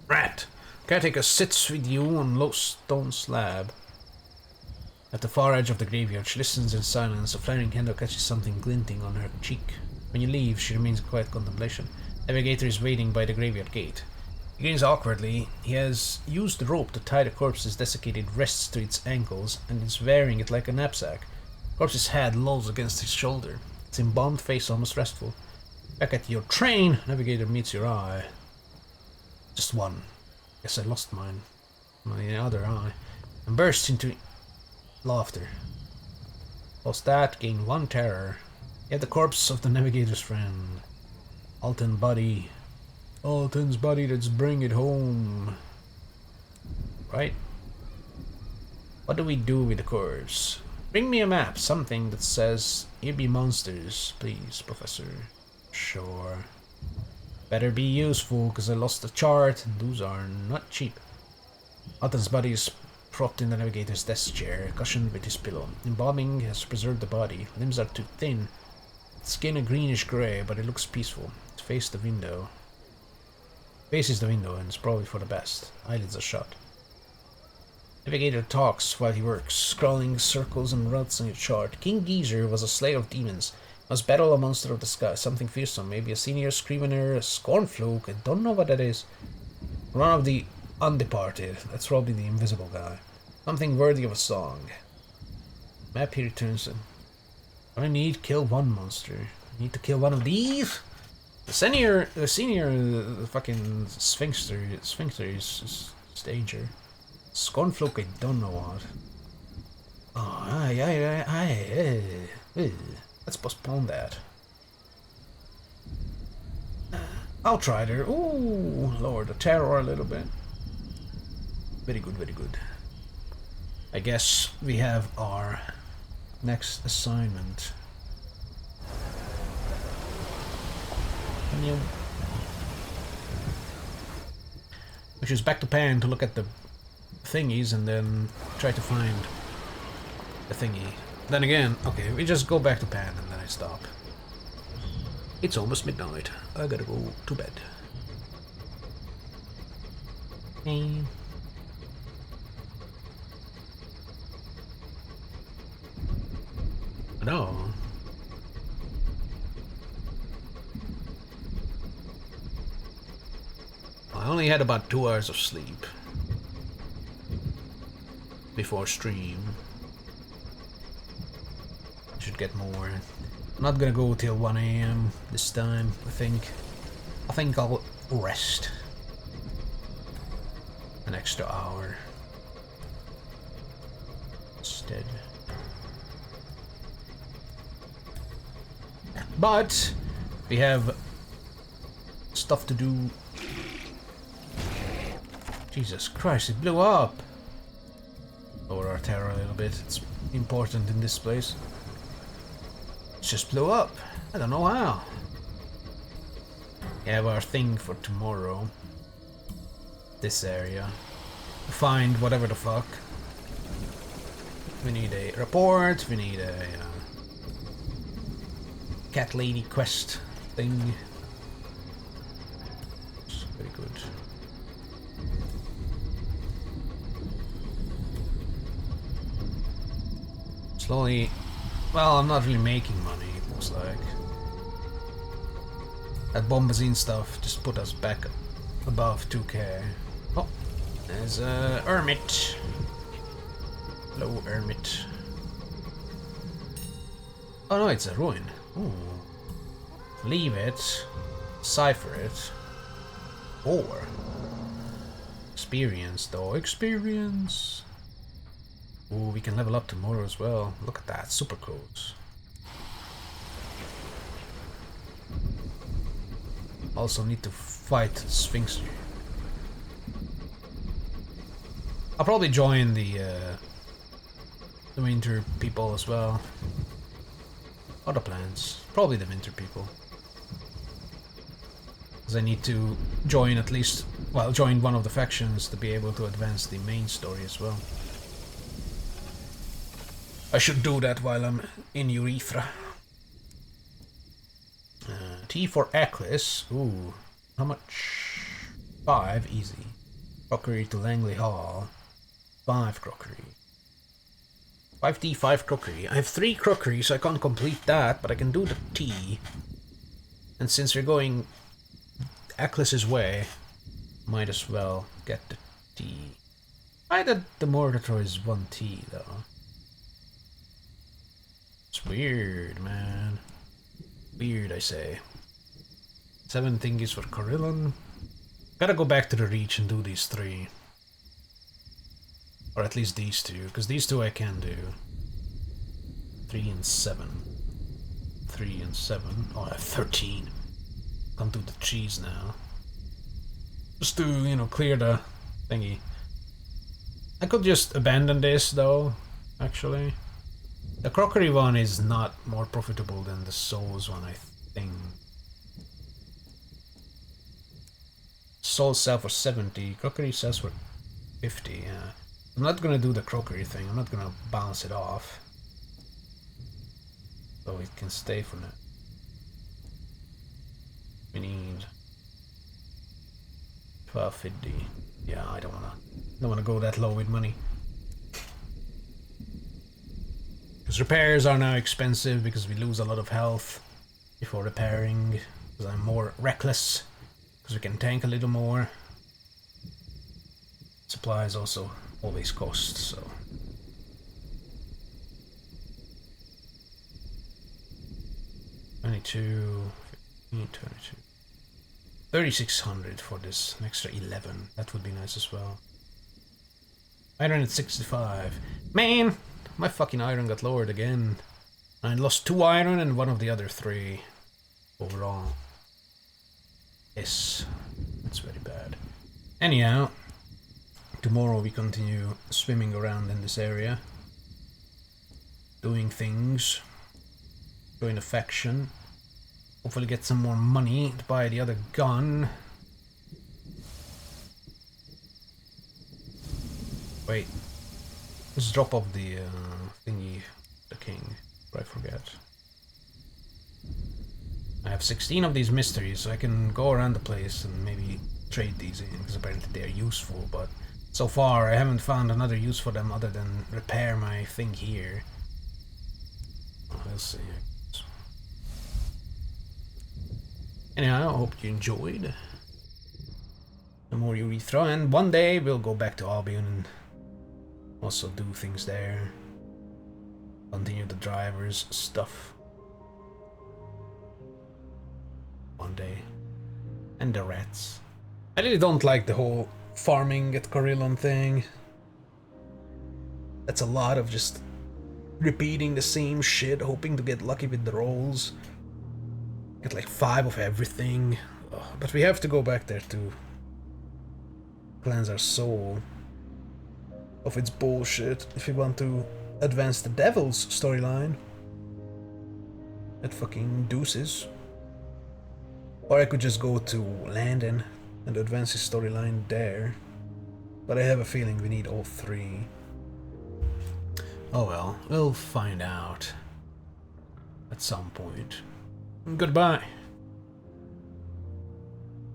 Rat! Caretaker sits with you on low stone slab. At the far edge of the graveyard, she listens in silence. A flaring candle catches something glinting on her cheek. When you leave, she remains in quiet contemplation. Navigator is waiting by the graveyard gate. He grins awkwardly. He has used the rope to tie the corpse's desiccated wrists to its ankles, and is wearing it like a knapsack. Corpse's head lolls against his shoulder, its embalmed face almost restful. Back at your train, Navigator meets your eye. Just one. Guess I lost mine. My other eye. And bursts into laughter. Lost that, gained one terror. You have the corpse of the Navigator's friend. Alton body. Alton's body, let's bring it home. Right? What do we do with the corpse? Bring me a map, something that says, here be monsters, please, Professor. Sure. Better be useful, because I lost the chart, and those are not cheap. Alton's body is propped in the Navigator's desk chair, cushioned with his pillow. Embalming has preserved the body. Limbs are too thin. Skin a greenish grey, but it looks peaceful. It faces the window. Faces the window, and it's probably for the best. Eyelids are shut. Navigator talks while he works, scrawling circles and routes on your chart. King Geezer was a slayer of demons. Must battle a monster of the sky, something fearsome, maybe a senior scrivener, a scornfluke, I don't know what that is. One of the undeparted, that's probably the invisible guy. Something worthy of a song. Map here returns. I need kill one monster. I need to kill one of these? The senior fucking sphincter is danger. Scornfluke, I don't know what. Oh, let's postpone that. Outrider, ooh, lower the terror a little bit. Very good, very good. I guess we have our next assignment. Which is back to Pan to look at the thingies and then try to find the thingy. Then again, okay, we just go back to Pan and then I stop. It's almost midnight. I gotta go to bed. No. I only had about 2 hours of sleep before stream. Should get more. I'm not gonna go till 1 AM this time, I think. I think I'll rest an extra hour instead. But we have stuff to do. Jesus Christ, it blew up! Lower our terror a little bit, it's important in this place. It just blew up, I don't know how. We have our thing for tomorrow. This area. Find whatever the fuck. We need a report, we need a cat lady quest thing. It's very good. Slowly, well, I'm not really making money, it looks like. That bombazine stuff just put us back above 2k. Oh, there's a hermit. Hello, hermit. Oh no, it's a ruin. Ooh. Leave it, cipher it, or experience though, experience. Ooh, we can level up tomorrow as well. Look at that, super codes. Also need to fight Sphinx. I'll probably join the winter people as well. Other plans, probably the winter people. Because I need to join at least, well, join one of the factions to be able to advance the main story as well. I should do that while I'm in Urethra. T for Eccles. Ooh, how much? 5, easy. Crockery to Langley Hall. 5 crockery. 5 tea, 5 crockery. I have 3 crockery, so I can't complete that, but I can do the tea. And since we're going Eccles's way, might as well get the tea. I that the Morgator is 1 tea, though. It's weird, man. Weird, I say. 7 thingies for Corillon. Gotta go back to the Reach and do these 3. Or at least these 2, because these 2 I can do. 3 and 7. 3 and 7. Oh, I have 13. Can't do the cheese now. Just to, you know, clear the thingy. I could just abandon this, though, actually. The crockery one is not more profitable than the souls one, I think. Souls sell for 70, crockery sells for 50, yeah. I'm not gonna do the crockery thing, I'm not gonna bounce it off. So it can stay for now. We need 1250. Yeah, I don't wanna go that low with money. Because repairs are now expensive because we lose a lot of health before repairing. Because I'm more reckless. Because we can tank a little more. Supplies also always cost, so. $22, $15, $22. 3,600 for this, an extra 11. That would be nice as well. Iron at 65. Man! My fucking iron got lowered again. I lost 2 iron and 1 of the other 3 overall. Yes, that's very bad. Anyhow, tomorrow we continue swimming around in this area. Doing things. Join a faction. Hopefully get some more money to buy the other gun. Wait. Let's drop off the thingy, the king, before I forget. I have 16 of these mysteries, so I can go around the place and maybe trade these in, because apparently they are useful, but so far I haven't found another use for them other than repair my thing here. Oh, we'll see. Anyhow, I hope you enjoyed. The more Urethra, and one day we'll go back to Albion and also do things there. Continue the drivers stuff. one day. And the rats. I really don't like the whole farming at Corillon thing. That's a lot of just repeating the same shit, hoping to get lucky with the rolls. Get like 5 of everything. Ugh, but we have to go back there to cleanse our soul of its bullshit if we want to advance the Devil's storyline. That fucking deuces. Or I could just go to Landon and advance his storyline there. But I have a feeling we need all 3. Oh well, we'll find out at some point. Goodbye.